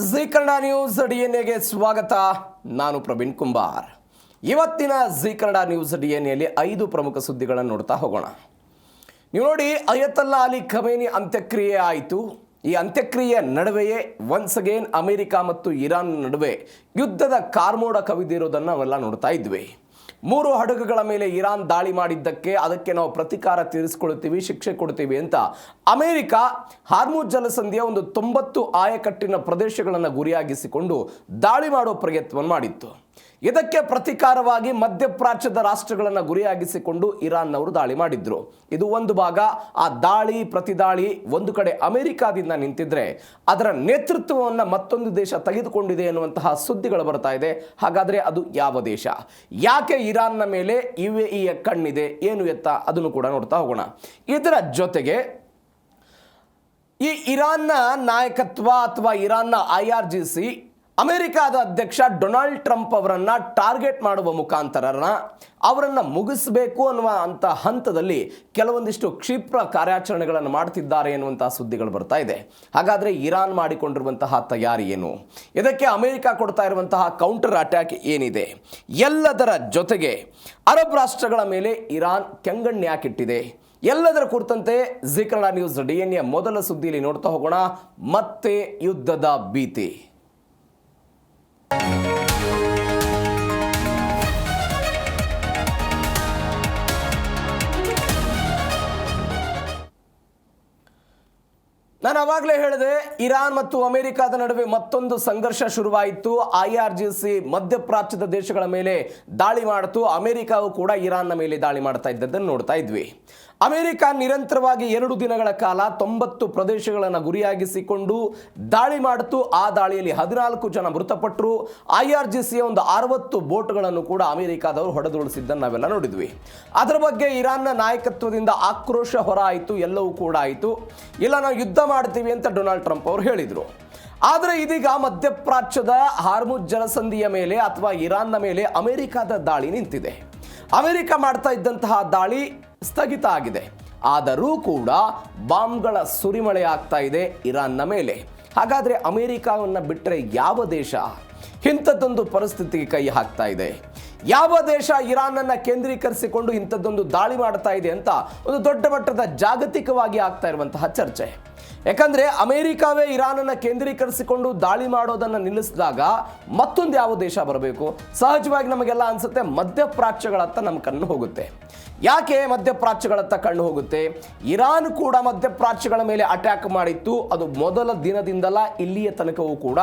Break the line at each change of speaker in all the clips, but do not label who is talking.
G Kannada news ಡಿಎನ್ಎಗೆ ಸ್ವಾಗತ. ನಾನು ಪ್ರವೀಣ್ ಕುಂಬಾರ್. ಇವತ್ತಿನ ಜಿ ಕನ್ನಡ ನ್ಯೂಸ್ ಡಿಎನ್ಎಯಲ್ಲಿ 5 ಪ್ರಮುಖ ಸುದ್ದಿಗಳನ್ನು ನೋಡ್ತಾ ಹೋಗೋಣ. ನೀವು ನೋಡಿ, ಅಯತಲ್ಲಾ ಅಲಿ ಖಮೇನಿ ಅಂತ್ಯಕ್ರಿಯೆ ಆಯಿತು. ಈ ಅಂತ್ಯಕ್ರಿಯೆಯ ನಡುವೆಯೇ ಒನ್ಸ್ ಅಗೇನ್ ಅಮೆರಿಕ ಮತ್ತು ಇರಾನ್ ನಡುವೆ ಯುದ್ಧದ ಕಾರ್ಮೋಡ ಕವಿದಿರೋದನ್ನು ನಾವೆಲ್ಲ ನೋಡ್ತಾ ಇದ್ವಿ. 3 ಹಡಗುಗಳ ಮೇಲೆ ಇರಾನ್ ದಾಳಿ ಮಾಡಿದ್ದಕ್ಕೆ ಅದಕ್ಕೆ ನಾವು ಪ್ರತಿಕಾರ ತೀರಿಸಿಕೊಳ್ತೀವಿ, ಶಿಕ್ಷೆ ಕೊಡ್ತೀವಿ ಅಂತ ಅಮೆರಿಕ ಹಾರ್ಮುಜ್ ಜಲಸಂಧಿಯ ಒಂದು 90 ಆಯಕಟ್ಟಿನ ಪ್ರದೇಶಗಳನ್ನು ಗುರಿಯಾಗಿಸಿಕೊಂಡು ದಾಳಿ ಮಾಡುವ ಪ್ರಯತ್ನವನ್ನು ಮಾಡಿತ್ತು. ಇದಕ್ಕೆ ಪ್ರತಿಕಾರವಾಗಿ ಮಧ್ಯಪ್ರಾಚ್ಯದ ರಾಷ್ಟ್ರಗಳನ್ನು ಗುರಿಯಾಗಿಸಿಕೊಂಡು ಇರಾನ್ನವರು ದಾಳಿ ಮಾಡಿದ್ರು. ಇದು ಒಂದು ಭಾಗ. ಆ ದಾಳಿ ಪ್ರತಿದಾಳಿ ಒಂದು ಕಡೆ ಅಮೆರಿಕಾದಿಂದ ನಿಂತಿದ್ರೆ ಅದರ ನೇತೃತ್ವವನ್ನು ಮತ್ತೊಂದು ದೇಶ ತೆಗೆದುಕೊಂಡಿದೆ ಎನ್ನುವಂತಹ ಸುದ್ದಿಗಳು ಬರ್ತಾ ಇದೆ. ಹಾಗಾದರೆ ಅದು ಯಾವ ದೇಶ? ಯಾಕೆ ಇರಾನ್ನ ಮೇಲೆ UAEಯ ಕಣ್ಣಿದೆ, ಏನು ಎತ್ತ, ಅದನ್ನು ಕೂಡ ನೋಡ್ತಾ ಹೋಗೋಣ. ಇದರ ಜೊತೆಗೆ ಈ ಇರಾನ್ನ ನಾಯಕತ್ವ ಅಥವಾ ಇರಾನ್ನ IRGC ಅಮೆರಿಕಾದ ಅಧ್ಯಕ್ಷ ಡೊನಾಲ್ಡ್ ಟ್ರಂಪ್ ಅವರನ್ನು ಟಾರ್ಗೆಟ್ ಮಾಡುವ ಮುಖಾಂತರ ಅವರನ್ನು ಮುಗಿಸಬೇಕು ಅನ್ನುವ ಹಂತದಲ್ಲಿ ಕೆಲವೊಂದಿಷ್ಟು ಕ್ಷಿಪ್ರ ಕಾರ್ಯಾಚರಣೆಗಳನ್ನು ಮಾಡ್ತಿದ್ದಾರೆ ಎನ್ನುವಂತಹ ಸುದ್ದಿಗಳು ಬರ್ತಾ ಇದೆ. ಹಾಗಾದರೆ ಇರಾನ್ ಮಾಡಿಕೊಂಡಿರುವಂತಹ ತಯಾರಿ ಏನು? ಇದಕ್ಕೆ ಅಮೆರಿಕ ಕೊಡ್ತಾ ಇರುವಂತಹ ಕೌಂಟರ್ ಅಟ್ಯಾಕ್ ಏನಿದೆ? ಎಲ್ಲದರ ಜೊತೆಗೆ ಅರಬ್ ರಾಷ್ಟ್ರಗಳ ಮೇಲೆ ಇರಾನ್ ಕೆಂಗಣ್ಣು ಯಾಕಿಟ್ಟಿದೆ? ಎಲ್ಲದರ ಕುರಿತಂತೆ ಜಿ ಕನ್ನಡ ನ್ಯೂಸ್ DNA ಮೊದಲ ಸುದ್ದಿಯಲ್ಲಿ ನೋಡ್ತಾ ಹೋಗೋಣ. ಮತ್ತೆ ಯುದ್ಧದ ಭೀತಿ. ನಾನು ಆವಾಗಲೇ ಹೇಳಿದೆ, ಇರಾನ್ ಮತ್ತು ಅಮೆರಿಕದ ನಡುವೆ ಮತ್ತೊಂದು ಸಂಘರ್ಷ ಶುರುವಾಯಿತು. IRGC ಮಧ್ಯಪ್ರಾಚ್ಯದ ದೇಶಗಳ ಮೇಲೆ ದಾಳಿ ಮಾಡಿತು. ಅಮೆರಿಕವು ಕೂಡ ಇರಾನ್ನ ಮೇಲೆ ದಾಳಿ ಮಾಡ್ತಾ ಇದ್ದದ್ದನ್ನು ನೋಡ್ತಾ ಇದ್ವಿ. ಅಮೆರಿಕ ನಿರಂತರವಾಗಿ 2 ದಿನಗಳ ಕಾಲ 90 ಪ್ರದೇಶಗಳನ್ನು ಗುರಿಯಾಗಿಸಿಕೊಂಡು ದಾಳಿ ಮಾಡಿತು. ಆ ದಾಳಿಯಲ್ಲಿ 14 ಜನ ಮೃತಪಟ್ಟರು. IRGCಯ ಒಂದು 60 ಬೋಟ್ಗಳನ್ನು ಕೂಡ ಅಮೆರಿಕದವರು ಹೊಡೆದುರುಳಿಸಿದ್ದನ್ನು ನಾವೆಲ್ಲ ನೋಡಿದ್ವಿ. ಅದರ ಬಗ್ಗೆ ಇರಾನ್ನ ನಾಯಕತ್ವದಿಂದ ಆಕ್ರೋಶ ಹೊರ ಆಯಿತು. ಎಲ್ಲವೂ ಕೂಡ ಆಯಿತು. ಇಲ್ಲ, ನಾವು ಯುದ್ಧ ಮಾಡ್ತೀವಿ ಅಂತ ಡೊನಾಲ್ಡ್ ಟ್ರಂಪ್ ಅವರು ಹೇಳಿದರು. ಆದರೆ ಇದೀಗ ಮಧ್ಯಪ್ರಾಚ್ಯದ ಹಾರ್ಮುಜ್ ಜಲಸಂಧಿಯ ಮೇಲೆ ಅಥವಾ ಇರಾನ್ನ ಮೇಲೆ ಅಮೆರಿಕದ ದಾಳಿ ನಿಂತಿದೆ. ಅಮೆರಿಕ ಮಾಡ್ತಾ ಇದ್ದಂತಹ ದಾಳಿ ಸ್ಥಗಿತ ಆಗಿದೆ. ಆದರೂ ಕೂಡ ಬಾಂಬ್ಗಳ ಸುರಿಮಳೆ ಆಗ್ತಾ ಇದೆ ಇರಾನ್ನ ಮೇಲೆ. ಹಾಗಾದರೆ ಅಮೆರಿಕವನ್ನು ಬಿಟ್ಟರೆ ಯಾವ ದೇಶ ಇಂಥದ್ದೊಂದು ಪರಿಸ್ಥಿತಿಗೆ ಕೈ ಹಾಕ್ತಾ ಇದೆ? ಯಾವ ದೇಶ ಇರಾನನ್ನು ಕೇಂದ್ರೀಕರಿಸಿಕೊಂಡು ಇಂಥದ್ದೊಂದು ದಾಳಿ ಮಾಡ್ತಾ ಇದೆ ಅಂತ ಒಂದು ದೊಡ್ಡ ಮಟ್ಟದ ಜಾಗತಿಕವಾಗಿ ಆಗ್ತಾ ಇರುವಂತಹ ಚರ್ಚೆ. ಯಾಕಂದರೆ ಅಮೆರಿಕವೇ ಇರಾನನ್ನು ಕೇಂದ್ರೀಕರಿಸಿಕೊಂಡು ದಾಳಿ ಮಾಡೋದನ್ನು ನಿಲ್ಲಿಸಿದಾಗ ಮತ್ತೊಂದು ಯಾವ ದೇಶ ಬರಬೇಕು? ಸಹಜವಾಗಿ ನಮಗೆಲ್ಲ ಅನಿಸುತ್ತೆ ಮಧ್ಯಪ್ರಾಚ್ಯಗಳತ್ತ ನಮ್ಮ ಕಣ್ಣು ಹೋಗುತ್ತೆ. ಯಾಕೆ ಮಧ್ಯಪ್ರಾಚ್ಯಗಳತ್ತ ಕಣ್ಣು ಹೋಗುತ್ತೆ? ಇರಾನ್ ಕೂಡ ಮಧ್ಯಪ್ರಾಚ್ಯಗಳ ಮೇಲೆ ಅಟ್ಯಾಕ್ ಮಾಡಿತ್ತು. ಅದು ಮೊದಲ ದಿನದಿಂದಲ ಇಲ್ಲಿಯ ತನಕವೂ ಕೂಡ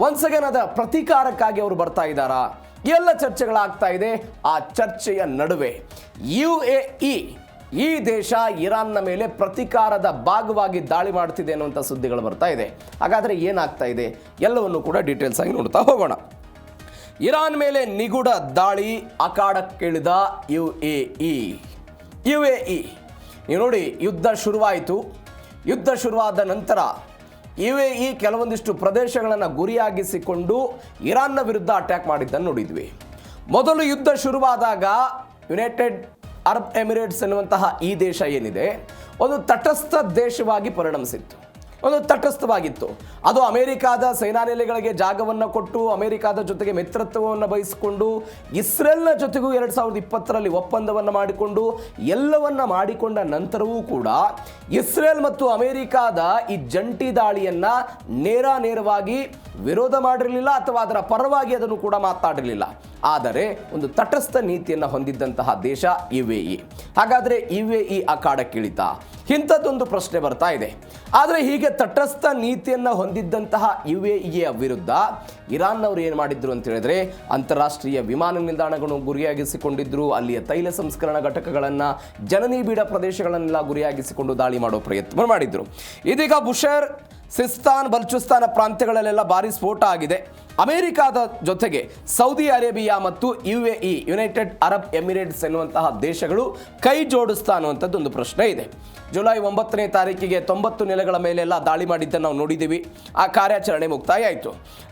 ಒನ್ಸ್ ಅಗೇನ್ ಅದರ ಪ್ರತೀಕಾರಕ್ಕಾಗಿ ಅವರು ಬರ್ತಾ ಇದ್ದಾರಾ? ಎಲ್ಲ ಚರ್ಚೆಗಳಾಗ್ತಾ ಇದೆ. ಆ ಚರ್ಚೆಯ ನಡುವೆ UAE ಈ ದೇಶ ಇರಾನ್ನ ಮೇಲೆ ಪ್ರತೀಕಾರದ ಭಾಗವಾಗಿ ದಾಳಿ ಮಾಡ್ತಿದೆ ಅನ್ನುವಂಥ ಸುದ್ದಿಗಳು ಬರ್ತಾ ಇದೆ. ಹಾಗಾದರೆ ಏನಾಗ್ತಾ ಇದೆ ಎಲ್ಲವನ್ನು ಕೂಡ ಡೀಟೇಲ್ಸ್ ಆಗಿ ನೋಡ್ತಾ ಹೋಗೋಣ. ಇರಾನ್ ಮೇಲೆ ನಿಗೂಢ ದಾಳಿ, ಅಖಾಡಕ್ಕಿಳಿದ UAE. ನೀವು ನೋಡಿ, ಯುದ್ಧ ಶುರುವಾಯಿತು. ಯುದ್ಧ ಶುರುವಾದ ನಂತರ UAE ಕೆಲವೊಂದಿಷ್ಟು ಪ್ರದೇಶಗಳನ್ನು ಗುರಿಯಾಗಿಸಿಕೊಂಡು ಇರಾನ್ನ ವಿರುದ್ಧ ಅಟ್ಯಾಕ್ ಮಾಡಿದ್ದನ್ನು ನೋಡಿದ್ವಿ. ಮೊದಲು ಯುದ್ಧ ಶುರುವಾದಾಗ ಯುನೈಟೆಡ್ ಅರಬ್ ಎಮಿರೇಟ್ಸ್ ಎನ್ನುವಂತಹ ಈ ದೇಶ ಏನಿದೆ, ಒಂದು ತಟಸ್ಥ ದೇಶವಾಗಿ ಪರಿಣಮಿಸಿತ್ತು. ಒಂದು ತಟಸ್ಥವಾಗಿತ್ತು. ಅದು ಅಮೆರಿಕಾದ ಸೇನಾನೆಲೆಗಳಿಗೆ ಜಾಗವನ್ನು ಕೊಟ್ಟು ಅಮೆರಿಕಾದ ಜೊತೆಗೆ ಮಿತ್ರತ್ವವನ್ನು ಬಯಸಿಕೊಂಡು ಇಸ್ರೇಲ್ನ ಜೊತೆಗೂ 2020ರಲ್ಲಿ ಒಪ್ಪಂದವನ್ನು ಮಾಡಿಕೊಂಡು ಎಲ್ಲವನ್ನ ಮಾಡಿಕೊಂಡ ನಂತರವೂ ಕೂಡ ಇಸ್ರೇಲ್ ಮತ್ತು ಅಮೆರಿಕಾದ ಈ ಜಂಟಿ ದಾಳಿಯನ್ನು ನೇರವಾಗಿ ವಿರೋಧ ಮಾಡಿರಲಿಲ್ಲ ಅಥವಾ ಅದರ ಪರವಾಗಿ ಅದನ್ನು ಕೂಡ ಮಾತಾಡಿರಲಿಲ್ಲ. ಆದರೆ ಒಂದು ತಟಸ್ಥ ನೀತಿಯನ್ನು ಹೊಂದಿದ್ದಂತಹ ದೇಶ UAE. ಹಾಗಾದರೆ UAE ಅಖಾಡಕ್ಕಿಳಿತ? ಇಂಥದ್ದೊಂದು ಪ್ರಶ್ನೆ ಬರ್ತಾ ಇದೆ. ಆದರೆ ಹೀಗೆ ತಟಸ್ಥ ನೀತಿಯನ್ನು ಹೊಂದಿದ್ದಂತಹ UAEಯ ವಿರುದ್ಧ ಇರಾನ್ನವರು ಏನು ಮಾಡಿದ್ರು ಅಂತ ಹೇಳಿದ್ರೆ, ಅಂತಾರಾಷ್ಟ್ರೀಯ ವಿಮಾನ ನಿಲ್ದಾಣಗಳನ್ನು ಗುರಿಯಾಗಿಸಿಕೊಂಡಿದ್ರು. ಅಲ್ಲಿಯ ತೈಲ ಸಂಸ್ಕರಣಾ ಘಟಕಗಳನ್ನು, ಜನನಿಬಿಡ ಪ್ರದೇಶಗಳನ್ನೆಲ್ಲ ಗುರಿಯಾಗಿಸಿಕೊಂಡು ದಾಳಿ ಮಾಡೋ ಪ್ರಯತ್ನ ಮಾಡಿದ್ರು. ಇದೀಗ ಬುಷೇರ್, ಸಿಸ್ತಾನ್, ಬಲೂಚಿಸ್ತಾನ ಪ್ರಾಂತ್ಯಗಳಲ್ಲೆಲ್ಲ ಭಾರಿ ಸ್ಫೋಟ ಆಗಿದೆ. ಅಮೆರಿಕಾದ ಜೊತೆಗೆ ಸೌದಿ ಅರೇಬಿಯಾ ಮತ್ತು UAE ಯುನೈಟೆಡ್ ಅರಬ್ ಎಮಿರೇಟ್ಸ್ ಎನ್ನುವಂತಹ ದೇಶಗಳು ಕೈ ಜೋಡಿಸ್ತಾ ಅನ್ನುವಂಥದ್ದು ಒಂದು ಪ್ರಶ್ನೆ ಇದೆ. ಜುಲೈ 9ನೇ ತಾರೀಕಿಗೆ 90 ನೆಲೆಗಳ ಮೇಲೆಲ್ಲ ದಾಳಿ ಮಾಡಿದ್ದನ್ನು ನಾವು ನೋಡಿದ್ದೀವಿ. ಆ ಕಾರ್ಯಾಚರಣೆ ಮುಕ್ತಾಯ ಆಯಿತು.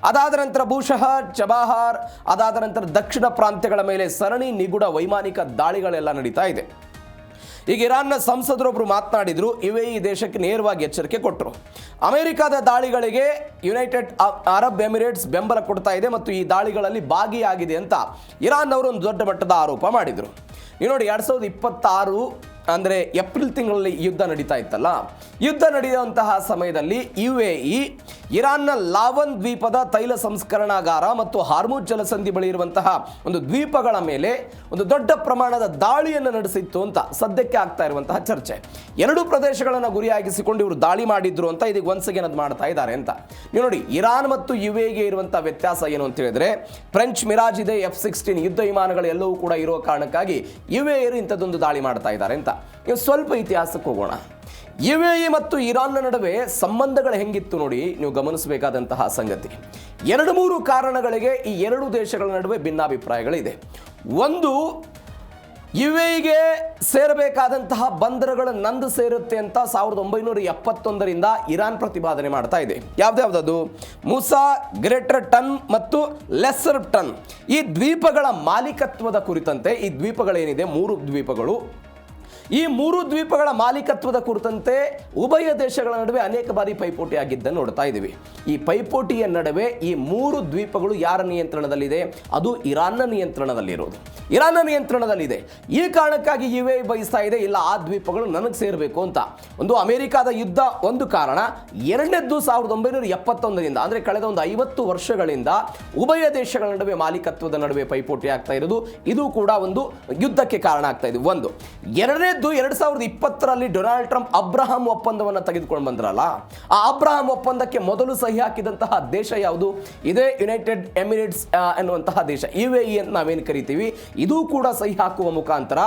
ಅದಾದ ನಂತರ ಬೂಶಹರ್, ಚಬಾಹಾರ್, ಅದಾದ ನಂತರ ದಕ್ಷಿಣ ಪ್ರಾಂತ್ಯಗಳ ಮೇಲೆ ಸರಣಿ ನಿಗೂಢ ವೈಮಾನಿಕ ದಾಳಿಗಳೆಲ್ಲ ನಡೀತಾ ಇದೆ. ಈಗ ಇರಾನ್ನ ಸಂಸದರೊಬ್ಬರು ಮಾತನಾಡಿದ್ರು, UAE ದೇಶಕ್ಕೆ ನೇರವಾಗಿ ಎಚ್ಚರಿಕೆ ಕೊಟ್ಟರು. ಅಮೆರಿಕದ ದಾಳಿಗಳಿಗೆ ಯುನೈಟೆಡ್ ಅರಬ್ ಎಮಿರೇಟ್ಸ್ ಬೆಂಬಲ ಕೊಡ್ತಾ ಇದೆ ಮತ್ತು ಈ ದಾಳಿಗಳಲ್ಲಿ ಭಾಗಿಯಾಗಿದೆ ಅಂತ ಇರಾನ್ ಅವರು ಒಂದು ದೊಡ್ಡ ಮಟ್ಟದ ಆರೋಪ ಮಾಡಿದರು. ನೀವು ನೋಡಿ, 2026 ಅಂದರೆ ಏಪ್ರಿಲ್ ತಿಂಗಳಲ್ಲಿ ಯುದ್ಧ ನಡೀತಾ ಇತ್ತಲ್ಲ, ಯುದ್ಧ ನಡೆಯುವಂತಹ ಸಮಯದಲ್ಲಿ UAE ಇರಾನ್ನ ಲಾವನ್ ದ್ವೀಪದ ತೈಲ ಸಂಸ್ಕರಣಾಗಾರ ಮತ್ತು ಹಾರ್ಮುಜ್ ಜಲಸಂಧಿ ಬಳಿ ಇರುವಂತಹ ಒಂದು ದ್ವೀಪಗಳ ಮೇಲೆ ಒಂದು ದೊಡ್ಡ ಪ್ರಮಾಣದ ದಾಳಿಯನ್ನು ನಡೆಸಿತ್ತು ಅಂತ ಸದ್ಯಕ್ಕೆ ಆಗ್ತಾ ಇರುವಂತಹ ಚರ್ಚೆ. ಎರಡು ಪ್ರದೇಶಗಳನ್ನು ಗುರಿಯಾಗಿಸಿಕೊಂಡು ಇವರು ದಾಳಿ ಮಾಡಿದ್ರು ಅಂತ ಇದೀಗ ಒನ್ಸಗೆ ಅದು ಮಾಡ್ತಾ ಇದ್ದಾರೆ ಅಂತ. ನೀವು ನೋಡಿ, ಇರಾನ್ ಮತ್ತು UAEಗೆ ಇರುವಂತಹ ವ್ಯತ್ಯಾಸ ಏನು ಅಂತ ಹೇಳಿದ್ರೆ, ಫ್ರೆಂಚ್ ಮಿರಾಜ್ ಇದೆ, F-16 ಯುದ್ಧ ವಿಮಾನಗಳು ಎಲ್ಲವೂ ಕೂಡ ಇರುವ ಕಾರಣಕ್ಕಾಗಿ UAE ಇಂಥದ್ದೊಂದು ದಾಳಿ ಮಾಡ್ತಾ ಇದ್ದಾರೆ ಅಂತ. ನೀವು ಸ್ವಲ್ಪ ಇತಿಹಾಸಕ್ಕೆ ಹೋಗೋಣ. UAE ಮತ್ತು ಇರಾನ್ನ ನಡುವೆ ಸಂಬಂಧಗಳು ಹೆಂಗಿತ್ತು ನೋಡಿ, ನೀವು ಗಮನಿಸಬೇಕಾದಂತಹ ಸಂಗತಿ. 2-3 ಕಾರಣಗಳಿಗೆ ಈ ಎರಡು ದೇಶಗಳ ನಡುವೆ ಭಿನ್ನಾಭಿಪ್ರಾಯಗಳಿದೆ. ಒಂದು, UAEಗೆ ಸೇರಬೇಕಾದಂತಹ ಬಂದರುಗಳು ನಂದು ಸೇರುತ್ತೆ ಅಂತ 1971ರಿಂದ ಇರಾನ್ ಪ್ರತಿಪಾದನೆ ಮಾಡ್ತಾ ಇದೆ. ಯಾವ್ದಾವ್ದದು? ಮೂಸಾ, ಗ್ರೇಟರ್ ಟನ್ ಮತ್ತು ಲೆಸ್ಸರ್ ಟನ್. ಈ ದ್ವೀಪಗಳ ಮಾಲೀಕತ್ವದ ಕುರಿತಂತೆ, ಈ ದ್ವೀಪಗಳೇನಿದೆ 3 ದ್ವೀಪಗಳು, ಈ 3 ದ್ವೀಪಗಳ ಮಾಲೀಕತ್ವದ ಕುರಿತಂತೆ ಉಭಯ ದೇಶಗಳ ನಡುವೆ ಅನೇಕ ಬಾರಿ ಪೈಪೋಟಿ ಆಗಿದ್ದನ್ನು ನೋಡ್ತಾ ಇದ್ದೀವಿ. ಈ ಪೈಪೋಟಿಯ ನಡುವೆ ಈ 3 ದ್ವೀಪಗಳು ಯಾರ ನಿಯಂತ್ರಣದಲ್ಲಿದೆ? ಅದು ಇರಾನ್ನ ನಿಯಂತ್ರಣದಲ್ಲಿರೋದು, ಇರಾನ್ನ ನಿಯಂತ್ರಣದಲ್ಲಿದೆ. ಈ ಕಾರಣಕ್ಕಾಗಿ UAE ಬಯಸ್ತಾ ಇದೆ, ಇಲ್ಲ ಆ ದ್ವೀಪಗಳು ನನಗೆ ಸೇರಬೇಕು ಅಂತ. ಒಂದು ಅಮೆರಿಕದ ಯುದ್ಧ ಒಂದು ಕಾರಣ, ಎರಡನೇದ್ದು 1971ರಿಂದ ಅಂದರೆ ಕಳೆದ ಒಂದು 50 ವರ್ಷಗಳಿಂದ ಉಭಯ ದೇಶಗಳ ನಡುವೆ ಮಾಲೀಕತ್ವದ ನಡುವೆ ಪೈಪೋಟಿ ಆಗ್ತಾ ಇರೋದು, ಇದು ಕೂಡ ಒಂದು ಯುದ್ಧಕ್ಕೆ ಕಾರಣ ಆಗ್ತಾ ಇದೆ. ಒಂದು. ಎರಡನೇದ್ದು, 2020ರಲ್ಲಿ ಡೊನಾಲ್ಡ್ ಟ್ರಂಪ್ ಅಬ್ರಹಾಂ ಒಪ್ಪಂದವನ್ನು ತೆಗೆದುಕೊಂಡು ಬಂದ್ರಲ್ಲ, ಆ ಅಬ್ರಹಾಂ ಒಪ್ಪಂದಕ್ಕೆ ಮೊದಲು ಸಹಿ ಹಾಕಿದಂತಹ ದೇಶ ಯಾವುದು? ಇದೇ ಯುನೈಟೆಡ್ ಎಮಿರೇಟ್ಸ್ ಎನ್ನುವಂತಹ ದೇಶ, UAE ಅಂತ ನಾವೇನು ಕರಿತೀವಿ. ಇದು ಕೂಡ ಸಹಿ ಹಾಕುವ ಮುಖಾಂತರ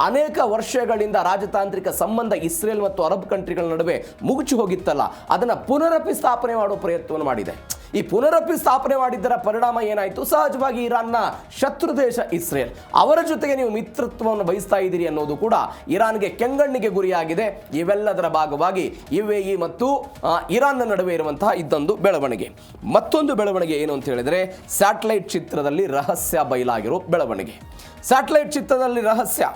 ಅನೇಕ ವರ್ಷಗಳಿಂದ ರಾಜತಾಂತ್ರಿಕ ಸಂಬಂಧ ಇಸ್ರೇಲ್ ಮತ್ತು ಅರಬ್ ಕಂಟ್ರಿಗಳ ನಡುವೆ ಮುಗುಚಿ ಹೋಗಿತ್ತಲ್ಲ, ಅದನ್ನು ಪುನರಪಿ ಸ್ಥಾಪನೆ ಮಾಡುವ ಪ್ರಯತ್ನವನ್ನು ಮಾಡಿದೆ. ಈ ಪುನರಪಿ ಸ್ಥಾಪನೆ ಮಾಡಿದ್ದರ ಪರಿಣಾಮ ಏನಾಯಿತು? ಸಹಜವಾಗಿ ಇರಾನ್ನ ಶತ್ರು ದೇಶ ಇಸ್ರೇಲ್, ಅವರ ಜೊತೆಗೆ ನೀವು ಮಿತ್ರತ್ವವನ್ನು ಬಯಸ್ತಾ ಇದ್ದೀರಿ ಅನ್ನೋದು ಕೂಡ ಇರಾನ್ಗೆ ಕೆಂಗಣ್ಣಿಗೆ ಗುರಿಯಾಗಿದೆ. ಇವೆಲ್ಲದರ ಭಾಗವಾಗಿ UAE ಮತ್ತು ಇರಾನ್ನ ನಡುವೆ ಇರುವಂತಹ ಇದೊಂದು ಬೆಳವಣಿಗೆ. ಮತ್ತೊಂದು ಬೆಳವಣಿಗೆ ಏನು ಅಂತ ಹೇಳಿದ್ರೆ, ಸ್ಯಾಟಲೈಟ್ ಚಿತ್ರದಲ್ಲಿ ರಹಸ್ಯ ಬಯಲಾಗಿರೋ ಬೆಳವಣಿಗೆ. ಸ್ಯಾಟಲೈಟ್ ಚಿತ್ರದಲ್ಲಿ ರಹಸ್ಯ,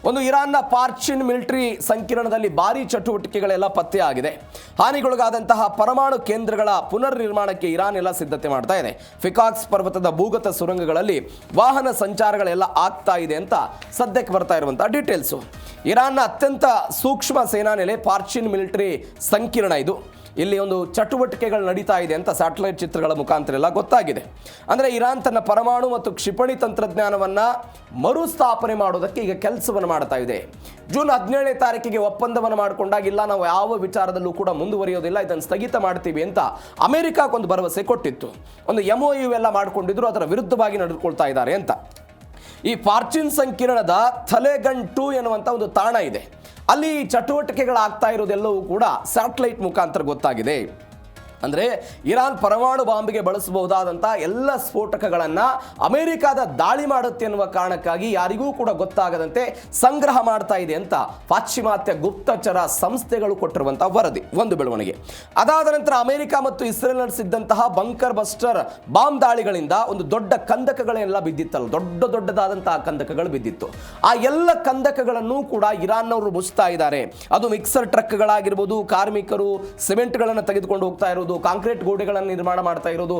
ಒಂದು ಇರಾನ್ನ ಪಾರ್ಚಿನ್ ಮಿಲಿಟರಿ ಸಂಕೀರ್ಣದಲ್ಲಿ ಭಾರೀ ಚಟುವಟಿಕೆಗಳೆಲ್ಲ ಪತ್ತೆಯಾಗಿದೆ. ಹಾನಿಗೊಳಗಾದಂತಹ ಪರಮಾಣು ಕೇಂದ್ರಗಳ ಪುನರ್ ನಿರ್ಮಾಣಕ್ಕೆ ಇರಾನ್ ಎಲ್ಲ ಸಿದ್ಧತೆ ಮಾಡ್ತಾ ಇದೆ. ಫಿಕಾಕ್ಸ್ ಪರ್ವತದ ಭೂಗತ ಸುರಂಗಗಳಲ್ಲಿ ವಾಹನ ಸಂಚಾರಗಳೆಲ್ಲ ಆಗ್ತಾ ಇದೆ ಅಂತ ಸದ್ಯಕ್ಕೆ ಬರ್ತಾ ಇರುವಂತಹ ಡೀಟೇಲ್ಸು. ಇರಾನ್ನ ಅತ್ಯಂತ ಸೂಕ್ಷ್ಮ ಸೇನಾ ನೆಲೆ ಪಾರ್ಚಿನ್ ಮಿಲಿಟರಿ ಸಂಕೀರ್ಣ ಇದು. ಇಲ್ಲಿ ಒಂದು ಚಟುವಟಿಕೆಗಳು ನಡೀತಾ ಇದೆ ಅಂತ ಸ್ಯಾಟಲೈಟ್ ಚಿತ್ರಗಳ ಮುಖಾಂತರ ಎಲ್ಲ ಗೊತ್ತಾಗಿದೆ. ಅಂದರೆ ಇರಾನ್ ತನ್ನ ಪರಮಾಣು ಮತ್ತು ಕ್ಷಿಪಣಿ ತಂತ್ರಜ್ಞಾನವನ್ನು ಮರುಸ್ಥಾಪನೆ ಮಾಡೋದಕ್ಕೆ ಈಗ ಕೆಲಸವನ್ನು ಮಾಡ್ತಾ ಇದೆ. ಜೂನ್ 17ನೇ ತಾರೀಕಿಗೆ ಒಪ್ಪಂದವನ್ನು ಮಾಡಿಕೊಂಡಾಗ, ಇಲ್ಲ ನಾವು ಯಾವ ವಿಚಾರದಲ್ಲೂ ಕೂಡ ಮುಂದುವರಿಯೋದಿಲ್ಲ, ಇದನ್ನು ಸ್ಥಗಿತ ಮಾಡ್ತೀವಿ ಅಂತ ಅಮೆರಿಕಕ್ಕೊಂದು ಭರವಸೆ ಕೊಟ್ಟಿತ್ತು. ಒಂದು MOU ಎಲ್ಲ ಮಾಡಿಕೊಂಡಿದ್ರು, ಅದರ ವಿರುದ್ಧವಾಗಿ ನಡೆದುಕೊಳ್ತಾ ಇದ್ದಾರೆ ಅಂತ. ಈ ಪಾರ್ಚಿನ್ ಸಂಕೀರ್ಣದ ಥಲೆಗನ್ 2 ಎನ್ನುವಂಥ ಒಂದು ತಾಣ ಇದೆ. ಅಲ್ಲಿ ಚಟುವಟಿಕೆಗಳಾಗ್ತಾ ಇರೋದೆಲ್ಲವೂ ಕೂಡ ಸ್ಯಾಟಲೈಟ್ ಮುಖಾಂತರ ಗೊತ್ತಾಗಿದೆ. ಅಂದರೆ ಇರಾನ್ ಪರಮಾಣು ಬಾಂಬ್ಗೆ ಬಳಸಬಹುದಾದಂಥ ಎಲ್ಲ ಸ್ಫೋಟಕಗಳನ್ನು ಅಮೆರಿಕದ ದಾಳಿ ಮಾಡುತ್ತೆ ಎನ್ನುವ ಕಾರಣಕ್ಕಾಗಿ ಯಾರಿಗೂ ಕೂಡ ಗೊತ್ತಾಗದಂತೆ ಸಂಗ್ರಹ ಮಾಡ್ತಾ ಇದೆ ಅಂತ ಪಾಶ್ಚಿಮಾತ್ಯ ಗುಪ್ತಚರ ಸಂಸ್ಥೆಗಳು ಕೊಟ್ಟಿರುವಂತಹ ವರದಿ. ಒಂದು ಬೆಳವಣಿಗೆ. ಅದಾದ ನಂತರ ಅಮೆರಿಕ ಮತ್ತು ಇಸ್ರೇಲ್ ನಡೆಸಿದ್ದಂತಹ ಬಂಕರ್ ಬಸ್ಟರ್ ಬಾಂಬ್ ದಾಳಿಗಳಿಂದ ಒಂದು ದೊಡ್ಡ ಕಂದಕಗಳೆಲ್ಲ ಬಿದ್ದಿತ್ತಲ್ಲ, ದೊಡ್ಡದಾದಂತಹ ಕಂದಕಗಳು ಬಿದ್ದಿತ್ತು. ಆ ಎಲ್ಲ ಕಂದಕಗಳನ್ನು ಕೂಡ ಇರಾನ್ನವರು ಮುಚ್ತಾ ಇದ್ದಾರೆ. ಅದು ಮಿಕ್ಸರ್ ಟ್ರಕ್ಗಳಾಗಿರ್ಬೋದು, ಕಾರ್ಮಿಕರು ಸಿಮೆಂಟ್ಗಳನ್ನು ತೆಗೆದುಕೊಂಡು ಹೋಗ್ತಾ ಇರೋದು, ಕಾಂಕ್ರೀಟ್ ಗೋಡೆಗಳನ್ನು ನಿರ್ಮಾಣ ಮಾಡ್ತಾ ಇರೋದು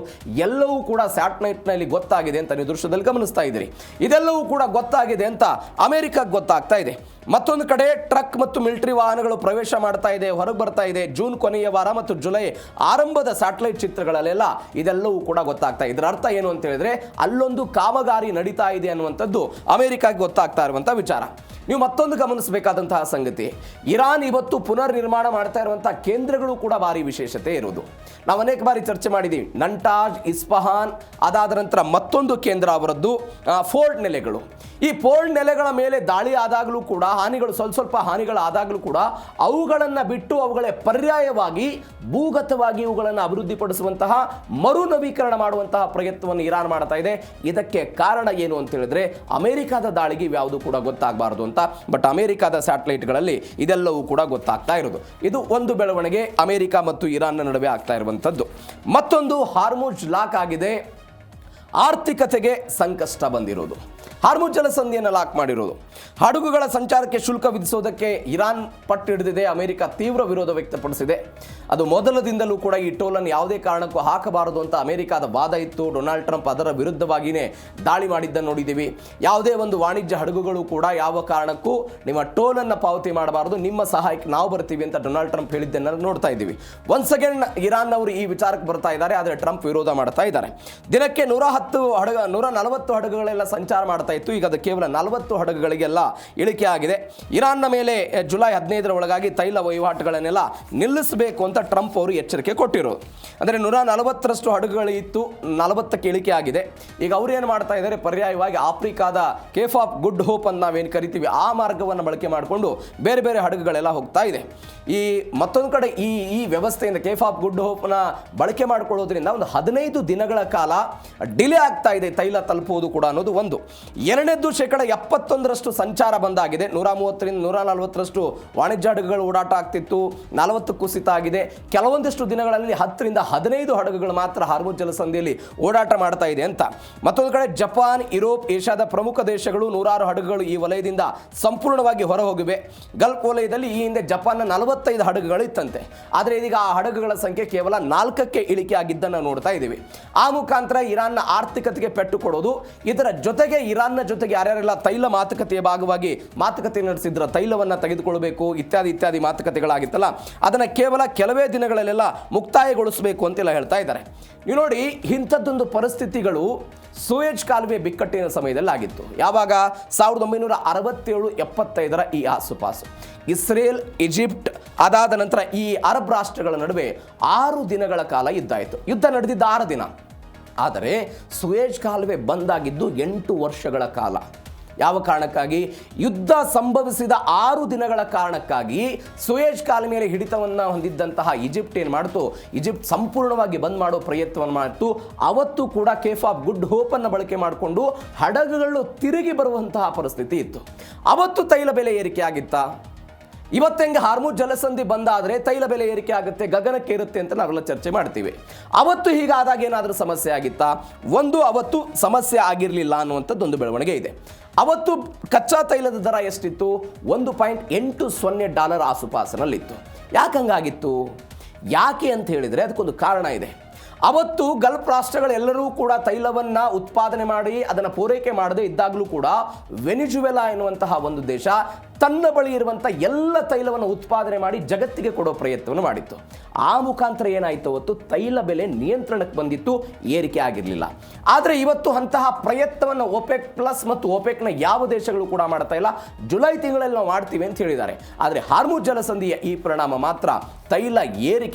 ಎಲ್ಲವೂ ಕೂಡ ಸ್ಯಾಟಲೈಟ್ನಲ್ಲಿ ಗೊತ್ತಾಗಿದೆ ಅಂತ ನೀವು ದೃಶ್ಯದಲ್ಲಿ ಗಮನಿಸ್ತಾ ಇದ್ದೀರಿ. ಇದೆಲ್ಲವೂ ಕೂಡ ಗೊತ್ತಾಗಿದೆ ಅಂತ ಅಮೆರಿಕಕ್ಕೆ ಗೊತ್ತಾಗ್ತಾ ಇದೆ. ಮತ್ತೊಂದು ಕಡೆ ಟ್ರಕ್ ಮತ್ತು ಮಿಲಿಟರಿ ವಾಹನಗಳು ಪ್ರವೇಶ ಮಾಡ್ತಾ ಇದೆ, ಹೊರಗೆ ಬರ್ತಾ ಇದೆ. ಜೂನ್ ಕೊನೆಯ ವಾರ ಮತ್ತು ಜುಲೈ ಆರಂಭದ ಸ್ಯಾಟಲೈಟ್ ಚಿತ್ರಗಳಲ್ಲೆಲ್ಲ ಇದೆಲ್ಲವೂ ಕೂಡ ಗೊತ್ತಾಗ್ತಾ ಇದೆ. ಇದರ ಅರ್ಥ ಏನು ಅಂತ ಹೇಳಿದ್ರೆ, ಅಲ್ಲೊಂದು ಕಾಮಗಾರಿ ನಡೀತಾ ಇದೆ ಅನ್ನುವಂಥದ್ದು ಅಮೆರಿಕಕ್ಕೆ ಗೊತ್ತಾಗ್ತಾ ಇರುವಂಥ ವಿಚಾರ. ನೀವು ಮತ್ತೊಂದು ಗಮನಿಸಬೇಕಾದಂತಹ ಸಂಗತಿ, ಇರಾನ್ ಇವತ್ತು ಪುನರ್ ನಿರ್ಮಾಣ ಮಾಡ್ತಾ ಇರುವಂತಹ ಕೇಂದ್ರಗಳು ಕೂಡ ಭಾರಿ ವಿಶೇಷತೆ ಇರುವುದು. ನಾವು ಅನೇಕ ಬಾರಿ ಚರ್ಚೆ ಮಾಡಿದ್ದೀವಿ. ನಂಟಾಜ್, ಇಸ್ಫಹಾನ್, ಅದಾದ ನಂತರ ಮತ್ತೊಂದು ಕೇಂದ್ರ ಅವರದ್ದು ಫೋರ್ಡ್ ನೆಲೆಗಳು. ಈ ಫೋರ್ಡ್ ನೆಲೆಗಳ ಮೇಲೆ ದಾಳಿ ಆದಾಗಲೂ ಕೂಡ ಹಾನಿಗಳು ಸ್ವಲ್ಪ ಹಾನಿಗಳಾದಾಗಲೂ ಕೂಡ ಅವುಗಳನ್ನು ಬಿಟ್ಟು ಅವುಗಳೇ ಪರ್ಯಾಯವಾಗಿ ಭೂಗತವಾಗಿ ಇವುಗಳನ್ನು ಅಭಿವೃದ್ಧಿಪಡಿಸುವಂತಹ ಮರು ನವೀಕರಣ ಮಾಡುವಂತಹ ಪ್ರಯತ್ನವನ್ನು ಇರಾನ್ ಮಾಡ್ತಾ ಇದೆ. ಇದಕ್ಕೆ ಕಾರಣ ಏನು ಅಂತ ಹೇಳಿದ್ರೆ, ಅಮೆರಿಕದ ದಾಳಿಗೆ ಯಾವುದು ಕೂಡ ಗೊತ್ತಾಗಬಾರದು ಅಂತ. ಬಟ್ ಅಮೆರಿಕದ ಸ್ಯಾಟಲೈಟ್ಗಳಲ್ಲಿ ಇದೆಲ್ಲವೂ ಕೂಡ ಗೊತ್ತಾಗ್ತಾ ಇರೋದು. ಇದು ಒಂದು ಬೆಳವಣಿಗೆ ಅಮೆರಿಕ ಮತ್ತು ಇರಾನ್ನ ನಡುವೆ ಆಗ್ತಾ ಇರುವಂಥದ್ದು. ಮತ್ತೊಂದು, ಹಾರ್ಮುಜ್ ಲಾಕ್ ಆಗಿದೆ. ಆರ್ಥಿಕತೆಗೆ ಸಂಕಷ್ಟ ಬಂದಿರೋದು, ಹಾರ್ಮುಜ್ ಜಲಸಂಧಿಯನ್ನು ಲಾಕ್ ಮಾಡಿರೋದು, ಹಡಗುಗಳ ಸಂಚಾರಕ್ಕೆ ಶುಲ್ಕ ವಿಧಿಸೋದಕ್ಕೆ ಇರಾನ್ ಪಟ್ಟು ಹಿಡಿದಿದೆ. ಅಮೆರಿಕ ತೀವ್ರ ವಿರೋಧ ವ್ಯಕ್ತಪಡಿಸಿದೆ. ಅದು ಮೊದಲದಿಂದಲೂ ಕೂಡ ಈ ಟೋಲನ್ನು ಯಾವುದೇ ಕಾರಣಕ್ಕೂ ಹಾಕಬಾರದು ಅಂತ ಅಮೆರಿಕದ ವಾದ ಇತ್ತು. ಡೊನಾಲ್ಡ್ ಟ್ರಂಪ್ ಅದರ ವಿರುದ್ಧವಾಗಿಯೇ ದಾಳಿ ಮಾಡಿದ್ದನ್ನು ನೋಡಿದ್ದೀವಿ. ಯಾವುದೇ ಒಂದು ವಾಣಿಜ್ಯ ಹಡಗುಗಳು ಕೂಡ ಯಾವ ಕಾರಣಕ್ಕೂ ನಿಮ್ಮ ಟೋಲನ್ನು ಪಾವತಿ ಮಾಡಬಾರದು, ನಿಮ್ಮ ಸಹಾಯಕ್ಕೆ ನಾವು ಬರ್ತೀವಿ ಅಂತ ಡೊನಾಲ್ಡ್ ಟ್ರಂಪ್ ಹೇಳಿದ್ದನ್ನು ನೋಡ್ತಾ ಇದ್ದೀವಿ. ಒನ್ಸ್ ಅಗೇನ್ ಇರಾನ್ ಅವರು ಈ ವಿಚಾರಕ್ಕೆ ಬರ್ತಾ ಇದ್ದಾರೆ, ಆದರೆ ಟ್ರಂಪ್ ವಿರೋಧ ಮಾಡ್ತಾ ಇದ್ದಾರೆ. ದಿನಕ್ಕೆ 140 ಹಡಗುಗಳೆಲ್ಲ ಸಂಚಾರ ಮಾಡ್ತಾ ಇತ್ತು. ಈಗ ಅದು ಕೇವಲ 40 ಹಡಗುಗಳಿಗೆಲ್ಲ ಇಳಿಕೆ ಆಗಿದೆ. ಇರಾನ್ನ ಮೇಲೆ ಜುಲೈ 15ರ ಒಳಗಾಗಿ ತೈಲ ವಹಿವಾಟುಗಳನ್ನೆಲ್ಲ ನಿಲ್ಲಿಸಬೇಕು ಅಂತ ಟ್ರಂಪ್ ಅವರು ಎಚ್ಚರಿಕೆ ಕೊಟ್ಟಿರೋದು. ಅಂದರೆ 140ರಷ್ಟು ಹಡಗುಗಳು ಇತ್ತು, 40ಕ್ಕೆ ಇಳಿಕೆ ಆಗಿದೆ. ಈಗ ಅವ್ರು ಏನು ಮಾಡ್ತಾ ಇದ್ದಾರೆ, ಪರ್ಯಾಯವಾಗಿ ಆಫ್ರಿಕಾದ ಕೇಫ್ ಆಫ್ ಗುಡ್ ಹೋಪ್ ಅಂತ ನಾವೇನು ಕರಿತೀವಿ ಆ ಮಾರ್ಗವನ್ನು ಬಳಕೆ ಮಾಡಿಕೊಂಡು ಬೇರೆ ಬೇರೆ ಹಡಗುಗಳೆಲ್ಲ ಹೋಗ್ತಾ ಇದೆ. ಈ ಮತ್ತೊಂದು ಕಡೆ ಈ ವ್ಯವಸ್ಥೆಯಿಂದ ಕೇಫ್ ಆಫ್ ಗುಡ್ ಹೋಪ್ನ ಬಳಕೆ ಮಾಡಿಕೊಳ್ಳೋದ್ರಿಂದ ಒಂದು 15 ದಿನಗಳ ಕಾಲ ಡಿಲೇ ಆಗ್ತಾ ಇದೆ ತೈಲ ತಲುಪುವುದು ಕೂಡ ಅನ್ನೋದು ಒಂದು. ಎರಡನೇದ್ದು 71% ಸಂಚಾರ ಬಂದಾಗಿದೆ. 130ರಿಂದ 140ರಷ್ಟು ವಾಣಿಜ್ಯ ಹಡಗುಗಳು ಓಡಾಟ ಆಗ್ತಿತ್ತು, 40 ಕುಸಿತ ಆಗಿದೆ. ಕೆಲವೊಂದಿಷ್ಟು ದಿನಗಳಲ್ಲಿ 10ರಿಂದ 15 ಹಡಗುಗಳು ಮಾತ್ರ ಹಾರ್ಮುಜ್ ಜಲಸಂಧಿಯಲ್ಲಿ ಓಡಾಟ ಮಾಡ್ತಾ ಇದೆ ಅಂತ. ಮತ್ತೊಂದು ಕಡೆ ಜಪಾನ್, ಯುರೋಪ್, ಏಷ್ಯಾದ ಪ್ರಮುಖ ದೇಶಗಳು 106 ಹಡಗುಗಳು ಈ ವಲಯದಿಂದ ಸಂಪೂರ್ಣವಾಗಿ ಹೊರ ಹೋಗಿವೆ. ಗಲ್ಫ್ ವಲಯದಲ್ಲಿ ಈ ಹಿಂದೆ ಜಪಾನ್ನ 45 ಹಡಗುಗಳು ಇತ್ತಂತೆ, ಆದರೆ ಇದೀಗ ಆ ಹಡಗುಗಳ ಸಂಖ್ಯೆ ಕೇವಲ 4ಕ್ಕೆ ಇಳಿಕೆ ಆಗಿದ್ದನ್ನು ನೋಡ್ತಾ ಇದ್ದೀವಿ. ಆ ಮುಖಾಂತರ ಇರಾನ್ನ ಆರ್ಥಿಕತೆಗೆ ಪೆಟ್ಟು ಕೊಡೋದು, ಇದರ ಜೊತೆಗೆ ಇರಾನ್ನ ಜೊತೆಗೆ ಯಾರ್ಯಾರೆಲ್ಲ ತೈಲ ಮಾತುಕತೆಯ ಭಾಗವಾಗಿ ಮಾತುಕತೆ ನಡೆಸಿದ್ರ ತೈಲವನ್ನು ತೆಗೆದುಕೊಳ್ಳಬೇಕು ಇತ್ಯಾದಿ ಮಾತುಕತೆಗಳಾಗಿತ್ತಲ್ಲ, ಅದನ್ನು ಕೇವಲ ಕೆಲವೇ ದಿನಗಳಲ್ಲೆಲ್ಲ ಮುಕ್ತಾಯಗೊಳಿಸಬೇಕು ಅಂತೆಲ್ಲ ಹೇಳ್ತಾ ಇದ್ದಾರೆ. ನೀವು ನೋಡಿ, ಇಂಥದ್ದೊಂದು ಪರಿಸ್ಥಿತಿಗಳು ಸೂಯೆಜ್ ಕಾಲುವೆ ಬಿಕ್ಕಟ್ಟಿನ ಸಮಯದಲ್ಲಿ ಆಗಿತ್ತು. ಯಾವಾಗ 1967-75ರ ಈ ಆಸುಪಾಸು. ಇಸ್ರೇಲ್, ಈಜಿಪ್ಟ್, ಅದಾದ ನಂತರ ಈ ಅರಬ್ ರಾಷ್ಟ್ರಗಳ ನಡುವೆ 6 ದಿನಗಳ ಕಾಲ ಯುದ್ಧ ಆಯಿತು. ಯುದ್ಧ ನಡೆದಿದ್ದ 6 ದಿನ, ಆದರೆ ಸೂಯೆಜ್ ಕಾಲುವೆ ಬಂದಾಗಿದ್ದು 8 ವರ್ಷಗಳ ಕಾಲ. ಯಾವ ಕಾರಣಕ್ಕಾಗಿ? ಯುದ್ಧ ಸಂಭವಿಸಿದ 6 ದಿನಗಳ ಕಾರಣಕ್ಕಾಗಿ ಸೂಯೆಜ್ ಕಾಲುವೆ ಮೇಲೆ ಹಿಡಿತವನ್ನು ಹೊಂದಿದ್ದಂತಹ ಈಜಿಪ್ಟ್ ಏನು ಮಾಡ್ತು, ಈಜಿಪ್ಟ್ ಸಂಪೂರ್ಣವಾಗಿ ಬಂದ್ ಮಾಡೋ ಪ್ರಯತ್ನವನ್ನು ಮಾಡಿತು. ಅವತ್ತು ಕೂಡ ಕೇಫ್ ಆಫ್ ಗುಡ್ ಹೋಪ್ ಅನ್ನು ಬಳಕೆ ಮಾಡಿಕೊಂಡು ಹಡಗುಗಳು ತಿರುಗಿ ಬರುವಂತಹ ಪರಿಸ್ಥಿತಿ ಇತ್ತು. ಅವತ್ತು ತೈಲ ಬೆಲೆ ಏರಿಕೆ ಆಗಿತ್ತಾ? ಇವತ್ತೆಂಗೆ ಹಾರ್ಮುಜ್ ಜಲಸಂಧಿ ಬಂದಾದರೆ ತೈಲ ಬೆಲೆ ಏರಿಕೆ ಆಗುತ್ತೆ, ಗಗನಕ್ಕೆ ಇರುತ್ತೆ ಅಂತ ನಾವೆಲ್ಲ ಚರ್ಚೆ ಮಾಡ್ತೀವಿ. ಅವತ್ತು ಹೀಗಾದಾಗ ಏನಾದರೂ ಸಮಸ್ಯೆ ಆಗಿತ್ತಾ? ಅವತ್ತು ಸಮಸ್ಯೆ ಆಗಿರಲಿಲ್ಲ ಅನ್ನುವಂಥದ್ದೊಂದು ಬೆಳವಣಿಗೆ ಇದೆ. ಅವತ್ತು ಕಚ್ಚಾ ತೈಲದ ದರ ಎಷ್ಟಿತ್ತು? $1.80 ಆಸುಪಾಸಿನಲ್ಲಿತ್ತು. ಯಾಕಂಗಾಗಿತ್ತು? ಯಾಕೆ ಅಂತ ಹೇಳಿದರೆ ಅದಕ್ಕೊಂದು ಕಾರಣ ಇದೆ. ಅವತ್ತು ಗಲ್ಫ್ ರಾಷ್ಟ್ರಗಳೆಲ್ಲರೂ ಕೂಡ ತೈಲವನ್ನು ಉತ್ಪಾದನೆ ಮಾಡಿ ಅದನ್ನು ಪೂರೈಕೆ ಮಾಡದೇ ಇದ್ದಾಗಲೂ ಕೂಡ ವೆನಿಜುವೆಲಾ ಎನ್ನುವಂತಹ ಒಂದು ದೇಶ ತನ್ನ ಬಳಿ ಇರುವಂಥ ಎಲ್ಲ ತೈಲವನ್ನು ಉತ್ಪಾದನೆ ಮಾಡಿ ಜಗತ್ತಿಗೆ ಕೊಡೋ ಪ್ರಯತ್ನವನ್ನು ಮಾಡಿತ್ತು. ಆ ಮುಖಾಂತರ ಏನಾಯಿತು, ಅವತ್ತು ತೈಲ ಬೆಲೆ ನಿಯಂತ್ರಣಕ್ಕೆ ಬಂದಿತ್ತು, ಏರಿಕೆ ಆಗಿರಲಿಲ್ಲ. ಆದರೆ ಇವತ್ತು ಅಂತಹ ಪ್ರಯತ್ನವನ್ನು ಒಪೆಕ್ ಪ್ಲಸ್ ಮತ್ತು ಒಪೆಕ್ನ ಯಾವ ದೇಶಗಳು ಕೂಡ ಮಾಡ್ತಾ ಇಲ್ಲ. ಜುಲೈ ತಿಂಗಳಲ್ಲಿ ನಾವು ಮಾಡ್ತೀವಿ ಅಂತ ಹೇಳಿದ್ದಾರೆ. ಆದರೆ ಹಾರ್ಮುಜ್ ಜಲಸಂಧಿಯ ಈ ಪರಿಣಾಮ ಮಾತ್ರ ತೈಲ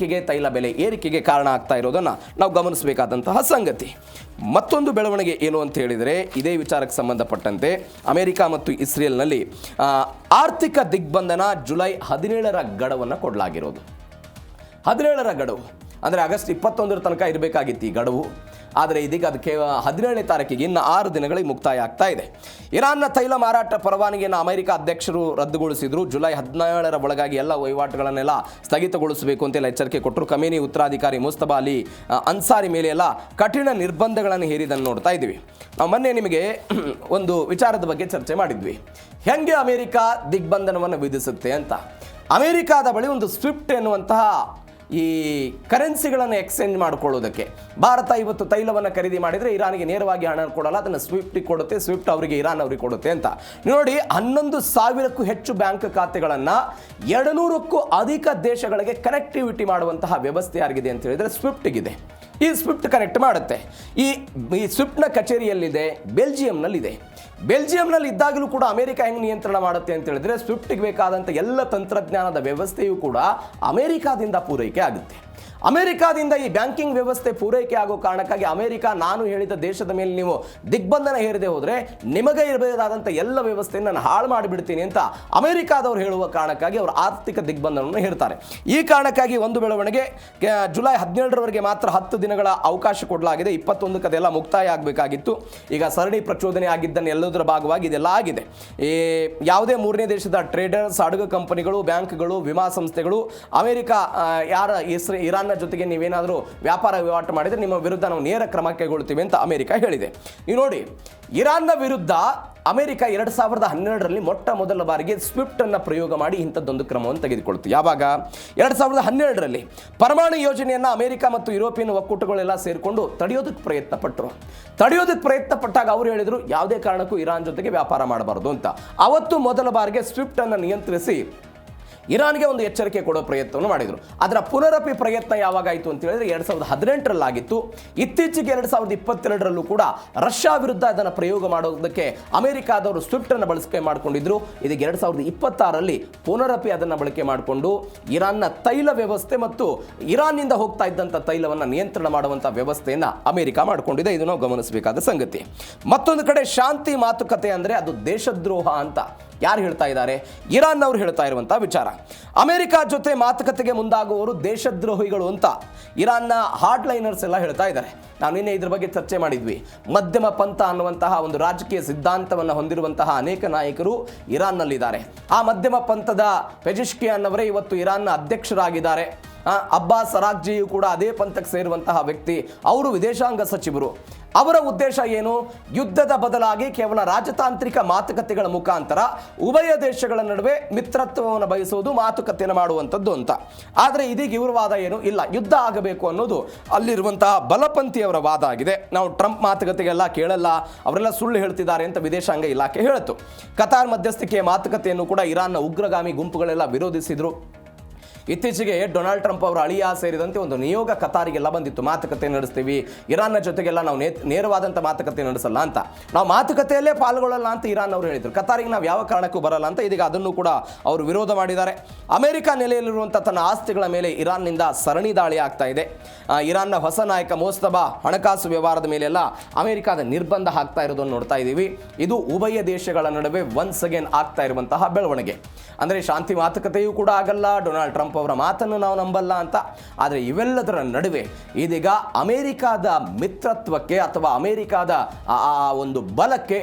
ಬೆಲೆ ಏರಿಕೆಗೆ ಕಾರಣ ಆಗ್ತಾ ಇರೋದನ್ನು ನಾವು ಗಮನಿಸಬೇಕಾದಂತಹ ಸಂಗತಿ. ಮತ್ತೊಂದು ಬೆಳವಣಿಗೆ ಏನು ಅಂತ ಹೇಳಿದರೆ, ಇದೇ ವಿಚಾರಕ್ಕೆ ಸಂಬಂಧಪಟ್ಟಂತೆ ಅಮೆರಿಕ ಮತ್ತು ಇಸ್ರೇಲ್ನಲ್ಲಿ ಆರ್ಥಿಕ ದಿಗ್ಬಂಧನ ಜುಲೈ 17ರ ಗಡುವನ್ನು ಕೊಡಲಾಗಿರೋದು. 17ರ ಗಡುವು ಅಂದರೆ ಆಗಸ್ಟ್ 21ರ ತನಕ ಇರಬೇಕಾಗಿತ್ತು ಈ ಗಡುವು. ಆದರೆ ಇದೀಗ ಅದಕ್ಕೆ 17ನೇ ತಾರೀಕಿಗೆ ಇನ್ನು 6 ದಿನಗಳಿಗೆ ಮುಕ್ತಾಯ ಆಗ್ತಾ ಇದೆ. ಇರಾನ್ನ ತೈಲ ಮಾರಾಟ ಪರವಾನಗಿಯನ್ನು ಅಮೆರಿಕ ಅಧ್ಯಕ್ಷರು ರದ್ದುಗೊಳಿಸಿದ್ರು. ಜುಲೈ 17ರ ಒಳಗಾಗಿ ಎಲ್ಲ ವಹಿವಾಟುಗಳನ್ನೆಲ್ಲ ಸ್ಥಗಿತಗೊಳಿಸಬೇಕು ಅಂತೆಲ್ಲ ಎಚ್ಚರಿಕೆ ಕೊಟ್ಟರು. ಖಮೇನಿ ಉತ್ತರಾಧಿಕಾರಿ ಮುಸ್ತಫಾ ಅಲಿ ಅನ್ಸಾರಿ ಮೇಲೆ ಎಲ್ಲ ಕಠಿಣ ನಿರ್ಬಂಧಗಳನ್ನು ಹೇರಿದನ್ನು ನೋಡ್ತಾ ಇದ್ದೀವಿ. ನಾವು ಮೊನ್ನೆ ನಿಮಗೆ ಒಂದು ವಿಚಾರದ ಬಗ್ಗೆ ಚರ್ಚೆ ಮಾಡಿದ್ವಿ, ಹೆಂಗೆ ಅಮೆರಿಕ ದಿಗ್ಬಂಧನವನ್ನು ವಿಧಿಸುತ್ತೆ ಅಂತ. ಅಮೆರಿಕಾದ ಬಳಿ ಒಂದು ಸ್ವಿಫ್ಟ್ ಎನ್ನುವಂತಹ ಈ ಕರೆನ್ಸಿಗಳನ್ನು ಎಕ್ಸ್ಚೇಂಜ್ ಮಾಡಿಕೊಳ್ಳೋದಕ್ಕೆ ಭಾರತ ಇವತ್ತು ತೈಲವನ್ನು ಖರೀದಿ ಮಾಡಿದರೆ ಇರಾನಿಗೆ ನೇರವಾಗಿ ಹಣ ಕೊಡಲ್ಲ, ಅದನ್ನು ಸ್ವಿಫ್ಟಿಗೆ ಕೊಡುತ್ತೆ, ಸ್ವಿಫ್ಟ್ ಅವರಿಗೆ ಇರಾನ್ ಅವರಿಗೆ ಕೊಡುತ್ತೆ ಅಂತ. ನೋಡಿ, 11,000ಕ್ಕೂ ಹೆಚ್ಚು ಬ್ಯಾಂಕ್ ಖಾತೆಗಳನ್ನು 200ಕ್ಕೂ ಅಧಿಕ ದೇಶಗಳಿಗೆ ಕನೆಕ್ಟಿವಿಟಿ ಮಾಡುವಂತಹ ವ್ಯವಸ್ಥೆ ಆಗಿದೆ ಅಂತ ಹೇಳಿದರೆ ಸ್ವಿಫ್ಟ್ಗಿದೆ. ಈ ಸ್ವಿಫ್ಟ್ ಕನೆಕ್ಟ್ ಮಾಡುತ್ತೆ. ಈ ಸ್ವಿಫ್ಟ್ನ ಕಚೇರಿಯಲ್ಲಿದೆ, ಬೆಲ್ಜಿಯಂನಲ್ಲಿದೆ. ಬೆಲ್ಜಿಯಂನಲ್ಲಿ ಇದ್ದಾಗಲೂ ಕೂಡ ಅಮೆರಿಕ ಹೆಂಗೆ ನಿಯಂತ್ರಣ ಮಾಡುತ್ತೆ ಅಂತ ಹೇಳಿದ್ರೆ, ಸ್ವಿಫ್ಟ್ಗೆ ಬೇಕಾದಂಥ ಎಲ್ಲ ತಂತ್ರಜ್ಞಾನದ ವ್ಯವಸ್ಥೆಯೂ ಕೂಡ ಅಮೆರಿಕಾದಿಂದ ಪೂರೈಕೆ ಆಗುತ್ತೆ. ಅಮೆರಿಕಾದಿಂದ ಈ ಬ್ಯಾಂಕಿಂಗ್ ವ್ಯವಸ್ಥೆ ಪೂರೈಕೆ ಆಗೋ ಕಾರಣಕ್ಕಾಗಿ ಅಮೆರಿಕ ನಾನು ಹೇಳಿದ ದೇಶದ ಮೇಲೆ ನೀವು ದಿಗ್ಬಂಧನ ಹೇರದೆ ಹೋದರೆ ನಿಮಗೆ ಇರಬೇಕಾದಂಥ ಎಲ್ಲ ವ್ಯವಸ್ಥೆಯನ್ನು ನಾನು ಹಾಳು ಮಾಡಿಬಿಡ್ತೀನಿ ಅಂತ ಅಮೆರಿಕಾದವರು ಹೇಳುವ ಕಾರಣಕ್ಕಾಗಿ ಅವರು ಆರ್ಥಿಕ ದಿಗ್ಬಂಧನವನ್ನು ಹೇರ್ತಾರೆ. ಈ ಕಾರಣಕ್ಕಾಗಿ ಒಂದು ಬೆಳವಣಿಗೆ, ಜುಲೈ 17ರವರೆಗೆ ಮಾತ್ರ 10 ದಿನಗಳ ಅವಕಾಶ ಕೊಡಲಾಗಿದೆ. 21ಕ್ಕೆ ಅದೆಲ್ಲ ಮುಕ್ತಾಯ ಆಗಬೇಕಾಗಿತ್ತು. ಈಗ ಸರಣಿ ಪ್ರಚೋದನೆ ಆಗಿದ್ದನ್ನು ಎಲ್ಲದರ ಭಾಗವಾಗಿ ಇದೆಲ್ಲ ಆಗಿದೆ. ಈ ಯಾವುದೇ 3ನೇ ದೇಶದ ಟ್ರೇಡರ್ಸ್, ಹಡಗು ಕಂಪನಿಗಳು, ಬ್ಯಾಂಕ್ಗಳು, ವಿಮಾ ಸಂಸ್ಥೆಗಳು ಅಮೆರಿಕ ಇರಾನ್ನ ಜೊತೆಗೆ ನೀವೇನಾದರೂ ವ್ಯಾಪಾರ ವಹಿವಾಟು ಮಾಡಿದರೆ ನಿಮ್ಮ ವಿರುದ್ಧ ನಾವು ನೇರ ಕ್ರಮ ಕೈಗೊಳ್ತೀವಿ ಅಂತ ಅಮೆರಿಕ ಹೇಳಿದೆ. ನೀವು ನೋಡಿ, ಇರಾನ್ನ ವಿರುದ್ಧ ಅಮೆರಿಕ 2012ರಲ್ಲಿ ಮೊಟ್ಟ ಮೊದಲ ಬಾರಿಗೆ ಸ್ವಿಫ್ಟ್ ಅನ್ನು ಪ್ರಯೋಗ ಮಾಡಿ ಇಂಥದ್ದೊಂದು ಕ್ರಮವನ್ನು ತೆಗೆದುಕೊಳ್ತು. ಯಾವಾಗ? 2012ರಲ್ಲಿ ಪರಮಾಣು ಯೋಜನೆಯನ್ನು ಅಮೆರಿಕ ಮತ್ತು ಯುರೋಪಿಯನ್ ಒಕ್ಕೂಟಗಳೆಲ್ಲ ಸೇರಿಕೊಂಡು ತಡೆಯೋದಕ್ಕೆ ಪ್ರಯತ್ನ ಪಟ್ಟಾಗ ಅವರು ಹೇಳಿದರು ಯಾವುದೇ ಕಾರಣಕ್ಕೂ ಇರಾನ್ ಜೊತೆಗೆ ವ್ಯಾಪಾರ ಮಾಡಬಾರದು ಅಂತ. ಅವತ್ತು ಮೊದಲ ಬಾರಿಗೆ ಸ್ವಿಫ್ಟ್ ಅನ್ನು ನಿಯಂತ್ರಿಸಿ ಇರಾನ್ಗೆ ಒಂದು ಎಚ್ಚರಿಕೆ ಕೊಡೋ ಪ್ರಯತ್ನವನ್ನು ಮಾಡಿದರು. ಅದರ ಪುನರಪಿ ಪ್ರಯತ್ನ ಯಾವಾಗಾಯಿತು ಅಂತ ಹೇಳಿದ್ರೆ 2018ರಲ್ಲಾಗಿತ್ತು. ಇತ್ತೀಚೆಗೆ 2022ರಲ್ಲೂ ಕೂಡ ರಷ್ಯಾ ವಿರುದ್ಧ ಅದನ್ನು ಪ್ರಯೋಗ ಮಾಡೋದಕ್ಕೆ ಅಮೆರಿಕಾದವರು ಸ್ವಿಫ್ಟ್ ಅನ್ನು ಬಳಕೆ ಮಾಡಿಕೊಂಡಿದ್ರು. ಇದಕ್ಕೆ 2026ರಲ್ಲಿ ಪುನರಪಿ ಅದನ್ನು ಬಳಕೆ ಮಾಡಿಕೊಂಡು ಇರಾನ್ನ ತೈಲ ವ್ಯವಸ್ಥೆ ಮತ್ತು ಇರಾನ್ನಿಂದ ಹೋಗ್ತಾ ಇದ್ದಂಥ ತೈಲವನ್ನು ನಿಯಂತ್ರಣ ಮಾಡುವಂಥ ವ್ಯವಸ್ಥೆಯನ್ನು ಅಮೆರಿಕ ಮಾಡಿಕೊಂಡಿದೆ. ಇದು ನಾವು ಗಮನಿಸಬೇಕಾದ ಸಂಗತಿ. ಮತ್ತೊಂದು ಕಡೆ ಶಾಂತಿ ಮಾತುಕತೆ ಅಂದರೆ ಅದು ದೇಶದ್ರೋಹ ಅಂತ ಯಾರು ಹೇಳ್ತಾ ಇದ್ದಾರೆ? ಇರಾನ್ ಅವರು ಹೇಳ್ತಾ ಇರುವಂಥ ವಿಚಾರ. ಅಮೆರಿಕ ಜೊತೆ ಮಾತುಕತೆಗೆ ಮುಂದಾಗುವವರು ದೇಶದ್ರೋಹಿಗಳು ಅಂತ ಇರಾನ್ನ ಹಾರ್ಡ್ಲೈನರ್ಸ್ ಎಲ್ಲ ಹೇಳ್ತಾ ಇದ್ದಾರೆ. ನಾವು ನಿನ್ನೆ ಇದ್ರ ಬಗ್ಗೆ ಚರ್ಚೆ ಮಾಡಿದ್ವಿ. ಮಧ್ಯಮ ಪಂಥ ಅನ್ನುವಂತಹ ಒಂದು ರಾಜಕೀಯ ಸಿದ್ಧಾಂತವನ್ನು ಹೊಂದಿರುವಂತಹ ಅನೇಕ ನಾಯಕರು ಇರಾನ್ನಲ್ಲಿದ್ದಾರೆ. ಆ ಮಧ್ಯಮ ಪಂಥದ ಪೆಜಿಶ್ಕಿಯಾನ್ ಅವರೇ ಇವತ್ತು ಇರಾನ್ನ ಅಧ್ಯಕ್ಷರಾಗಿದ್ದಾರೆ. ಅಬ್ಬಾಸ್ ಅರಾಕ್ಜಿಯು ಕೂಡ ಅದೇ ಪಂಥಕ್ಕೆ ಸೇರುವಂತಹ ವ್ಯಕ್ತಿ. ಅವರು ವಿದೇಶಾಂಗ ಸಚಿವರು. ಅವರ ಉದ್ದೇಶ ಏನು? ಯುದ್ಧದ ಬದಲಾಗಿ ಕೇವಲ ರಾಜತಾಂತ್ರಿಕ ಮಾತುಕತೆಗಳ ಮುಖಾಂತರ ಉಭಯ ದೇಶಗಳ ನಡುವೆ ಮಿತ್ರತ್ವವನ್ನು ಬಯಸುವುದು, ಮಾತುಕತೆಯನ್ನು ಮಾಡುವಂಥದ್ದು ಅಂತ. ಆದರೆ ಇದೀಗ ಇವರ ವಾದ ಏನು? ಇಲ್ಲ, ಯುದ್ಧ ಆಗಬೇಕು ಅನ್ನೋದು ಅಲ್ಲಿರುವಂತಹ ಬಲಪಂಥಿಯವರ ವಾದ ಆಗಿದೆ. ನಾವು ಟ್ರಂಪ್ ಮಾತುಕತೆಗೆಲ್ಲ ಕೇಳಲ್ಲ, ಅವರೆಲ್ಲ ಸುಳ್ಳು ಹೇಳ್ತಿದ್ದಾರೆ ಅಂತ ವಿದೇಶಾಂಗ ಇಲಾಖೆ ಹೇಳಿತು. ಕತಾರ್ ಮಧ್ಯಸ್ಥಿಕೆಯ ಮಾತುಕತೆಯನ್ನು ಕೂಡ ಇರಾನ್ನ ಉಗ್ರಗಾಮಿ ಗುಂಪುಗಳೆಲ್ಲ ವಿರೋಧಿಸಿದ್ರು. ಇತ್ತೀಚೆಗೆ ಡೊನಾಲ್ಡ್ ಟ್ರಂಪ್ ಅವರ ಅಳಿಯ ಸೇರಿದಂತೆ ಒಂದು ನಿಯೋಗ ಕತಾರಿಗೆಲ್ಲ ಬಂದಿತ್ತು. ಮಾತುಕತೆ ನಡೆಸ್ತೀವಿ, ಇರಾನ್ನ ಜೊತೆಗೆಲ್ಲ ನಾವು ನೇರವಾದಂಥ ಮಾತುಕತೆ ನಡೆಸಲ್ಲ ಅಂತ, ನಾವು ಮಾತುಕತೆಯಲ್ಲೇ ಪಾಲ್ಗೊಳ್ಳಲ್ಲ ಅಂತ ಇರಾನ್ ಅವರು ಹೇಳಿದರು. ಕತಾರಿಗೆ ನಾವು ಯಾವ ಕಾರಣಕ್ಕೂ ಬರಲ್ಲ ಅಂತ ಇದೀಗ ಅದನ್ನು ಕೂಡ ಅವರು ವಿರೋಧ ಮಾಡಿದ್ದಾರೆ. ಅಮೆರಿಕ ನೆಲೆಯಲ್ಲಿರುವಂಥ ತನ್ನ ಆಸ್ತಿಗಳ ಮೇಲೆ ಇರಾನ್ನಿಂದ ಸರಣಿ ದಾಳಿ ಆಗ್ತಾ ಇದೆ. ಇರಾನ್ನ ಹೊಸ ನಾಯಕ ಮೋಸ್ತಬಾ ಹಣಕಾಸು ವ್ಯವಹಾರದ ಮೇಲೆಲ್ಲ ಅಮೆರಿಕದ ನಿರ್ಬಂಧ ಹಾಕ್ತಾ ಇರೋದನ್ನು ನೋಡ್ತಾ ಇದ್ದೀವಿ. ಇದು ಉಭಯ ದೇಶಗಳ ನಡುವೆ ಒನ್ಸ್ ಅಗೇನ್ ಆಗ್ತಾ ಇರುವಂತಹ ಬೆಳವಣಿಗೆ. ಅಂದರೆ ಶಾಂತಿ ಮಾತುಕತೆಯೂ ಕೂಡ ಆಗಲ್ಲ, ಡೊನಾಲ್ಡ್ ಟ್ರಂಪ್ ಅವರ ಮಾತನ್ನು ನಾವು ನಂಬಲ್ಲ ಅಂತ. ಆದರೆ ಇವೆಲ್ಲದರ ನಡುವೆ ಇದೀಗ ಅಮೆರಿಕಾದ ಮಿತ್ರತ್ವಕ್ಕೆ ಅಥವಾ ಅಮೆರಿಕಾದ ಆ ಒಂದು ಬಲಕ್ಕೆ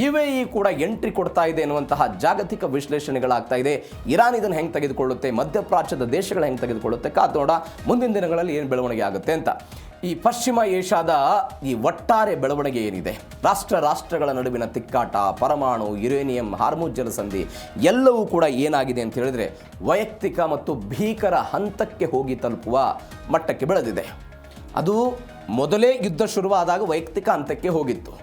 UAE ಕೂಡ ಎಂಟ್ರಿ ಕೊಡ್ತಾ ಇದೆ ಎನ್ನುವಂತಹ ಜಾಗತಿಕ ವಿಶ್ಲೇಷಣೆಗಳಾಗ್ತಾ ಇದೆ. ಇರಾನ್ ಇದನ್ನು ಹೆಂಗೆ ತೆಗೆದುಕೊಳ್ಳುತ್ತೆ, ಮಧ್ಯಪ್ರಾಚ್ಯದ ದೇಶಗಳು ಹೆಂಗೆ ತೆಗೆದುಕೊಳ್ಳುತ್ತೆ, ಕಾತೋಡ ಮುಂದಿನ ದಿನಗಳಲ್ಲಿ ಏನು ಬೆಳವಣಿಗೆ ಆಗುತ್ತೆ ಅಂತ. ಈ ಪಶ್ಚಿಮ ಏಷ್ಯಾದ ಈ ಒಟ್ಟಾರೆ ಬೆಳವಣಿಗೆ ಏನಿದೆ, ರಾಷ್ಟ್ರಗಳ ನಡುವಿನ ತಿಕ್ಕಾಟ, ಪರಮಾಣು, ಯುರೇನಿಯಂ, ಹಾರ್ಮುಜ್ ಜಲಸಂಧಿ ಎಲ್ಲವೂ ಕೂಡ ಏನಾಗಿದೆ ಅಂತ ಹೇಳಿದ್ರೆ ವೈಯಕ್ತಿಕ ಮತ್ತು ಭೀಕರ ಹಂತಕ್ಕೆ ಹೋಗಿ ತಲುಪುವ ಮಟ್ಟಕ್ಕೆ ಬೆಳೆದಿದೆ. ಅದು ಮೊದಲೇ ಯುದ್ಧ ಶುರುವಾದಾಗ ವೈಯಕ್ತಿಕ ಹಂತಕ್ಕೆ ಹೋಗಿತ್ತು.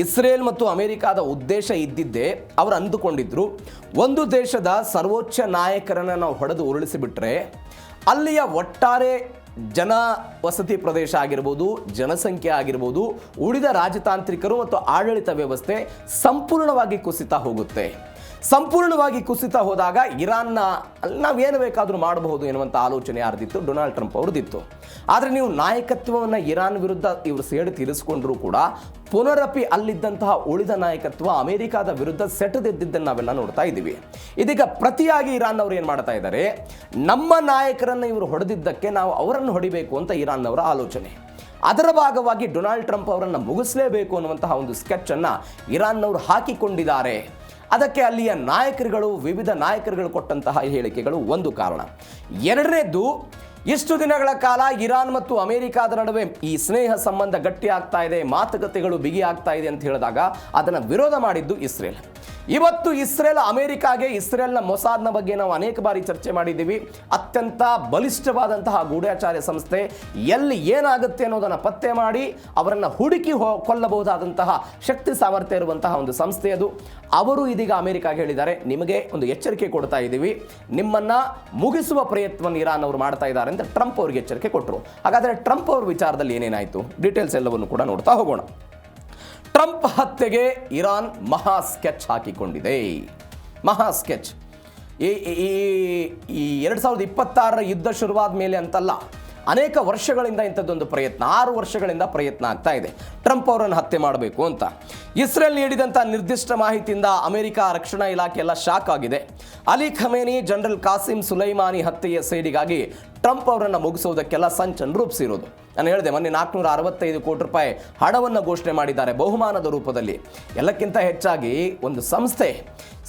ಇಸ್ರೇಲ್ ಮತ್ತು ಅಮೆರಿಕಾದ ಉದ್ದೇಶ ಇದ್ದಿದ್ದೇ, ಅವರು ಅಂದುಕೊಂಡಿದ್ರು ಒಂದು ದೇಶದ ಸರ್ವೋಚ್ಚ ನಾಯಕರನ್ನು ನಾವು ಹೊಡೆದು ಉರುಳಿಸಿಬಿಟ್ರೆ ಅಲ್ಲಿಯ ಒಟ್ಟಾರೆ ಜನ ವಸತಿ ಪ್ರದೇಶ ಆಗಿರ್ಬೋದು, ಜನಸಂಖ್ಯೆ ಆಗಿರ್ಬೋದು, ಉಳಿದ ರಾಜತಾಂತ್ರಿಕರು ಮತ್ತು ಆಡಳಿತ ವ್ಯವಸ್ಥೆ ಸಂಪೂರ್ಣವಾಗಿ ಕುಸಿತ ಹೋಗುತ್ತೆ. ಸಂಪೂರ್ಣವಾಗಿ ಕುಸಿತ ಹೋದಾಗ ಇರಾನ್ನ ನಾವೇನು ಬೇಕಾದರೂ ಮಾಡಬಹುದು ಎನ್ನುವಂಥ ಆಲೋಚನೆ ಯಾರ್ದಿತ್ತು? Donald Trump ಅವ್ರದ್ದಿತ್ತು. ಆದರೆ ನೀವು ನಾಯಕತ್ವವನ್ನು ಇರಾನ್ ವಿರುದ್ಧ ಇವರು ಸೇಡು ತೀರಿಸಿಕೊಂಡ್ರೂ ಕೂಡ ಪುನರಪಿ ಅಲ್ಲಿದ್ದಂತಹ ಉಳಿದ ನಾಯಕತ್ವ ಅಮೆರಿಕಾದ ವಿರುದ್ಧ ಸೆಟೆದೆದ್ದಿದ್ದನ್ನು ನಾವೆಲ್ಲ ನೋಡ್ತಾ ಇದ್ದೀವಿ. ಇದೀಗ ಪ್ರತಿಯಾಗಿ ಇರಾನ್ ಅವರು ಏನು ಮಾಡ್ತಾ ಇದ್ದಾರೆ? ನಮ್ಮ ನಾಯಕರನ್ನು ಇವರು ಹೊಡೆದಿದ್ದಕ್ಕೆ ನಾವು ಅವರನ್ನು ಹೊಡಿಬೇಕು ಅಂತ ಇರಾನ್ ಅವರ ಆಲೋಚನೆ. ಅದರ ಭಾಗವಾಗಿ ಡೊನಾಲ್ಡ್ ಟ್ರಂಪ್ ಅವರನ್ನು ಮುಗಿಸಲೇಬೇಕು ಅನ್ನುವಂತಹ ಒಂದು ಸ್ಕೆಚನ್ನು ಇರಾನ್ನವರು ಹಾಕಿಕೊಂಡಿದ್ದಾರೆ. ಅದಕ್ಕೆ ಅಲ್ಲಿಯ ನಾಯಕರುಗಳು, ವಿವಿಧ ನಾಯಕರುಗಳು ಕೊಟ್ಟಂತಹ ಹೇಳಿಕೆಗಳು ಒಂದು ಕಾರಣ. ಎರಡನೇದ್ದು, ಇಷ್ಟು ದಿನಗಳ ಕಾಲ ಇರಾನ್ ಮತ್ತು ಅಮೆರಿಕಾದ ನಡುವೆ ಈ ಸ್ನೇಹ ಸಂಬಂಧ ಗಟ್ಟಿ ಆಗ್ತಾ ಇದೆ, ಮಾತುಕತೆಗಳು ಬಿಗಿ ಆಗ್ತಾ ಇದೆ ಅಂತ ಹೇಳಿದಾಗ ಅದನ್ನು ವಿರೋಧ ಮಾಡಿದ್ದು ಇಸ್ರೇಲ್. ಇವತ್ತು ಇಸ್ರೇಲ್ ಅಮೆರಿಕಾಗೆ, ಇಸ್ರೇಲ್ನ ಮೊಸಾದ್ನ ಬಗ್ಗೆ ನಾವು ಅನೇಕ ಬಾರಿ ಚರ್ಚೆ ಮಾಡಿದ್ದೀವಿ. ಅತ್ಯಂತ ಬಲಿಷ್ಠವಾದಂತಹ ಗೂಢಚಾರ್ಯ ಸಂಸ್ಥೆ, ಎಲ್ಲಿ ಏನಾಗುತ್ತೆ ಅನ್ನೋದನ್ನು ಪತ್ತೆ ಮಾಡಿ ಅವರನ್ನು ಹುಡುಕಿ ಕೊಲ್ಲಬಹುದಾದಂತಹ ಶಕ್ತಿ ಸಾಮರ್ಥ್ಯ ಇರುವಂತಹ ಒಂದು ಸಂಸ್ಥೆ ಅದು. ಅವರು ಇದೀಗ ಅಮೆರಿಕಾಗೆ ಹೇಳಿದ್ದಾರೆ, ನಿಮಗೆ ಒಂದು ಎಚ್ಚರಿಕೆ ಕೊಡ್ತಾ ಇದ್ದೀವಿ, ನಿಮ್ಮನ್ನು ಮುಗಿಸುವ ಪ್ರಯತ್ನವನ್ನು ಇರಾನ್ ಅವರು ಮಾಡ್ತಾ ಇದ್ದಾರೆ ಅಂತ ಟ್ರಂಪ್ ಅವರಿಗೆ ಎಚ್ಚರಿಕೆ ಕೊಟ್ಟರು. ಹಾಗಾದರೆ ಟ್ರಂಪ್ ಅವ್ರ ವಿಚಾರದಲ್ಲಿ ಏನೇನಾಯಿತು, ಡೀಟೇಲ್ಸ್ ಎಲ್ಲವನ್ನು ಕೂಡ ನೋಡ್ತಾ ಹೋಗೋಣ. ಟ್ರಂಪ್ ಹತ್ಯೆಗೆ ಇರಾನ್ ಮಹಾ ಸ್ಕೆಚ್ ಹಾಕಿಕೊಂಡಿದೆ. ಮಹಾ ಸ್ಕೆಚ್ ಈ 2026ರ ಯುದ್ಧ ಶುರುವಾದ ಮೇಲೆ ಅಂತಲ್ಲ, ಅನೇಕ ವರ್ಷಗಳಿಂದ ಇಂಥದ್ದೊಂದು ಪ್ರಯತ್ನ, 6 ವರ್ಷಗಳಿಂದ ಪ್ರಯತ್ನ ಆಗ್ತಾ ಇದೆ ಟ್ರಂಪ್ ಅವರನ್ನು ಹತ್ಯೆ ಮಾಡಬೇಕು ಅಂತ. ಇಸ್ರೇಲ್ ನೀಡಿದಂಥ ನಿರ್ದಿಷ್ಟ ಮಾಹಿತಿಯಿಂದ ಅಮೆರಿಕ ರಕ್ಷಣಾ ಇಲಾಖೆ ಎಲ್ಲ ಶಾಕ್ ಆಗಿದೆ. Ali Khamenei, general Qasem Soleimani ಹತ್ಯೆಯ ಸೇಡಿಗಾಗಿ ಟ್ರಂಪ್ ಅವರನ್ನು ಮುಗಿಸೋದಕ್ಕೆಲ್ಲ ಸಂಚನ್ನು ರೂಪಿಸಿರೋದು. ನಾನು ಹೇಳಿದೆ ಮೊನ್ನೆ 465 ಕೋಟಿ ರೂಪಾಯಿ ಹಣವನ್ನು ಘೋಷಣೆ ಮಾಡಿದ್ದಾರೆ ಬಹುಮಾನದ ರೂಪದಲ್ಲಿ. ಎಲ್ಲಕ್ಕಿಂತ ಹೆಚ್ಚಾಗಿ ಒಂದು ಸಂಸ್ಥೆ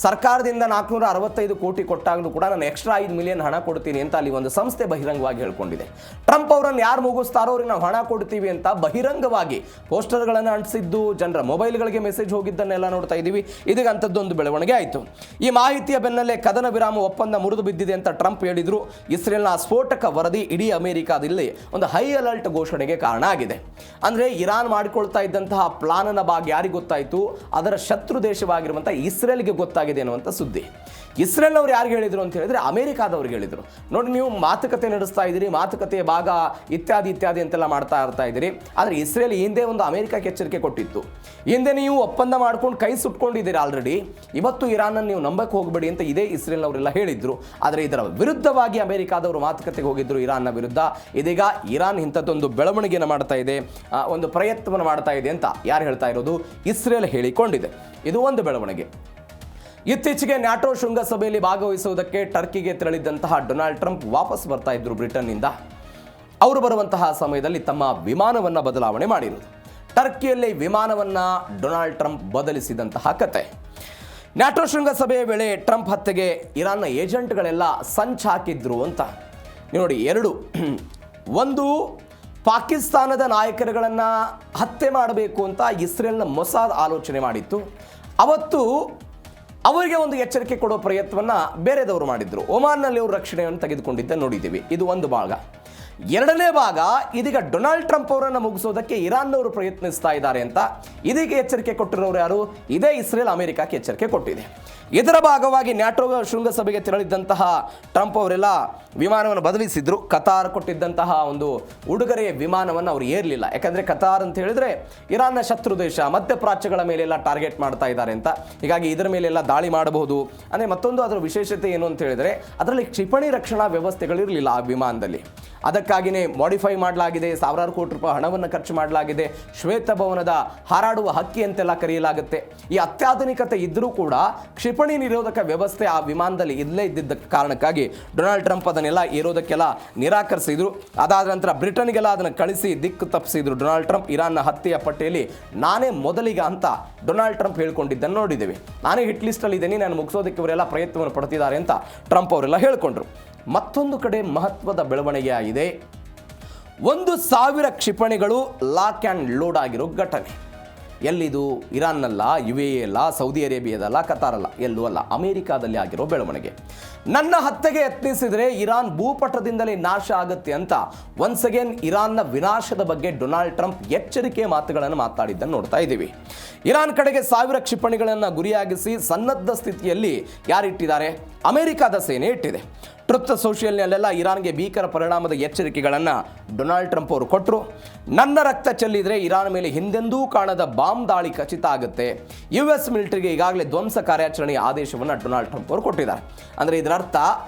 ಸರ್ಕಾರದಿಂದ 465 ಕೋಟಿ ಕೊಟ್ಟಾಗಲೂ ಕೂಡ ನಾನು ಎಕ್ಸ್ಟ್ರಾ 5 ಮಿಲಿಯನ್ ಹಣ ಕೊಡ್ತೀನಿ ಅಂತ ಅಲ್ಲಿ ಒಂದು ಸಂಸ್ಥೆ ಬಹಿರಂಗವಾಗಿ ಹೇಳ್ಕೊಂಡಿದೆ. ಟ್ರಂಪ್ ಅವರನ್ನು ಯಾರು ಮುಗಿಸ್ತಾರೋ ಅವ್ರಿಗೆ ನಾವು ಹಣ ಕೊಡ್ತೀವಿ ಅಂತ ಬಹಿರಂಗವಾಗಿ ಪೋಸ್ಟರ್ಗಳನ್ನು ಅಂಟಿಸಿದ್ದು, ಜನರ ಮೊಬೈಲ್ಗಳಿಗೆ ಮೆಸೇಜ್ ಹೋಗಿದ್ದನ್ನೆಲ್ಲ ನೋಡ್ತಾ ಇದ್ದೀವಿ. ಇದೀಗ ಅಂಥದ್ದೊಂದು ಬೆಳವಣಿಗೆ ಆಯಿತು. ಈ ಮಾಹಿತಿಯ ಬೆನ್ನಲ್ಲೇ ಕದನ ವಿರಾಮ ಒಪ್ಪಂದ ಮುರಿದು ಬಿದ್ದಿದೆ ಅಂತ ಟ್ರಂಪ್ ಹೇಳಿದ್ರು. ಇಸ್ರೇಲ್ನ ಸ್ಫೋಟಕ ವರದಿ ಇಡೀ ಅಮೆರಿಕಾದಲ್ಲಿ ಒಂದು ಹೈ ಅಲರ್ಟ್ ಘೋಷಣೆಗೆ ಕಾರಣ ಆಗಿದೆ. ಅಂದರೆ ಇರಾನ್ ಮಾಡಿಕೊಳ್ತಾ ಇದ್ದಂತಹ ಪ್ಲಾನ್ನ ಬಗ್ಗೆ ಯಾರಿಗೆ ಗೊತ್ತಾಯಿತು? ಅದರ ಶತ್ರು ದೇಶವಾಗಿರುವಂಥ ಇಸ್ರೇಲ್ಗೆ ಗೊತ್ತಾಗಿದೆ ಅನ್ನುವಂಥ ಸುದ್ದಿ. ಇಸ್ರೇಲ್ನವ್ರು ಯಾರಿಗೆ ಹೇಳಿದ್ರು ಅಂತ ಹೇಳಿದ್ರೆ ಅಮೆರಿಕಾದವ್ರಿಗೆ ಹೇಳಿದರು. ನೋಡಿ, ನೀವು ಮಾತುಕತೆ ನಡೆಸ್ತಾ ಇದ್ದೀರಿ, ಮಾತುಕತೆಯ ಭಾಗ ಇತ್ಯಾದಿ ಅಂತೆಲ್ಲ ಮಾಡ್ತಾ ಇದ್ದೀರಿ. ಆದರೆ ಇಸ್ರೇಲ್ ಹಿಂದೆ ಒಂದು ಅಮೆರಿಕಕ್ಕೆ ಎಚ್ಚರಿಕೆ ಕೊಟ್ಟಿತ್ತು. ಹಿಂದೆ ನೀವು ಒಪ್ಪಂದ ಮಾಡ್ಕೊಂಡು ಕೈ ಸುಟ್ಕೊಂಡಿದ್ದೀರಿ ಆಲ್ರೆಡಿ, ಇವತ್ತು ಇರಾನನ್ನು ನೀವು ನಂಬಕ್ಕೆ ಹೋಗಬೇಡಿ ಅಂತ ಇದೇ ಇಸ್ರೇಲ್ನವರೆಲ್ಲ ಹೇಳಿದ್ರು. ಆದರೆ ಇದರ ವಿರುದ್ಧವಾಗಿ ಅಮೆರಿಕಾದವರು ಮಾತುಕತೆಗೆ ಹೋಗಿದ್ರು ಇರಾನ್ನ ವಿರುದ್ಧ. ಇದೀಗ ಇರಾನ್ ಇಂಥದ್ದೊಂದು ಬೆಳವಣಿಗೆಯನ್ನು ಮಾಡ್ತಾ ಇದೆ, ಒಂದು ಪ್ರಯತ್ನವನ್ನು ಮಾಡ್ತಾ ಇದೆ ಅಂತ ಯಾರು ಹೇಳ್ತಾ ಇರೋದು? ಇಸ್ರೇಲ್ ಹೇಳಿಕೊಂಡಿದೆ. ಇದು ಒಂದು ಬೆಳವಣಿಗೆ. ಇತ್ತೀಚೆಗೆ ನ್ಯಾಟೋ ಶೃಂಗಸಭೆಯಲ್ಲಿ ಭಾಗವಹಿಸುವುದಕ್ಕೆ ಟರ್ಕಿಗೆ ತೆರಳಿದ್ದಂತಹ ಡೊನಾಲ್ಡ್ ಟ್ರಂಪ್ ವಾಪಸ್ ಬರ್ತಾ ಇದ್ರು ಬ್ರಿಟನ್ನಿಂದ. ಅವರು ಬರುವಂತಹ ಸಮಯದಲ್ಲಿ ತಮ್ಮ ವಿಮಾನವನ್ನು ಬದಲಾವಣೆ ಮಾಡಿರುವುದು. ಟರ್ಕಿಯಲ್ಲಿ ವಿಮಾನವನ್ನು ಡೊನಾಲ್ಡ್ ಟ್ರಂಪ್ ಬದಲಿಸಿದಂತಹ ಕತೆ. ನ್ಯಾಟೋ ಶೃಂಗಸಭೆಯ ವೇಳೆ ಟ್ರಂಪ್ ಹತ್ಯೆಗೆ ಇರಾನ್ನ ಏಜೆಂಟ್ಗಳೆಲ್ಲ ಸಂಚು ಹಾಕಿದ್ರು ಅಂತ ನೋಡಿ. ಎರಡು, ಒಂದು ಪಾಕಿಸ್ತಾನದ ನಾಯಕರುಗಳನ್ನು ಹತ್ಯೆ ಮಾಡಬೇಕು ಅಂತ ಇಸ್ರೇಲ್ನ ಮೊಸಾದ್ ಆಲೋಚನೆ ಮಾಡಿತ್ತು. ಅವತ್ತು ಅವರಿಗೆ ಒಂದು ಎಚ್ಚರಿಕೆ ಕೊಡೋ ಪ್ರಯತ್ನವನ್ನು ಬೇರೆದವರು ಮಾಡಿದ್ರು. ಒಮಾನ್ನಲ್ಲಿ ಅವರು ರಕ್ಷಣೆಯನ್ನು ತೆಗೆದುಕೊಂಡಿದ್ದ ನೋಡಿದ್ದೀವಿ. ಇದು ಒಂದು ಭಾಗ. ಎರಡನೇ ಭಾಗ, ಇದೀಗ ಡೊನಾಲ್ಡ್ ಟ್ರಂಪ್ ಅವರನ್ನು ಮುಗಿಸೋದಕ್ಕೆ ಇರಾನ್ನವರು ಪ್ರಯತ್ನಿಸ್ತಾ ಇದ್ದಾರೆ ಅಂತ ಇದೀಗ ಎಚ್ಚರಿಕೆ ಕೊಟ್ಟಿರೋರು ಯಾರು? ಇದೇ ಇಸ್ರೇಲ್ ಅಮೆರಿಕಕ್ಕೆ ಎಚ್ಚರಿಕೆ ಕೊಟ್ಟಿದೆ. ಇದರ ಭಾಗವಾಗಿ ನ್ಯಾಟೋ ಶೃಂಗಸಭೆಗೆ ತೆರಳಿದ್ದಂತಹ ಟ್ರಂಪ್ ಅವರೆಲ್ಲ ವಿಮಾನವನ್ನು ಬದಲಿಸಿದ್ರು. ಕತಾರ್ ಕೊಟ್ಟಿದ್ದಂತಹ ಒಂದು ಉಡುಗೊರೆಯ ವಿಮಾನವನ್ನು ಅವರು ಏರಲಿಲ್ಲ. ಯಾಕಂದರೆ ಕತಾರ್ ಅಂತ ಹೇಳಿದ್ರೆ ಇರಾನ್ನ ಶತ್ರು ದೇಶ, ಮಧ್ಯಪ್ರಾಚ್ಯಗಳ ಮೇಲೆಲ್ಲ ಟಾರ್ಗೆಟ್ ಮಾಡ್ತಾ ಇದ್ದಾರೆ ಅಂತ. ಹೀಗಾಗಿ ಇದರ ಮೇಲೆಲ್ಲ ದಾಳಿ ಮಾಡಬಹುದು. ಅಂದರೆ ಮತ್ತೊಂದು ಅದರ ವಿಶೇಷತೆ ಏನು ಅಂತ ಹೇಳಿದರೆ ಅದರಲ್ಲಿ ಕ್ಷಿಪಣಿ ರಕ್ಷಣಾ ವ್ಯವಸ್ಥೆಗಳಿರಲಿಲ್ಲ ಆ ವಿಮಾನದಲ್ಲಿ. ಅದಕ್ಕಾಗಿಯೇ ಮಾಡಿಫೈ ಮಾಡಲಾಗಿದೆ. ಸಾವಿರಾರು ಕೋಟಿ ರೂಪಾಯಿ ಹಣವನ್ನು ಖರ್ಚು ಮಾಡಲಾಗಿದೆ. ಶ್ವೇತಭವನದ ಹಾರಾಡುವ ಹಕ್ಕಿ ಅಂತೆಲ್ಲ ಕರೆಯಲಾಗುತ್ತೆ. ಈ ಅತ್ಯಾಧುನಿಕತೆ ಇದ್ದರೂ ಕೂಡ ಕ್ಷಿಪಣಿ ನಿರೋಧಕ ವ್ಯವಸ್ಥೆ ಆ ವಿಮಾನದಲ್ಲಿ ಇಲ್ಲೇ ಇದ್ದಿದ್ದ ಕಾರಣಕ್ಕಾಗಿ ಡೊನಾಲ್ಡ್ ಟ್ರಂಪ್ ಅದನ್ನೆಲ್ಲ ಏರೋದಕ್ಕೆಲ್ಲ ನಿರಾಕರಿಸಿದ್ರು. ಅದಾದ ನಂತರ ಬ್ರಿಟನ್ಗೆಲ್ಲ ಅದನ್ನು ಕಳಿಸಿ ದಿಕ್ಕು ತಪ್ಪಿಸಿದ್ರು ಡೊನಾಲ್ಡ್ ಟ್ರಂಪ್. ಇರಾನ್ನ ಹತ್ಯೆಯ ಪಟ್ಟಿಯಲ್ಲಿ ನಾನೇ ಮೊದಲಿಗ ಅಂತ ಡೊನಾಲ್ಡ್ ಟ್ರಂಪ್ ಹೇಳ್ಕೊಂಡಿದ್ದನ್ನು ನೋಡಿದ್ದೇವೆ. ನಾನೇ ಹಿಟ್ ಲಿಸ್ಟಲ್ಲಿ ಇದ್ದೀನಿ, ನಾನು ಮುಗಿಸೋದಕ್ಕೆ ಇವರೆಲ್ಲ ಪ್ರಯತ್ನವನ್ನು ಪಡ್ತಿದ್ದಾರೆ ಅಂತ ಟ್ರಂಪ್ ಅವರೆಲ್ಲ ಹೇಳ್ಕೊಂಡ್ರು. ಮತ್ತೊಂದು ಕಡೆ ಮಹತ್ವದ ಬೆಳವಣಿಗೆ ಆಗಿದೆ. 1,000 ಕ್ಷಿಪಣಿಗಳು ಲಾಕ್ ಆ್ಯಂಡ್ ಲೋಡ್ ಆಗಿರೋ ಘಟನೆ. ಎಲ್ಲಿದು? ಇರಾನ್ನಲ್ಲ, UAE ಅಲ್ಲ, ಸೌದಿ ಅರೇಬಿಯಾದಲ್ಲ, ಕತಾರಲ್ಲ, ಎಲ್ಲೂ ಅಲ್ಲ, ಅಮೆರಿಕಾದಲ್ಲಿ ಆಗಿರೋ ಬೆಳವಣಿಗೆ. ನನ್ನ ಹತ್ಯೆಗೆ ಯತ್ನಿಸಿದರೆ ಇರಾನ್ ಭೂಪಟದಿಂದಲೇ ನಾಶ ಆಗುತ್ತೆ ಅಂತ ಒನ್ಸ್ ಅಗೇನ್ ಇರಾನ್ನ ವಿನಾಶದ ಬಗ್ಗೆ ಡೊನಾಲ್ಡ್ ಟ್ರಂಪ್ ಎಚ್ಚರಿಕೆ ಮಾತುಗಳನ್ನು ಮಾತಾಡಿದ್ದನ್ನು ನೋಡ್ತಾ ಇದ್ದೀವಿ. ಇರಾನ್ ಕಡೆಗೆ 1000 ಕ್ಷಿಪಣಿಗಳನ್ನು ಗುರಿಯಾಗಿಸಿ ಸನ್ನದ್ಧ ಸ್ಥಿತಿಯಲ್ಲಿ ಯಾರಿಟ್ಟಿದ್ದಾರೆ? ಅಮೆರಿಕಾದ ಸೇನೆ ಇಟ್ಟಿದೆ. ಟ್ರುತ್ ಸೋಷಿಯಲ್ನಲ್ಲೆಲ್ಲ ಇರಾನ್ಗೆ ಭೀಕರ ಪರಿಣಾಮದ ಎಚ್ಚರಿಕೆಗಳನ್ನು ಡೊನಾಲ್ಡ್ ಟ್ರಂಪ್ ಅವರು ಕೊಟ್ಟರು. ನನ್ನ ರಕ್ತ ಚೆಲ್ಲಿದರೆ ಇರಾನ್ ಮೇಲೆ ಹಿಂದೆಂದೂ ಕಾಣದ ಬಾಂಬ್ ದಾಳಿ ಖಚಿತ ಆಗುತ್ತೆ. US ಮಿಲಿಟರಿಗೆ ಈಗಾಗಲೇ ಧ್ವಂಸ ಕಾರ್ಯಾಚರಣೆಯ ಆದೇಶವನ್ನು ಡೊನಾಲ್ಡ್ ಟ್ರಂಪ್ ಅವರು ಕೊಟ್ಟಿದ್ದಾರೆ. ಅಂದರೆ ಇದರ ಅರ್ಥ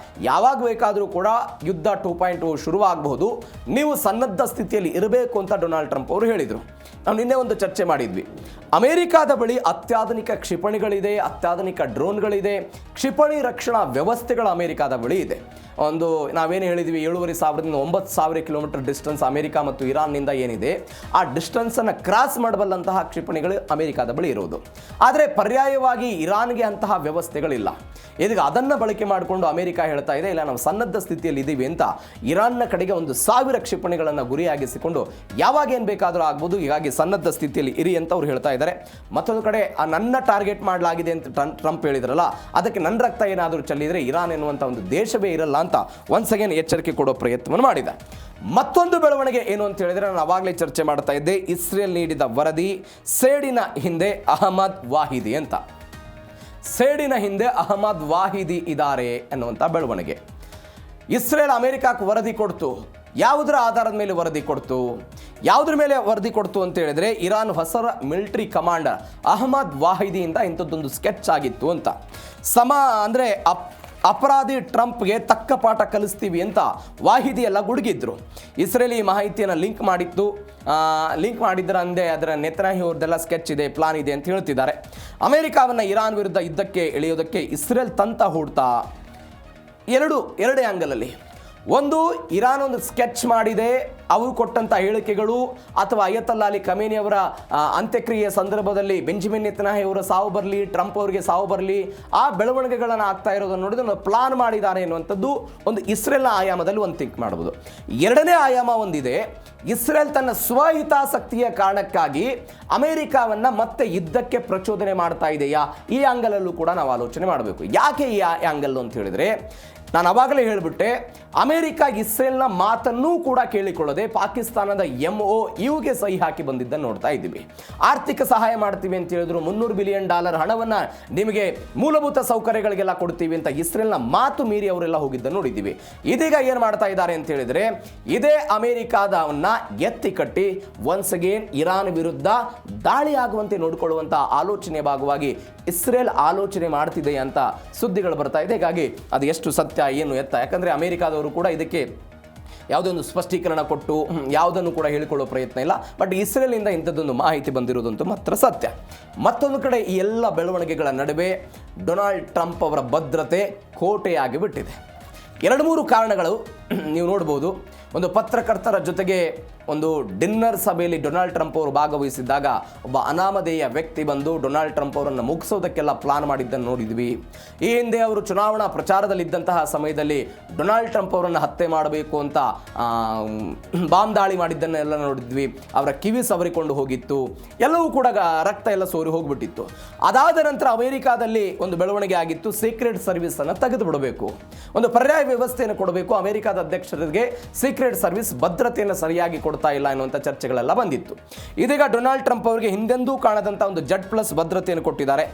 ಯಾವಾಗ ಬೇಕಾದರೂ ಕೂಡ ಯುದ್ಧ 2.0 ಶುರುವಾಗಬಹುದು, ನೀವು ಸನ್ನದ್ಧ ಸ್ಥಿತಿಯಲ್ಲಿ ಇರಬೇಕು ಅಂತ ಡೊನಾಲ್ಡ್ ಟ್ರಂಪ್ ಅವರು ಹೇಳಿದರು. ನಾವು ನಿನ್ನೆ ಒಂದು ಚರ್ಚೆ ಮಾಡಿದ್ವಿ. ಅಮೆರಿಕಾದ ಬಳಿ ಅತ್ಯಾಧುನಿಕ ಕ್ಷಿಪಣಿಗಳಿದೆ, ಅತ್ಯಾಧುನಿಕ ಡ್ರೋನ್ಗಳಿದೆ, ಕ್ಷಿಪಣಿ ರಕ್ಷಣಾ ವ್ಯವಸ್ಥೆಗಳು ಅಮೆರಿಕಾದ ಬಳಿ ಇದೆ. ಒಂದು ನಾವೇನು ಹೇಳಿದ್ವಿ, 7,500ದಿಂದ 9,000 ಕಿಲೋಮೀಟರ್ ಡಿಸ್ಟೆನ್ಸ್ ಅಮೆರಿಕ ಮತ್ತು ಇರಾನ್ನಿಂದ ಏನಿದೆ, ಆ ಡಿಸ್ಟೆನ್ಸನ್ನು ಕ್ರಾಸ್ ಮಾಡಬಲ್ಲಂತಹ ಕ್ಷಿಪಣಿಗಳು ಅಮೆರಿಕಾದ ಬಳಿ ಇರುವುದು. ಆದರೆ ಪರ್ಯಾಯವಾಗಿ ಇರಾನ್ಗೆ ಅಂತಹ ವ್ಯವಸ್ಥೆಗಳಿಲ್ಲ. ಇದೀಗ ಅದನ್ನು ಬಳಕೆ ಮಾಡಿಕೊಂಡು ಅಮೆರಿಕ ಹೇಳ್ತಾ ಇದೆ, ಇಲ್ಲ ನಾವು ಸನ್ನದ್ಧ ಸ್ಥಿತಿಯಲ್ಲಿ ಇದ್ದೀವಿ ಅಂತ ಇರಾನ್ನ ಕಡೆಗೆ 1,000 ಕ್ಷಿಪಣಿಗಳನ್ನು ಗುರಿಯಾಗಿಸಿಕೊಂಡು ಯಾವಾಗ ಏನು ಬೇಕಾದರೂ ಆಗ್ಬೋದು, ಹೀಗಾಗಿ ಸನ್ನದ್ಧ ಸ್ಥಿತಿಯಲ್ಲಿ ಇರಿ ಅಂತ ಅವ್ರು ಹೇಳ್ತಾ ಇದ್ದಾರೆ. ಮತ್ತೊಂದು ಕಡೆ ನನ್ನ ಟಾರ್ಗೆಟ್ ಮಾಡಲಾಗಿದೆ ಅಂತ ಟ್ರಂಪ್ ಹೇಳಿದ್ರಲ್ಲ, ಅದಕ್ಕೆ ನನ್ನ ರಕ್ತ ಏನಾದರೂ ಚೆಲ್ಲಿದರೆ ಇರಾನ್ ಎನ್ನುವಂಥ ಒಂದು ದೇಶವೇ ಇರಲ್ಲ ಅಂತ ಒನ್ಸ್ ಅಗೇನ್ ಎಚ್ಚರಿಕೆ ಕೊಡೋ ಪ್ರಯತ್ನವನ್ನು ಮಾಡಿದೆ. ಮತ್ತೊಂದು ಬೆಳವಣಿಗೆ ಏನು ಅಂತ ಹೇಳಿದರೆ, ನಾನು ಆವಾಗಲೇ ಚರ್ಚೆ ಮಾಡ್ತಾ ಇದ್ದೆ, ಇಸ್ರೇಲ್ ನೀಡಿದ ವರದಿ ಸೇಡಿನ ಹಿಂದೆ ಅಹಮದ್ ವಾಹಿದಿ ಅಂತ. ಸೇಡಿನ ಹಿಂದೆ ಅಹಮದ್ ವಾಹಿದಿ ಇದ್ದಾರೆ ಅನ್ನುವಂಥ ಬೆಳವಣಿಗೆ. ಇಸ್ರೇಲ್ ಅಮೆರಿಕಕ್ಕೆ ವರದಿ ಕೊಡ್ತು. ಯಾವುದರ ಆಧಾರದ ಮೇಲೆ ವರದಿ ಕೊಡ್ತು? ಯಾವುದ್ರ ಮೇಲೆ ವರದಿ ಕೊಡ್ತು ಅಂತ ಹೇಳಿದ್ರೆ, ಇರಾನ್ ಹೊಸ ಮಿಲಿಟರಿ ಕಮಾಂಡರ್ ಅಹಮದ್ ವಾಹಿದಿಯಿಂದ ಇಂಥದ್ದೊಂದು ಸ್ಕೆಚ್ ಆಗಿತ್ತು ಅಂತ. ಅಂದರೆ ಅಪರಾಧಿ ಟ್ರಂಪ್ಗೆ ತಕ್ಕ ಪಾಠ ಕಲಿಸ್ತೀವಿ ಅಂತ ವಾಹಿದಿ ಎಲ್ಲ ಗುಡುಗಿದ್ರು. ಇಸ್ರೇಲ್ ಈ ಮಾಹಿತಿಯನ್ನು ಲಿಂಕ್ ಮಾಡಿದ್ರೆ ಅಂದೆ ಅದರ ನೆತನ್ಯಾಹು ಅವ್ರದ್ದೆಲ್ಲ ಸ್ಕೆಚ್ ಇದೆ, ಪ್ಲಾನ್ ಇದೆ ಅಂತ ಹೇಳ್ತಿದ್ದಾರೆ. ಅಮೆರಿಕಾವನ್ನು ಇರಾನ್ ವಿರುದ್ಧ ಯುದ್ಧಕ್ಕೆ ಎಳೆಯೋದಕ್ಕೆ ಇಸ್ರೇಲ್ ತಂತ ಹೂಡ್ತಾ ಎರಡು ಆ್ಯಂಗಲಲ್ಲಿ. ಒಂದು ಇರಾನ್ ಒಂದು ಸ್ಕೆಚ್ ಮಾಡಿದೆ, ಅವರು ಕೊಟ್ಟಂಥ ಹೇಳಿಕೆಗಳು ಅಥವಾ ಅಯತೊಲ್ಲಾ ಅಲಿ ಖಮೇನಿ ಅವರ ಅಂತ್ಯಕ್ರಿಯೆಯ ಸಂದರ್ಭದಲ್ಲಿ ಬೆಂಜಮಿನ್ ನೆತನ್ಯಾಹು ಅವರ ಸಾವು ಬರಲಿ, ಟ್ರಂಪ್ ಅವರಿಗೆ ಸಾವು ಬರಲಿ, ಆ ಬೆಳವಣಿಗೆಗಳನ್ನು ಆಗ್ತಾ ಇರೋದನ್ನು ನೋಡಿದ್ರೆ ಒಂದು ಪ್ಲಾನ್ ಮಾಡಿದ್ದಾರೆ ಎನ್ನುವಂಥದ್ದು ಒಂದು ಇಸ್ರೇಲ್ನ ಆಯಾಮದಲ್ಲಿ ಒಂದು ಥಿಂಕ್ ಮಾಡಬಹುದು. ಎರಡನೇ ಆಯಾಮ ಒಂದಿದೆ, ಇಸ್ರೇಲ್ ತನ್ನ ಸ್ವಹಿತಾಸಕ್ತಿಯ ಕಾರಣಕ್ಕಾಗಿ ಅಮೆರಿಕಾವನ್ನ ಮತ್ತೆ ಯುದ್ಧಕ್ಕೆ ಪ್ರಚೋದನೆ ಮಾಡ್ತಾ ಇದೆಯಾ, ಈ ಆಂಗಲಲ್ಲೂ ಕೂಡ ನಾವು ಆಲೋಚನೆ ಮಾಡಬೇಕು. ಯಾಕೆ ಈ ಆಂಗಲ್ ಅಂತ ಹೇಳಿದ್ರೆ, ನಾನು ಅವಾಗಲೇ ಹೇಳಿಬಿಟ್ಟೆ, ಅಮೆರಿಕ ಇಸ್ರೇಲ್ನ ಮಾತನ್ನೂ ಕೂಡ ಕೇಳಿಕೊಳ್ಳದೆ ಪಾಕಿಸ್ತಾನದ MOUಗೆ ಸಹಿ ಹಾಕಿ ಬಂದಿದ್ದನ್ನು ನೋಡ್ತಾ ಇದ್ದೀವಿ. ಆರ್ಥಿಕ ಸಹಾಯ ಮಾಡ್ತೀವಿ ಅಂತ ಹೇಳಿದ್ರು, $300 ಬಿಲಿಯನ್ ಹಣವನ್ನು ನಿಮಗೆ ಮೂಲಭೂತ ಸೌಕರ್ಯಗಳಿಗೆಲ್ಲ ಕೊಡ್ತೀವಿ ಅಂತ ಇಸ್ರೇಲ್ನ ಮಾತು ಮೀರಿ ಅವರೆಲ್ಲ ಹೋಗಿದ್ದನ್ನು ನೋಡಿದ್ದೀವಿ. ಇದೀಗ ಏನು ಮಾಡ್ತಾ ಇದ್ದಾರೆ ಅಂತ ಹೇಳಿದ್ರೆ, ಇದೇ ಅಮೆರಿಕಾದವನ್ನ ಎತ್ತಿ ಕಟ್ಟಿ ಒನ್ಸ್ ಅಗೇನ್ ಇರಾನ್ ವಿರುದ್ಧ ದಾಳಿ ಆಗುವಂತೆ ನೋಡಿಕೊಳ್ಳುವಂಥ ಆಲೋಚನೆ ಭಾಗವಾಗಿ ಇಸ್ರೇಲ್ ಆಲೋಚನೆ ಮಾಡ್ತಿದೆ ಅಂತ ಸುದ್ದಿಗಳು ಬರ್ತಾ ಇದೆ. ಹೀಗಾಗಿ ಅದು ಎಷ್ಟು ಸತ್ಯ ಏನು ಎತ್ತ, ಯಾಕಂದರೆ ಅಮೆರಿಕಾದವರು ಕೂಡ ಇದಕ್ಕೆ ಯಾವುದೇ ಒಂದು ಸ್ಪಷ್ಟೀಕರಣ ಕೊಟ್ಟು ಯಾವುದನ್ನು ಕೂಡ ಹೇಳಿಕೊಳ್ಳೋ ಪ್ರಯತ್ನ ಇಲ್ಲ. ಬಟ್ ಇಸ್ರೇಲಿಂದ ಇಂಥದ್ದೊಂದು ಮಾಹಿತಿ ಬಂದಿರೋದಂತೂ ಮಾತ್ರ ಸತ್ಯ. ಮತ್ತೊಂದು ಕಡೆ ಈ ಎಲ್ಲ ಬೆಳವಣಿಗೆಗಳ ನಡುವೆ ಡೊನಾಲ್ಡ್ ಟ್ರಂಪ್ ಅವರ ಭದ್ರತೆ ಕೋಟೆಯಾಗಿ ಬಿಟ್ಟಿದೆ. 2-3 ಕಾರಣಗಳು ನೀವು ನೋಡ್ಬೋದು. ಒಂದು ಪತ್ರಕರ್ತರ ಜೊತೆಗೆ ಒಂದು ಡಿನ್ನರ್ ಸಭೆಯಲ್ಲಿ ಡೊನಾಲ್ಡ್ ಟ್ರಂಪ್ ಅವರು ಭಾಗವಹಿಸಿದ್ದಾಗ ಒಬ್ಬ ಅನಾಮಧೇಯ ವ್ಯಕ್ತಿ ಬಂದು ಡೊನಾಲ್ಡ್ ಟ್ರಂಪ್ ಅವರನ್ನು ಮುಗಿಸೋದಕ್ಕೆಲ್ಲ ಪ್ಲಾನ್ ಮಾಡಿದ್ದನ್ನು ನೋಡಿದ್ವಿ. ಈ ಹಿಂದೆ ಅವರು ಚುನಾವಣಾ ಪ್ರಚಾರದಲ್ಲಿದ್ದಂತಹ ಸಮಯದಲ್ಲಿ ಡೊನಾಲ್ಡ್ ಟ್ರಂಪ್ ಅವರನ್ನು ಹತ್ಯೆ ಮಾಡಬೇಕು ಅಂತ ಬಾಂಬ್ ದಾಳಿ ಮಾಡಿದ್ದನ್ನೆಲ್ಲ ನೋಡಿದ್ವಿ. ಅವರ ಕಿವಿ ಸವರಿಕೊಂಡು ಹೋಗಿತ್ತು, ಎಲ್ಲವೂ ಕೂಡ ರಕ್ತ ಎಲ್ಲ ಸೋರಿ ಹೋಗ್ಬಿಟ್ಟಿತ್ತು. ಅದಾದ ನಂತರ ಅಮೆರಿಕಾದಲ್ಲಿ ಒಂದು ಬೆಳವಣಿಗೆ ಆಗಿತ್ತು, ಸೀಕ್ರೆಟ್ ಸರ್ವಿಸ್ ಅನ್ನು ತೆಗೆದು ಬಿಡಬೇಕು, ಒಂದು ಪರ್ಯಾಯ ವ್ಯವಸ್ಥೆಯನ್ನು ಕೊಡಬೇಕು, ಅಮೆರಿಕಾದ ಅಧ್ಯಕ್ಷರಿಗೆ ಸೀಕ್ರೆಟ್ ಸರ್ವಿಸ್ ಭದ್ರತೆಯನ್ನು ಸರಿಯಾಗಿ ಕೊಡ್ತಾ ಇಲ್ಲ ಎನ್ನುವಂಥ ಚರ್ಚೆಗಳೆಲ್ಲ ಬಂದಿತ್ತು. ಇದೀಗ ಡೊನಾಲ್ಡ್ ಟ್ರಂಪ್ ಅವರಿಗೆ ಹಿಂದೆಂದೂ ಕಾಣದಂಥ ಒಂದು Z+ ಭದ್ರತೆಯನ್ನು ಕೊಟ್ಟಿದ್ದಾರೆ.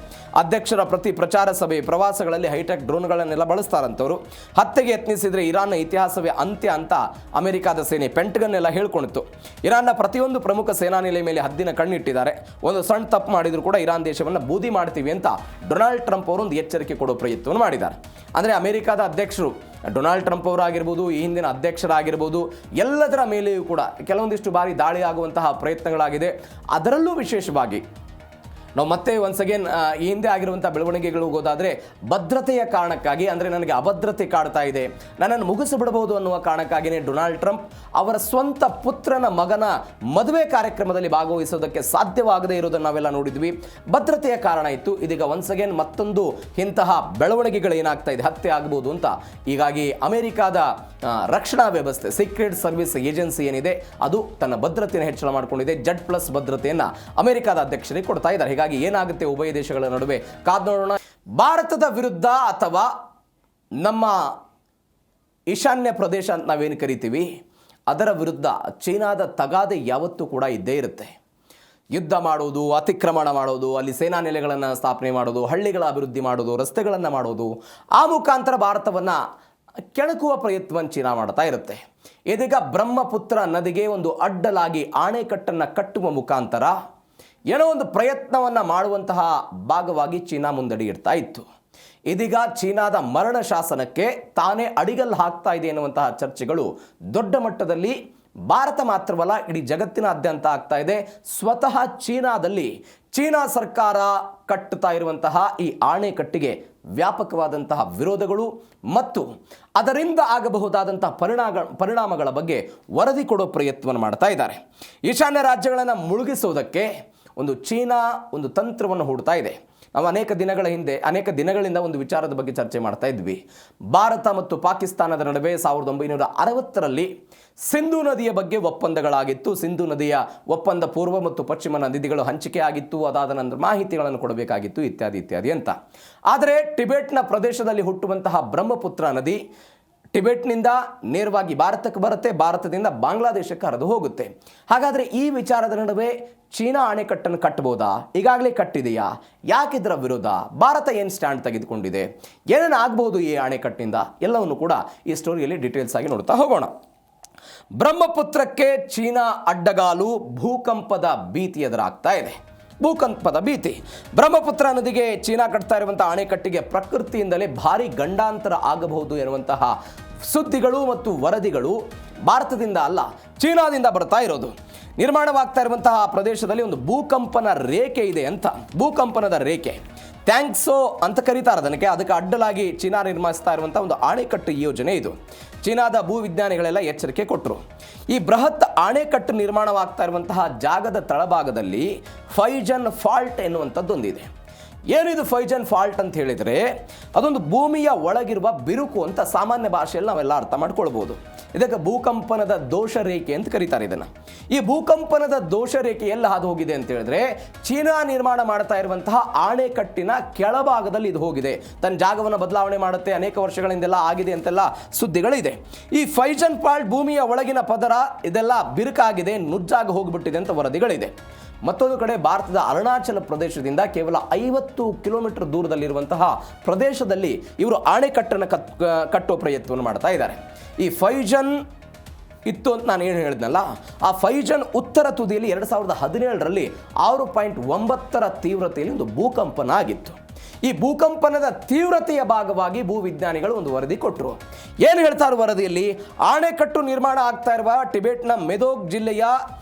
ಅಧ್ಯಕ್ಷರ ಪ್ರತಿ ಪ್ರಚಾರ ಸಭೆ, ಪ್ರವಾಸಗಳಲ್ಲಿ ಹೈಟೆಕ್ ಡ್ರೋನ್ಗಳನ್ನೆಲ್ಲ ಬಳಸ್ತಾರಂತವರು. ಹತ್ಯೆಗೆ ಯತ್ನಿಸಿದರೆ ಇರಾನ್ನ ಇತಿಹಾಸವೇ ಅಂತ್ಯ ಅಂತ ಅಮೆರಿಕಾದ ಸೇನೆ ಪೆಂಟಗನ್ ಎಲ್ಲ ಹೇಳ್ಕೊಂಡಿತ್ತು. ಇರಾನ್ನ ಪ್ರತಿಯೊಂದು ಪ್ರಮುಖ ಸೇನಾ ನೆಲೆ ಮೇಲೆ ಹದ್ದಿನ ಕಣ್ಣಿಟ್ಟಿದ್ದಾರೆ. ಒಂದು ಸಣ್ಣ ತಪ್ಪು ಮಾಡಿದ್ರು ಕೂಡ ಇರಾನ್ ದೇಶವನ್ನು ಬೂದಿ ಮಾಡ್ತೀವಿ ಅಂತ ಡೊನಾಲ್ಡ್ ಟ್ರಂಪ್ ಅವರು ಒಂದು ಎಚ್ಚರಿಕೆ ಕೊಡೋ ಪ್ರಯತ್ನವನ್ನು ಮಾಡಿದ್ದಾರೆ. ಅಂದರೆ ಅಮೆರಿಕಾದ ಅಧ್ಯಕ್ಷರು ಡೊನಾಲ್ಡ್ ಟ್ರಂಪ್ ಅವರಾಗಿರ್ಬೋದು, ಈ ಹಿಂದಿನ ಅಧ್ಯಕ್ಷರಾಗಿರ್ಬೋದು, ಎಲ್ಲದರ ಮೇಲೆಯೂ ಕೂಡ ಕೆಲವೊಂದಿಷ್ಟು ಬಾರಿ ದಾಳಿ ಆಗುವಂತಹ ಪ್ರಯತ್ನಗಳಾಗಿದೆ. ಅದರಲ್ಲೂ ವಿಶೇಷವಾಗಿ ನಾವು ಮತ್ತೆ ಒನ್ಸ್ ಅಗೇನ್ ಈ ಹಿಂದೆ ಆಗಿರುವಂಥ ಬೆಳವಣಿಗೆಗಳು ಹೋದಾದರೆ ಭದ್ರತೆಯ ಕಾರಣಕ್ಕಾಗಿ, ಅಂದರೆ ನನಗೆ ಅಭದ್ರತೆ ಕಾಡ್ತಾ ಇದೆ, ನನ್ನನ್ನು ಮುಗಿಸಿಬಿಡಬಹುದು ಅನ್ನುವ ಕಾರಣಕ್ಕಾಗಿಯೇ ಡೊನಾಲ್ಡ್ ಟ್ರಂಪ್ ಅವರ ಸ್ವಂತ ಪುತ್ರನ ಮಗನ ಮದುವೆ ಕಾರ್ಯಕ್ರಮದಲ್ಲಿ ಭಾಗವಹಿಸೋದಕ್ಕೆ ಸಾಧ್ಯವಾಗದೇ ಇರೋದನ್ನು ನಾವೆಲ್ಲ ನೋಡಿದ್ವಿ. ಭದ್ರತೆಯ ಕಾರಣ ಇತ್ತು. ಇದೀಗ ಒನ್ಸ್ ಅಗೇನ್ ಮತ್ತೊಂದು ಇಂತಹ ಬೆಳವಣಿಗೆಗಳು ಏನಾಗ್ತಾ ಇದೆ, ಹತ್ಯೆ ಆಗಬಹುದು ಅಂತ. ಹೀಗಾಗಿ ಅಮೆರಿಕಾದ ರಕ್ಷಣಾ ವ್ಯವಸ್ಥೆ, ಸೀಕ್ರೆಟ್ ಸರ್ವಿಸ್ ಏಜೆನ್ಸಿ ಏನಿದೆ, ಅದು ತನ್ನ ಭದ್ರತೆಯನ್ನು ಹೆಚ್ಚಳ ಮಾಡಿಕೊಂಡಿದೆ. Z+ ಭದ್ರತೆಯನ್ನು ಅಮೆರಿಕಾದ ಅಧ್ಯಕ್ಷರಿಗೆ ಕೊಡ್ತಾ ಇದ್ದಾರೆ. ಹೀಗಾಗಿ ಏನಾಗುತ್ತೆ ಉಭಯ ದೇಶಗಳ ನಡುವೆ ಕಾದು ನೋಡೋಣ. ಭಾರತದ ವಿರುದ್ಧ ಅಥವಾ ನಮ್ಮ ಈಶಾನ್ಯ ಪ್ರದೇಶ ಅಂತ ನಾವೇನು ಕರಿತೀವಿ, ಅದರ ವಿರುದ್ಧ ಚೀನಾದ ತಗಾದೆ ಯಾವತ್ತೂ ಕೂಡ ಇದ್ದೇ ಇರುತ್ತೆ. ಯುದ್ಧ ಮಾಡೋದು, ಅತಿಕ್ರಮಣ ಮಾಡೋದು, ಅಲ್ಲಿ ಸೇನಾ ನೆಲೆಗಳನ್ನು ಸ್ಥಾಪನೆ ಮಾಡೋದು, ಹಳ್ಳಿಗಳ ಅಭಿವೃದ್ಧಿ ಮಾಡೋದು, ರಸ್ತೆಗಳನ್ನು ಮಾಡೋದು, ಆ ಮುಖಾಂತರ ಭಾರತವನ್ನು ಕೆಣಕುವ ಪ್ರಯತ್ನವನ್ನು ಚೀನಾ ಮಾಡ್ತಾ ಇರುತ್ತೆ. ಇದೀಗ ಬ್ರಹ್ಮಪುತ್ರ ನದಿಗೆ ಒಂದು ಅಡ್ಡಲಾಗಿ ಆಣೆಕಟ್ಟನ್ನು ಕಟ್ಟುವ ಮುಖಾಂತರ ಏನೋ ಒಂದು ಪ್ರಯತ್ನವನ್ನು ಮಾಡುವಂತಹ ಭಾಗವಾಗಿ ಚೀನಾ ಮುಂದಡಿ ಇಡ್ತಾ ಇತ್ತು. ಇದೀಗ ಚೀನಾದ ಮರಣ ಶಾಸನಕ್ಕೆ ತಾನೇ ಅಡಿಗಲ್ಲು ಹಾಕ್ತಾ ಇದೆ ಎನ್ನುವಂತಹ ಚರ್ಚೆಗಳು ದೊಡ್ಡ ಮಟ್ಟದಲ್ಲಿ ಭಾರತ ಮಾತ್ರವಲ್ಲ ಇಡೀ ಜಗತ್ತಿನಾದ್ಯಂತ ಆಗ್ತಾ ಇದೆ. ಸ್ವತಃ ಚೀನಾದಲ್ಲಿ ಚೀನಾ ಸರ್ಕಾರ ಕಟ್ಟುತ್ತಾ ಇರುವಂತಹ ಈ ಆಣೆಕಟ್ಟಿಗೆ ವ್ಯಾಪಕವಾದಂತಹ ವಿರೋಧಗಳು ಮತ್ತು ಅದರಿಂದ ಆಗಬಹುದಾದಂತಹ ಪರಿಣಾಮಗಳ ಬಗ್ಗೆ ವರದಿ ಕೊಡೋ ಪ್ರಯತ್ನವನ್ನು ಮಾಡ್ತಾ ಇದ್ದಾರೆ. ಈಶಾನ್ಯ ರಾಜ್ಯಗಳನ್ನು ಮುಳುಗಿಸೋದಕ್ಕೆ ಒಂದು ಚೀನಾ ಒಂದು ತಂತ್ರವನ್ನು ಹೂಡ್ತಾ ಇದೆ. ನಾವು ಅನೇಕ ದಿನಗಳಿಂದ ಒಂದು ವಿಚಾರದ ಬಗ್ಗೆ ಚರ್ಚೆ ಮಾಡ್ತಾ ಇದ್ವಿ. ಭಾರತ ಮತ್ತು ಪಾಕಿಸ್ತಾನದ ನಡುವೆ 1960ರಲ್ಲಿ ಸಿಂಧೂ ನದಿಯ ಬಗ್ಗೆ ಒಪ್ಪಂದಗಳಾಗಿತ್ತು. ಸಿಂಧೂ ನದಿಯ ಒಪ್ಪಂದ ಪೂರ್ವ ಮತ್ತು ಪಶ್ಚಿಮ ನದಿಗಳು ಹಂಚಿಕೆ ಆಗಿತ್ತು. ಅದಾದ ನಂತರ ಮಾಹಿತಿಗಳನ್ನು ಕೊಡಬೇಕಾಗಿತ್ತು, ಇತ್ಯಾದಿ ಅಂತ. ಆದರೆ ಟಿಬೆಟ್ನ ಪ್ರದೇಶದಲ್ಲಿ ಹುಟ್ಟುವಂತಹ ಬ್ರಹ್ಮಪುತ್ರ ನದಿ ಟಿಬೆಟ್ನಿಂದ ನೇರವಾಗಿ ಭಾರತಕ್ಕೆ ಬರುತ್ತೆ, ಭಾರತದಿಂದ ಬಾಂಗ್ಲಾದೇಶಕ್ಕೆ ಹರಿದು ಹೋಗುತ್ತೆ. ಹಾಗಾದರೆ ಈ ವಿಚಾರದ ನಡುವೆ ಚೀನಾ ಅಣೆಕಟ್ಟನ್ನು ಕಟ್ಟಬಹುದಾ? ಈಗಾಗಲೇ ಕಟ್ಟಿದೆಯಾ? ಯಾಕಿದರ ವಿರೋಧ? ಭಾರತ ಏನು ಸ್ಟ್ಯಾಂಡ್ ತೆಗೆದುಕೊಂಡಿದೆ? ಏನೇನು ಆಗಬಹುದು ಈ ಅಣೆಕಟ್ಟಿನಿಂದ? ಎಲ್ಲವನ್ನು ಕೂಡ ಈ ಸ್ಟೋರಿಯಲ್ಲಿ ಡೀಟೇಲ್ಸ್ ಆಗಿ ನೋಡ್ತಾ ಹೋಗೋಣ. ಬ್ರಹ್ಮಪುತ್ರಕ್ಕೆ ಚೀನಾ ಅಡ್ಡಗಾಲು, ಭೂಕಂಪದ ಭೀತಿ ಎದುರಾಗ್ತಾ ಇದೆ. ಭೂಕಂಪದ ಭೀತಿ. ಬ್ರಹ್ಮಪುತ್ರ ನದಿಗೆ ಚೀನಾ ಕಟ್ತಾ ಇರುವಂತಹ ಅಣೆಕಟ್ಟಿಗೆ ಪ್ರಕೃತಿಯಿಂದಲೇ ಭಾರಿ ಗಂಡಾಂತರ ಆಗಬಹುದು ಎನ್ನುವಂತಹ ಸುದ್ದಿಗಳು ಮತ್ತು ವರದಿಗಳು ಭಾರತದಿಂದ ಅಲ್ಲ, ಚೀನಾದಿಂದ ಬರ್ತಾ ಇರೋದು. ನಿರ್ಮಾಣವಾಗ್ತಾ ಇರುವಂತಹ ಪ್ರದೇಶದಲ್ಲಿ ಒಂದು ಭೂಕಂಪನ ರೇಖೆ ಇದೆ ಅಂತ. ಭೂಕಂಪನದ ರೇಖೆ ಥ್ಯಾಂಕ್ಸೋ ಅಂತ ಕರೀತಾರೆ ಅದಕ್ಕೆ ಅಡ್ಡಲಾಗಿ ಚೀನಾ ನಿರ್ಮಿಸ್ತಾ ಇರುವಂಥ ಒಂದು ಅಣೆಕಟ್ಟು ಯೋಜನೆ ಇದು. ಚೀನಾದ ಭೂವಿಜ್ಞಾನಿಗಳೆಲ್ಲ ಎಚ್ಚರಿಕೆ ಕೊಟ್ಟರು. ಈ ಬೃಹತ್ ಅಣೆಕಟ್ಟು ನಿರ್ಮಾಣವಾಗ್ತಾ ಇರುವಂತಹ ಜಾಗದ ತಳಭಾಗದಲ್ಲಿ ಫೈಜನ್ ಫಾಲ್ಟ್ ಎನ್ನುವಂಥದ್ದೊಂದಿದೆ. ಏನಿದು ಫೈಜನ್ ಫಾಲ್ಟ್ ಅಂತ ಹೇಳಿದರೆ ಅದೊಂದು ಭೂಮಿಯ ಒಳಗಿರುವ ಬಿರುಕು ಅಂತ ಸಾಮಾನ್ಯ ಭಾಷೆಯಲ್ಲಿ ನಾವೆಲ್ಲ ಅರ್ಥ ಮಾಡ್ಕೊಳ್ಬೋದು. ಇದಕ್ಕೆ ಭೂಕಂಪನದ ದೋಷ ರೇಖೆ ಅಂತ ಕರೀತಾರೆ ಇದನ್ನು. ಈ ಭೂಕಂಪನದ ದೋಷ ರೇಖೆ ಎಲ್ಲ ಹಾದು ಹೋಗಿದೆ ಅಂತ ಹೇಳಿದ್ರೆ ಚೀನಾ ನಿರ್ಮಾಣ ಮಾಡ್ತಾ ಇರುವಂತಹ ಅಣೆಕಟ್ಟಿನ ಕೆಳಭಾಗದಲ್ಲಿ ಇದು ಹೋಗಿದೆ. ತನ್ನ ಜಾಗವನ್ನು ಬದಲಾವಣೆ ಮಾಡುತ್ತೆ, ಅನೇಕ ವರ್ಷಗಳಿಂದೆಲ್ಲ ಆಗಿದೆ ಅಂತೆಲ್ಲ ಸುದ್ದಿಗಳಿದೆ. ಈ ಫೈಜನ್ ಫಾಲ್ಟ್ ಭೂಮಿಯ ಒಳಗಿನ ಪದರ ಇದೆಲ್ಲ ಬಿರುಕಾಗಿದೆ, ನುಜ್ಜಾಗಿ ಹೋಗ್ಬಿಟ್ಟಿದೆ ಅಂತ ವರದಿಗಳಿದೆ. ಮತ್ತೊಂದು ಕಡೆ ಭಾರತದ ಅರುಣಾಚಲ ಪ್ರದೇಶದಿಂದ ಕೇವಲ 50 ಕಿಲೋಮೀಟರ್ ದೂರದಲ್ಲಿರುವಂತಹ ಪ್ರದೇಶದಲ್ಲಿ ಇವರು ಅಣೆಕಟ್ಟನ್ನು ಕಟ್ಟುವ ಪ್ರಯತ್ನವನ್ನು ಮಾಡ್ತಾ ಇದ್ದಾರೆ. ಈ ಫೈಜನ್ ಇತ್ತು ಅಂತ ನಾನು ಏನು ಹೇಳಿದ್ನಲ್ಲ, ಆ ಫೈಜನ್ ಉತ್ತರ ತುದಿಯಲ್ಲಿ 2017ರಲ್ಲಿ 6.9 ತೀವ್ರತೆಯಲ್ಲಿ ಒಂದು ಭೂಕಂಪನ ಆಗಿತ್ತು. ಈ ಭೂಕಂಪನದ ತೀವ್ರತೆಯ ಭಾಗವಾಗಿ ಭೂವಿಜ್ಞಾನಿಗಳು ಒಂದು ವರದಿ ಕೊಟ್ಟರು. ಏನು ಹೇಳ್ತಾರೆ ವರದಿಯಲ್ಲಿ? ಅಣೆಕಟ್ಟು ನಿರ್ಮಾಣ ಆಗ್ತಾ ಇರುವ ಟಿಬೆಟ್ನ ಮೆದೋಗ್ ಜಿಲ್ಲೆಯ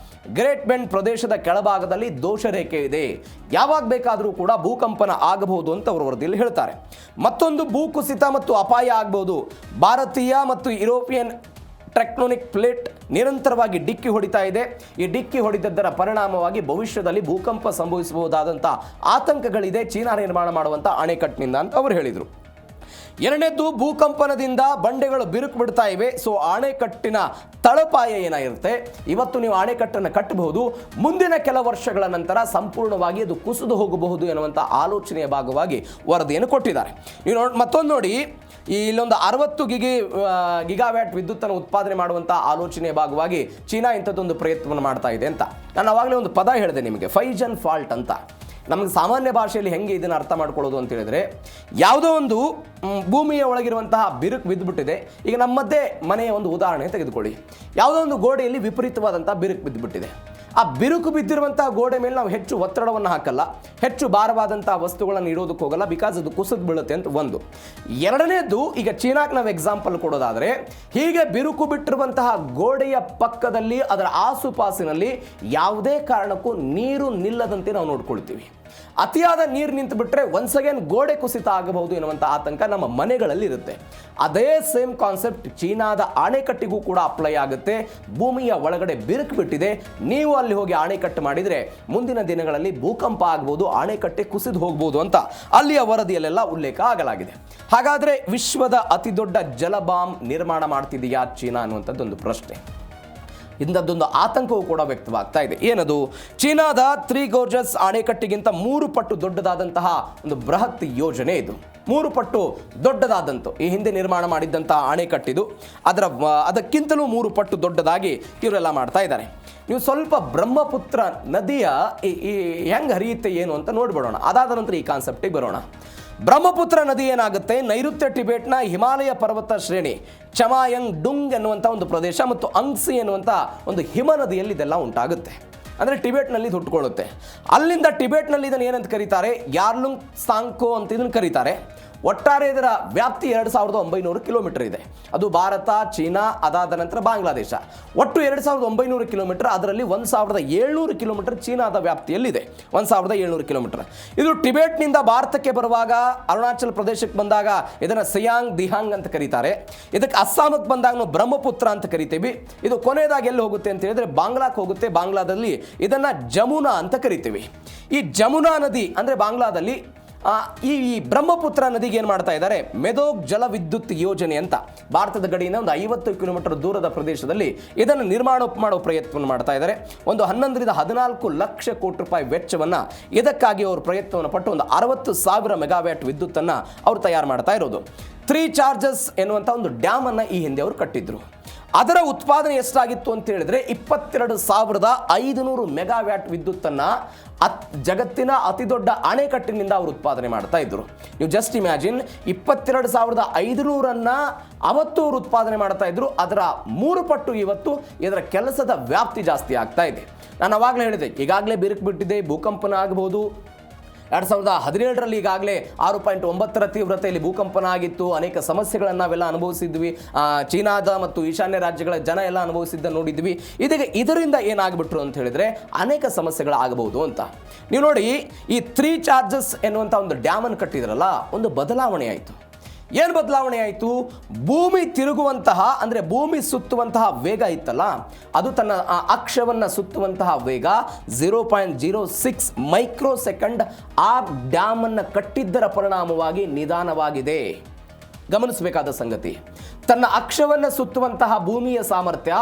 ಗ್ರೇಟ್ ಬೆಂಡ್ ಪ್ರದೇಶದ ಕೆಳಭಾಗದಲ್ಲಿ ದೋಷ ರೇಖೆ ಇದೆ, ಯಾವಾಗ ಬೇಕಾದರೂ ಕೂಡ ಭೂಕಂಪನ ಆಗಬಹುದು ಅಂತ ಅವರು ವರದಿಯಲ್ಲಿ ಹೇಳ್ತಾರೆ. ಮತ್ತೊಂದು ಭೂಕುಸಿತ ಮತ್ತು ಅಪಾಯ ಆಗಬಹುದು. ಭಾರತೀಯ ಮತ್ತು ಯುರೋಪಿಯನ್ ಟೆಕ್ಟೋನಿಕ್ ಪ್ಲೇಟ್ ನಿರಂತರವಾಗಿ ಡಿಕ್ಕಿ ಹೊಡಿತಾ ಇದೆ. ಈ ಡಿಕ್ಕಿ ಹೊಡೆದದ್ದರ ಪರಿಣಾಮವಾಗಿ ಭವಿಷ್ಯದಲ್ಲಿ ಭೂಕಂಪ ಸಂಭವಿಸಬಹುದಾದಂಥ ಆತಂಕಗಳಿದೆ ಚೀನಾ ನಿರ್ಮಾಣ ಮಾಡುವಂಥ ಅಣೆಕಟ್ಟಿನಿಂದ ಅಂತ ಅವರು ಹೇಳಿದರು. ಎರಡನೇದ್ದು, ಭೂಕಂಪನದಿಂದ ಬಂಡೆಗಳು ಬಿರುಕು ಬಿಡ್ತಾ ಇವೆ. ಸೊ ಅಣೆಕಟ್ಟಿನ ತಳಪಾಯ ಏನಾಗಿರುತ್ತೆ, ಇವತ್ತು ನೀವು ಅಣೆಕಟ್ಟನ್ನು ಕಟ್ಟಬಹುದು, ಮುಂದಿನ ಕೆಲ ವರ್ಷಗಳ ನಂತರ ಸಂಪೂರ್ಣವಾಗಿ ಅದು ಕುಸಿದು ಹೋಗಬಹುದು ಎನ್ನುವಂಥ ಆಲೋಚನೆಯ ಭಾಗವಾಗಿ ವರದಿಯನ್ನು ಕೊಟ್ಟಿದ್ದಾರೆ. ನೀವು ಮತ್ತೊಂದು ನೋಡಿ, ಇಲ್ಲೊಂದು 60 ಗಿಗಾವ್ಯಾಟ್ ವಿದ್ಯುತ್ತನ್ನು ಉತ್ಪಾದನೆ ಮಾಡುವಂಥ ಆಲೋಚನೆಯ ಭಾಗವಾಗಿ ಚೀನಾ ಇಂಥದ್ದೊಂದು ಪ್ರಯತ್ನವನ್ನು ಮಾಡ್ತಾ ಇದೆ ಅಂತ. ನಾನು ಆವಾಗಲೇ ಒಂದು ಪದ ಹೇಳಿದೆ ನಿಮಗೆ, ಫೈಜನ್ ಫಾಲ್ಟ್ ಅಂತ. ನಮಗೆ ಸಾಮಾನ್ಯ ಭಾಷೆಯಲ್ಲಿ ಹೆಂಗೆ ಇದನ್ನು ಅರ್ಥ ಮಾಡ್ಕೊಳ್ಳೋದು ಅಂತ ಹೇಳಿದ್ರೆ, ಯಾವುದೋ ಒಂದು ಭೂಮಿಯ ಒಳಗಿರುವಂತಹ ಬಿರುಕು ಬಿದ್ದುಬಿಟ್ಟಿದೆ. ಈಗ ನಮ್ಮದೇ ಮನೆಯ ಒಂದು ಉದಾಹರಣೆ ತೆಗೆದುಕೊಳ್ಳಿ. ಯಾವುದೋ ಒಂದು ಗೋಡೆಯಲ್ಲಿ ವಿಪರೀತವಾದಂಥ ಬಿರುಕು ಬಿದ್ದುಬಿಟ್ಟಿದೆ. ಆ ಬಿರುಕು ಬಿದ್ದಿರುವಂತಹ ಗೋಡೆ ಮೇಲೆ ನಾವು ಹೆಚ್ಚು ಒತ್ತಡವನ್ನು ಹಾಕಲ್ಲ, ಹೆಚ್ಚು ಭಾರವಾದಂಥ ವಸ್ತುಗಳನ್ನು ಇಡೋದಕ್ಕೆ ಹೋಗಲ್ಲ, ಬಿಕಾಸ್ ಅದು ಕುಸಿದು ಬೀಳುತ್ತೆ ಅಂತ ಒಂದು. ಎರಡನೇದು, ಈಗ ಚೀನಾಕ್ಕೆ ನಾವು ಎಕ್ಸಾಂಪಲ್ ಕೊಡೋದಾದರೆ, ಹೀಗೆ ಬಿರುಕು ಬಿಟ್ಟಿರುವಂತಹ ಗೋಡೆಯ ಪಕ್ಕದಲ್ಲಿ ಅದರ ಆಸುಪಾಸಿನಲ್ಲಿ ಯಾವುದೇ ಕಾರಣಕ್ಕೂ ನೀರು ನಿಲ್ಲದಂತೆ ನಾವು ನೋಡ್ಕೊಳ್ತೀವಿ. ಅತಿಯಾದ ನೀರು ನಿಂತು ಬಿಟ್ಟರೆ ಒನ್ಸ್ ಅಗೇನ್ ಗೋಡೆ ಕುಸಿತ ಆಗಬಹುದು ಎನ್ನುವಂಥ ಆತಂಕ ನಮ್ಮ ಮನೆಗಳಲ್ಲಿ ಇರುತ್ತೆ. ಅದೇ ಸೇಮ್ ಕಾನ್ಸೆಪ್ಟ್ ಚೀನಾದ ಅಣೆಕಟ್ಟಿಗೂ ಕೂಡ ಅಪ್ಲೈ ಆಗುತ್ತೆ. ಭೂಮಿಯ ಒಳಗಡೆ ಬಿರುಕು ಬಿಟ್ಟಿದೆ, ನೀವು ಅಲ್ಲಿ ಹೋಗಿ ಅಣೆಕಟ್ಟು ಮಾಡಿದರೆ ಮುಂದಿನ ದಿನಗಳಲ್ಲಿ ಭೂಕಂಪ ಆಗಬಹುದು, ಅಣೆಕಟ್ಟೆ ಕುಸಿದು ಹೋಗ್ಬೋದು ಅಂತ ಅಲ್ಲಿಯ ವರದಿಯಲ್ಲೆಲ್ಲ ಉಲ್ಲೇಖ ಆಗಲಾಗಿದೆ. ಹಾಗಾದರೆ ವಿಶ್ವದ ಅತಿ ದೊಡ್ಡ ಜಲಬಾಂಬ್ ನಿರ್ಮಾಣ ಮಾಡ್ತಿದೆಯಾ ಚೀನಾ ಅನ್ನುವಂಥದ್ದೊಂದು ಪ್ರಶ್ನೆ. ಇಂಥದ್ದೊಂದು ಆತಂಕವೂ ಕೂಡ ವ್ಯಕ್ತವಾಗ್ತಾ ಇದೆ. ಏನದು? ಚೀನಾದ 3 ಗೋರ್ಜಸ್ ಅಣೆಕಟ್ಟಿಗಿಂತ 3 ಪಟ್ಟು ದೊಡ್ಡದಾದಂತಹ ಒಂದು ಬೃಹತ್ ಯೋಜನೆ ಇದು. 3 ಪಟ್ಟು ದೊಡ್ಡದಾದಂತು ಈ ಹಿಂದೆ ನಿರ್ಮಾಣ ಮಾಡಿದ್ದಂತಹ ಅಣೆಕಟ್ಟಿದು. ಅದಕ್ಕಿಂತಲೂ 3 ಪಟ್ಟು ದೊಡ್ಡದಾಗಿ ಇವರೆಲ್ಲ ಮಾಡ್ತಾ ಇದ್ದಾರೆ. ನೀವು ಸ್ವಲ್ಪ ಬ್ರಹ್ಮಪುತ್ರ ನದಿಯ ಹೆಂಗೆ ಹರಿಯುತ್ತೆ ಏನು ಅಂತ ನೋಡ್ಬಿಡೋಣ. ಅದಾದ ನಂತರ ಈ ಕಾನ್ಸೆಪ್ಟಿಗೆ ಬರೋಣ. ಬ್ರಹ್ಮಪುತ್ರ ನದಿ ಏನಾಗುತ್ತೆ, ನೈಋತ್ಯ ಟಿಬೆಟ್ನ ಹಿಮಾಲಯ ಪರ್ವತ ಶ್ರೇಣಿ ಚಮಾಯಂಗ್ ಡುಂಗ್ ಎನ್ನುವಂಥ ಒಂದು ಪ್ರದೇಶ ಮತ್ತು ಅಂಗ್ಸಿ ಎನ್ನುವಂಥ ಒಂದು ಹಿಮ ನದಿಯಲ್ಲಿ ಇದೆಲ್ಲ ಉಂಟಾಗುತ್ತೆ. ಅಂದರೆ ಟಿಬೆಟ್ನಲ್ಲಿ ಹುಟ್ಟುಕೊಳ್ಳುತ್ತೆ. ಅಲ್ಲಿಂದ ಟಿಬೆಟ್ನಲ್ಲಿ ಇದನ್ನು ಏನಂತ ಕರೀತಾರೆ, ಯಾರ್ಲುಂಗ್ ಸಾಂಗ್ಕೋ ಅಂತ ಇದನ್ನು ಕರೀತಾರೆ. ಒಟ್ಟಾರೆ ಇದರ ವ್ಯಾಪ್ತಿ 2900 ಕಿಲೋಮೀಟರ್ ಇದೆ. ಅದು ಭಾರತ, ಚೀನಾ, ಅದಾದ ನಂತರ ಬಾಂಗ್ಲಾದೇಶ. ಒಟ್ಟು 2900 ಕಿಲೋಮೀಟರ್. ಅದರಲ್ಲಿ 1700 ಕಿಲೋಮೀಟರ್ ಚೀನಾದ ವ್ಯಾಪ್ತಿಯಲ್ಲಿದೆ. 1700 ಕಿಲೋಮೀಟರ್. ಇದು ಟಿಬೆಟ್ನಿಂದ ಭಾರತಕ್ಕೆ ಬರುವಾಗ, ಅರುಣಾಚಲ ಪ್ರದೇಶಕ್ಕೆ ಬಂದಾಗ ಇದನ್ನು ಸಿಯಾಂಗ್ ದಿಹಾಂಗ್ ಅಂತ ಕರೀತಾರೆ. ಇದಕ್ಕೆ ಅಸ್ಸಾಮಕ್ಕೆ ಬಂದಾಗ ನಾವು ಬ್ರಹ್ಮಪುತ್ರ ಅಂತ ಕರಿತೀವಿ. ಇದು ಕೊನೆಯದಾಗಿ ಎಲ್ಲಿ ಹೋಗುತ್ತೆ ಅಂತ ಹೇಳಿದ್ರೆ ಬಾಂಗ್ಲಾಕ್ಕೆ ಹೋಗುತ್ತೆ. ಬಾಂಗ್ಲಾದಲ್ಲಿ ಇದನ್ನು ಜಮುನಾ ಅಂತ ಕರಿತೀವಿ. ಈ ಜಮುನಾ ನದಿ ಅಂದರೆ ಬಾಂಗ್ಲಾದಲ್ಲಿ ಈ ಬ್ರಹ್ಮಪುತ್ರ ನದಿಗೆ ಏನು ಮಾಡ್ತಾ ಇದ್ದಾರೆ, ಮೆದೋಗ್ ಜಲವಿದ್ಯುತ್ ಯೋಜನೆ ಅಂತ ಭಾರತದ ಗಡಿಯಿಂದ ಒಂದು 50 ಕಿಲೋಮೀಟರ್ ದೂರದ ಪ್ರದೇಶದಲ್ಲಿ ಇದನ್ನು ನಿರ್ಮಾಣ ಮಾಡೋ ಪ್ರಯತ್ನವನ್ನು ಮಾಡ್ತಾ ಇದ್ದಾರೆ. ಒಂದು 11 ರಿಂದ 14 ಲಕ್ಷ ಕೋಟಿ ರೂಪಾಯಿ ವೆಚ್ಚವನ್ನು ಇದಕ್ಕಾಗಿ ಅವರು ಪ್ರಯತ್ನವನ್ನು ಪಟ್ಟು ಒಂದು 60,000 ಮೆಗಾವ್ಯಾಟ್ ವಿದ್ಯುತ್ತನ್ನು ಅವರು ತಯಾರು ಮಾಡ್ತಾ ಇರೋದು. 3 ಚಾರ್ಜಸ್ ಎನ್ನುವಂಥ ಒಂದು ಡ್ಯಾಮನ್ನು ಈ ಹಿಂದೆ ಅವರು ಕಟ್ಟಿದ್ರು. ಅದರ ಉತ್ಪಾದನೆ ಎಷ್ಟಾಗಿತ್ತು ಅಂತ ಹೇಳಿದ್ರೆ 22,500 ಮೆಗಾವ್ಯಾಟ್ ವಿದ್ಯುತ್ತನ್ನು ಜಗತ್ತಿನ ಅತಿ ದೊಡ್ಡ ಅಣೆಕಟ್ಟಿನಿಂದ ಅವರು ಉತ್ಪಾದನೆ ಮಾಡ್ತಾ ಇದ್ರು. ನೀವು ಜಸ್ಟ್ ಇಮ್ಯಾಜಿನ್, 22,500 ಅವತ್ತು ಅವರು ಉತ್ಪಾದನೆ ಮಾಡ್ತಾ ಇದ್ರು. ಅದರ 3 ಪಟ್ಟು ಇವತ್ತು ಇದರ ಕೆಲಸದ ವ್ಯಾಪ್ತಿ ಜಾಸ್ತಿ ಆಗ್ತಾ ಇದೆ. ನಾನು ಅವಾಗಲೇ ಹೇಳಿದೆ, ಈಗಾಗಲೇ ಬಿರುಕು ಬಿಟ್ಟಿದೆ, ಭೂಕಂಪನ ಆಗಬಹುದು. 2017ರಲ್ಲಿ ಈಗಾಗಲೇ 6.9 ತೀವ್ರತೆಯಲ್ಲಿ ಭೂಕಂಪನ ಆಗಿತ್ತು. ಅನೇಕ ಸಮಸ್ಯೆಗಳನ್ನು ನಾವೆಲ್ಲ ಅನುಭವಿಸಿದ್ವಿ. ಚೀನಾದ ಮತ್ತು ಈಶಾನ್ಯ ರಾಜ್ಯಗಳ ಜನ ಎಲ್ಲ ಅನುಭವಿಸಿದ್ದ ನೋಡಿದ್ವಿ. ಇದರಿಂದ ಏನಾಗ್ಬಿಟ್ರು ಅಂತ ಹೇಳಿದ್ರೆ ಅನೇಕ ಸಮಸ್ಯೆಗಳಾಗಬಹುದು ಅಂತ. ನೀವು ನೋಡಿ, ಈ 3 ಚಾರ್ಜಸ್ ಎನ್ನುವಂಥ ಒಂದು ಡ್ಯಾಮನ್ನು ಕಟ್ಟಿದ್ರಲ್ಲ, ಒಂದು ಬದಲಾವಣೆ ಆಯಿತು. ಏನು ಬದಲಾವಣೆ ಆಯಿತು? ಭೂಮಿ ತಿರುಗುವಂತಹ, ಅಂದರೆ ಭೂಮಿ ಸುತ್ತುವಂತಹ ವೇಗ ಇತ್ತಲ್ಲ, ಅದು ತನ್ನ ಅಕ್ಷವನ್ನು ಸುತ್ತುವಂತಹ ವೇಗ 0.06 ಮೈಕ್ರೋ ಸೆಕೆಂಡ್ ಆ ಡ್ಯಾಮನ್ನು ಕಟ್ಟಿದ್ದರ ಪರಿಣಾಮವಾಗಿ ನಿಧಾನವಾಗಿದೆ. ಗಮನಿಸಬೇಕಾದ ಸಂಗತಿ, ತನ್ನ ಅಕ್ಷವನ್ನು ಸುತ್ತುವಂತಹ ಭೂಮಿಯ ಸಾಮರ್ಥ್ಯ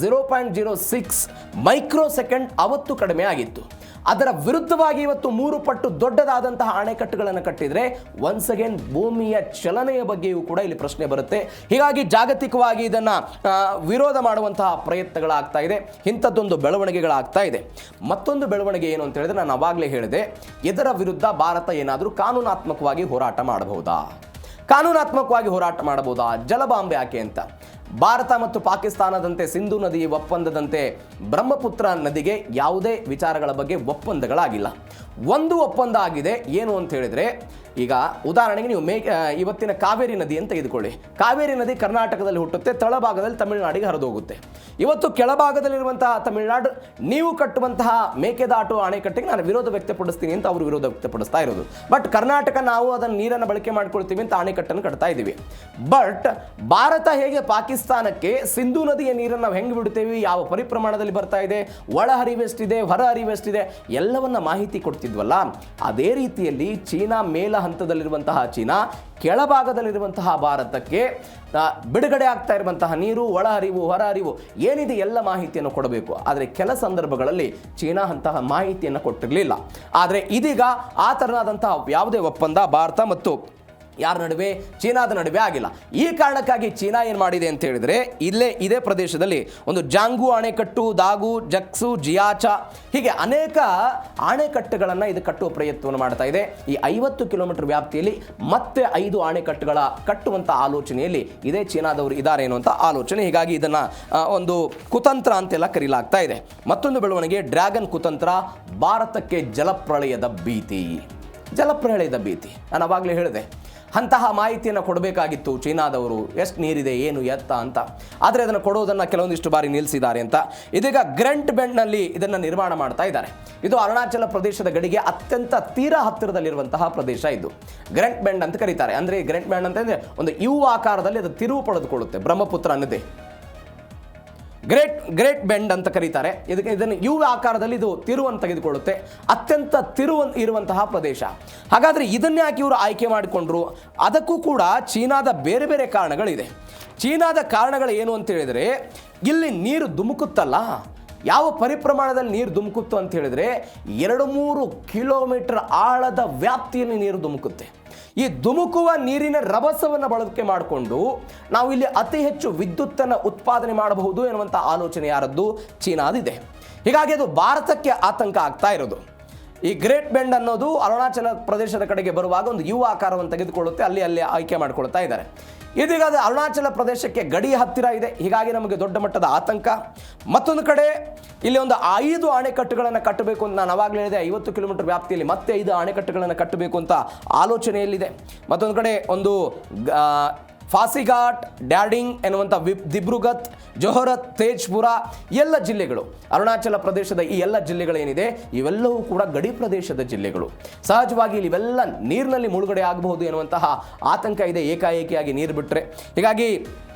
0.06 ಮೈಕ್ರೋ ಸೆಕೆಂಡ್ ಅವತ್ತು ಕಡಿಮೆ ಆಗಿತ್ತು. ಅದರ ವಿರುದ್ಧವಾಗಿ ಇವತ್ತು 3 ಪಟ್ಟು ದೊಡ್ಡದಾದಂತಹ ಅಣೆಕಟ್ಟುಗಳನ್ನು ಕಟ್ಟಿದರೆ ಒನ್ಸ್ ಅಗೇನ್ ಭೂಮಿಯ ಚಲನೆಯ ಬಗ್ಗೆಯೂ ಕೂಡ ಇಲ್ಲಿ ಪ್ರಶ್ನೆ ಬರುತ್ತೆ. ಹೀಗಾಗಿ ಜಾಗತಿಕವಾಗಿ ಇದನ್ನು ವಿರೋಧ ಮಾಡುವಂತಹ ಪ್ರಯತ್ನಗಳಾಗ್ತಾ ಇದೆ. ಇಂಥದ್ದೊಂದು ಬೆಳವಣಿಗೆಗಳಾಗ್ತಾ ಇದೆ. ಮತ್ತೊಂದು ಬೆಳವಣಿಗೆ ಏನು ಅಂತ ಹೇಳಿದ್ರೆ, ನಾನು ಅವಾಗಲೇ ಹೇಳಿದೆ, ಇದರ ವಿರುದ್ಧ ಭಾರತ ಏನಾದರೂ ಕಾನೂನಾತ್ಮಕವಾಗಿ ಹೋರಾಟ ಮಾಡಬಹುದಾ? ಕಾನೂನಾತ್ಮಕವಾಗಿ ಹೋರಾಟ ಮಾಡಬಹುದಾ? ಜಲಬಾಂಬೆ ಯಾಕೆ ಅಂತ. ಭಾರತ ಮತ್ತು ಪಾಕಿಸ್ತಾನದಂತೆ ಸಿಂಧು ನದಿ ಒಪ್ಪಂದದಂತೆ ಬ್ರಹ್ಮಪುತ್ರ ನದಿಗೆ ಯಾವುದೇ ವಿಚಾರಗಳ ಬಗ್ಗೆ ಒಪ್ಪಂದಗಳಾಗಿಲ್ಲ. ಒಂದು ಒಪ್ಪಂದ ಆಗಿದೆ. ಏನು ಅಂತ ಹೇಳಿದ್ರೆ, ಈಗ ಉದಾಹರಣೆಗೆ ನೀವು ಇವತ್ತಿನ ಕಾವೇರಿ ನದಿ ಅಂತ ತೆಗೆದುಕೊಳ್ಳಿ. ಕಾವೇರಿ ನದಿ ಕರ್ನಾಟಕದಲ್ಲಿ ಹುಟ್ಟುತ್ತೆ, ತಳಭಾಗದಲ್ಲಿ ತಮಿಳುನಾಡಿಗೆ ಹರಿದು ಹೋಗುತ್ತೆ. ಇವತ್ತು ಕೆಳಭಾಗದಲ್ಲಿರುವಂತಹ ತಮಿಳುನಾಡು ನೀವು ಕಟ್ಟುವಂತಹ ಮೇಕೆದಾಟು ಅಣೆಕಟ್ಟಿಗೆ ನಾನು ವಿರೋಧ ವ್ಯಕ್ತಪಡಿಸ್ತೀನಿ ಅಂತ ಅವರು ವಿರೋಧ ವ್ಯಕ್ತಪಡಿಸ್ತಾ ಇರೋದು. ಬಟ್ ಕರ್ನಾಟಕ ನಾವು ಅದನ್ನು ನೀರನ್ನು ಬಳಕೆ ಮಾಡ್ಕೊಳ್ತೀವಿ ಅಂತ ಅಣೆಕಟ್ಟನ್ನು ಕಟ್ತಾ ಇದ್ದೀವಿ. ಬಟ್ ಭಾರತ ಹೇಗೆ ಪಾಕಿಸ್ತಾನಕ್ಕೆ ಸಿಂಧು ನದಿಯ ನೀರನ್ನು ನಾವು ಹೆಂಗೆ ಬಿಡ್ತೇವೆ, ಯಾವ ಪರಿಪ್ರಮಾಣದಲ್ಲಿ ಬರ್ತಾ ಇದೆ, ಒಳ ಹರಿವೆಷ್ಟಿದೆ, ಹೊರ ಹರಿವೆಷ್ಟಿದೆ, ಎಲ್ಲವನ್ನ ಮಾಹಿತಿ ಕೊಡ್ತಿದ್ವಲ್ಲ, ಅದೇ ರೀತಿಯಲ್ಲಿ ಚೀನಾ ಮೇಲ ಹಂತದಲ್ಲಿರುವಂತಹ ಚೀನಾ ಕೆಳಭಾಗದಲ್ಲಿರುವಂತಹ ಭಾರತಕ್ಕೆ ಬಿಡುಗಡೆ ಆಗ್ತಾ ಇರುವಂತಹ ನೀರು, ಒಳಹರಿವು, ಹೊರಹರಿವು ಏನಿದೆ ಎಲ್ಲ ಮಾಹಿತಿಯನ್ನು ಕೊಡಬೇಕು. ಆದರೆ ಕೆಲ ಸಂದರ್ಭಗಳಲ್ಲಿ ಚೀನಾ ಅಂತಹ ಮಾಹಿತಿಯನ್ನು ಕೊಟ್ಟಿರಲಿಲ್ಲ. ಆದರೆ ಇದೀಗ ಆ ತರನಾದಂತಹ ಯಾವುದೇ ಒಪ್ಪಂದ ಭಾರತ ಮತ್ತು ಯಾರ ನಡುವೆ, ಚೀನಾದ ನಡುವೆ ಆಗಿಲ್ಲ. ಈ ಕಾರಣಕ್ಕಾಗಿ ಚೀನಾ ಏನು ಮಾಡಿದೆ ಅಂತ ಹೇಳಿದ್ರೆ, ಇದೇ ಪ್ರದೇಶದಲ್ಲಿ ಒಂದು ಜಾಂಗು ಅಣೆಕಟ್ಟು, ದಾಗು, ಜಕ್ಸು, ಜಿಯಾಚಾ, ಹೀಗೆ ಅನೇಕ ಅಣೆಕಟ್ಟುಗಳನ್ನು ಇದು ಕಟ್ಟುವ ಪ್ರಯತ್ನವನ್ನು ಮಾಡ್ತಾ ಇದೆ. ಈ 50 ಕಿಲೋಮೀಟರ್ ವ್ಯಾಪ್ತಿಯಲ್ಲಿ ಮತ್ತೆ 5 ಅಣೆಕಟ್ಟುಗಳ ಕಟ್ಟುವಂಥ ಆಲೋಚನೆಯಲ್ಲಿ ಇದೇ ಚೀನಾದವರು ಇದ್ದಾರೆ ಅನ್ನುವಂಥ ಆಲೋಚನೆ. ಹೀಗಾಗಿ ಇದನ್ನು ಒಂದು ಕುತಂತ್ರ ಅಂತೆಲ್ಲ ಕರೀಲಾಗ್ತಾ ಇದೆ. ಮತ್ತೊಂದು ಬೆಳವಣಿಗೆ, ಡ್ರ್ಯಾಗನ್ ಕುತಂತ್ರ, ಭಾರತಕ್ಕೆ ಜಲಪ್ರಳಯದ ಭೀತಿ. ಜಲಪ್ರಳಯದ ಭೀತಿ ನಾನು ಅವಾಗಲೇ ಹೇಳಿದೆ, ಅಂತಹ ಮಾಹಿತಿಯನ್ನು ಕೊಡಬೇಕಾಗಿತ್ತು ಚೀನಾದವರು, ಎಷ್ಟು ನೀರಿದೆ, ಏನು ಎತ್ತ ಅಂತ. ಆದರೆ ಅದನ್ನು ಕೊಡೋದನ್ನು ಕೆಲವೊಂದಿಷ್ಟು ಬಾರಿ ನಿಲ್ಲಿಸಿದ್ದಾರೆ ಅಂತ. ಇದೀಗ ಗ್ರೆಂಟ್ ಬೆಂಡ್ನಲ್ಲಿ ಇದನ್ನು ನಿರ್ಮಾಣ ಮಾಡ್ತಾ ಇದ್ದಾರೆ. ಇದು ಅರುಣಾಚಲ ಪ್ರದೇಶದ ಗಡಿಗೆ ಅತ್ಯಂತ ತೀರಾ ಹತ್ತಿರದಲ್ಲಿರುವಂತಹ ಪ್ರದೇಶ. ಇದು ಗ್ರೆಂಟ್ ಬೆಂಡ್ ಅಂತ ಕರೀತಾರೆ. ಅಂದರೆ ಗ್ರೆಂಟ್ ಬೆಂಡ್ ಅಂತಂದರೆ ಒಂದು ಯು ಆಕಾರದಲ್ಲಿ ಅದು ತಿರುವು ಪಡೆದುಕೊಳ್ಳುತ್ತೆ. ಬ್ರಹ್ಮಪುತ್ರ ನದಿ ಗ್ರೇಟ್ ಬೆಂಡ್ ಅಂತ ಕರೀತಾರೆ. ಇದನ್ನು ಯು ಆಕಾರದಲ್ಲಿ ಇದು ತಿರುವನ್ನು ತೆಗೆದುಕೊಳ್ಳುತ್ತೆ. ಅತ್ಯಂತ ತಿರುವು ಇರುವಂತಹ ಪ್ರದೇಶ. ಹಾಗಾದರೆ ಇದನ್ನೇ ಯಾಕೆ ಇವರು ಆಯ್ಕೆ ಮಾಡಿಕೊಂಡ್ರು? ಅದಕ್ಕೂ ಕೂಡ ಚೀನಾದ ಬೇರೆ ಬೇರೆ ಕಾರಣಗಳಿದೆ. ಚೀನಾದ ಕಾರಣಗಳು ಏನು ಅಂತ ಹೇಳಿದರೆ, ಇಲ್ಲಿ ನೀರು ಧುಮುಕುತ್ತಲ್ಲ, ಯಾವ ಪರಿಪ್ರಮಾಣದಲ್ಲಿ ನೀರು ಧುಮುಕುತ್ತು ಅಂತ ಹೇಳಿದರೆ 2-3 ಕಿಲೋಮೀಟರ್ ಆಳದ ವ್ಯಾಪ್ತಿಯಲ್ಲಿ ನೀರು ಧುಮುಕುತ್ತೆ. ಈ ಧುಮುಕುವ ನೀರಿನ ರಭಸವನ್ನು ಬಳಕೆ ಮಾಡಿಕೊಂಡು ನಾವು ಇಲ್ಲಿ ಅತಿ ಹೆಚ್ಚು ವಿದ್ಯುತ್ತನ್ನು ಉತ್ಪಾದನೆ ಮಾಡಬಹುದು ಎನ್ನುವಂಥ ಆಲೋಚನೆ ಯಾರದ್ದು? ಚೀನಾದಿದೆ. ಹೀಗಾಗಿ ಅದು ಭಾರತಕ್ಕೆ ಆತಂಕ ಆಗ್ತಾ ಇರೋದು. ಈ ಗ್ರೇಟ್ ಬೆಂಡ್ ಅನ್ನೋದು ಅರುಣಾಚಲ ಪ್ರದೇಶದ ಕಡೆಗೆ ಬರುವಾಗ ಒಂದು ಯು ಆಕಾರವನ್ನು ತೆಗೆದುಕೊಳ್ಳುತ್ತೆ. ಅಲ್ಲಿ ಆಯ್ಕೆ ಮಾಡಿಕೊಳ್ತಾ ಇದ್ದಾರೆ. ಇದೀಗ ಅದು ಅರುಣಾಚಲ ಪ್ರದೇಶಕ್ಕೆ ಗಡಿ ಹತ್ತಿರ ಇದೆ. ಹೀಗಾಗಿ ನಮಗೆ ದೊಡ್ಡ ಮಟ್ಟದ ಆತಂಕ. ಮತ್ತೊಂದು ಕಡೆ ಇಲ್ಲಿ ಒಂದು 5 ಅಣೆಕಟ್ಟುಗಳನ್ನು ಕಟ್ಟಬೇಕು ಅಂತ ನಾನು ಅವಾಗಲೇ ಹೇಳಿದೆ. 50 ಕಿಲೋಮೀಟರ್ ವ್ಯಾಪ್ತಿಯಲ್ಲಿ ಮತ್ತೆ 5 ಅಣೆಕಟ್ಟುಗಳನ್ನು ಕಟ್ಟಬೇಕು ಅಂತ ಆಲೋಚನೆಯಲ್ಲಿದೆ. ಮತ್ತೊಂದು ಕಡೆ ಒಂದು ಫಾಸಿಘಾಟ್, ಡ್ಯಾಡಿಂಗ್ ಎನ್ನುವಂಥ ದಿಬ್ರುಗತ್, ಜೋಹರತ್, ತೇಜ್ಪುರ ಎಲ್ಲ ಜಿಲ್ಲೆಗಳು, ಅರುಣಾಚಲ ಪ್ರದೇಶದ ಈ ಎಲ್ಲ ಜಿಲ್ಲೆಗಳೇನಿದೆ ಇವೆಲ್ಲವೂ ಕೂಡ ಗಡಿ ಪ್ರದೇಶದ ಜಿಲ್ಲೆಗಳು. ಸಹಜವಾಗಿ ಇಲ್ಲಿ ಇವೆಲ್ಲ ನೀರಿನಲ್ಲಿ ಮುಳುಗಡೆ ಆಗಬಹುದು ಎನ್ನುವಂತಹ ಆತಂಕ ಇದೆ, ಏಕಾಏಕಿಯಾಗಿ ನೀರು ಬಿಟ್ಟರೆ. ಹೀಗಾಗಿ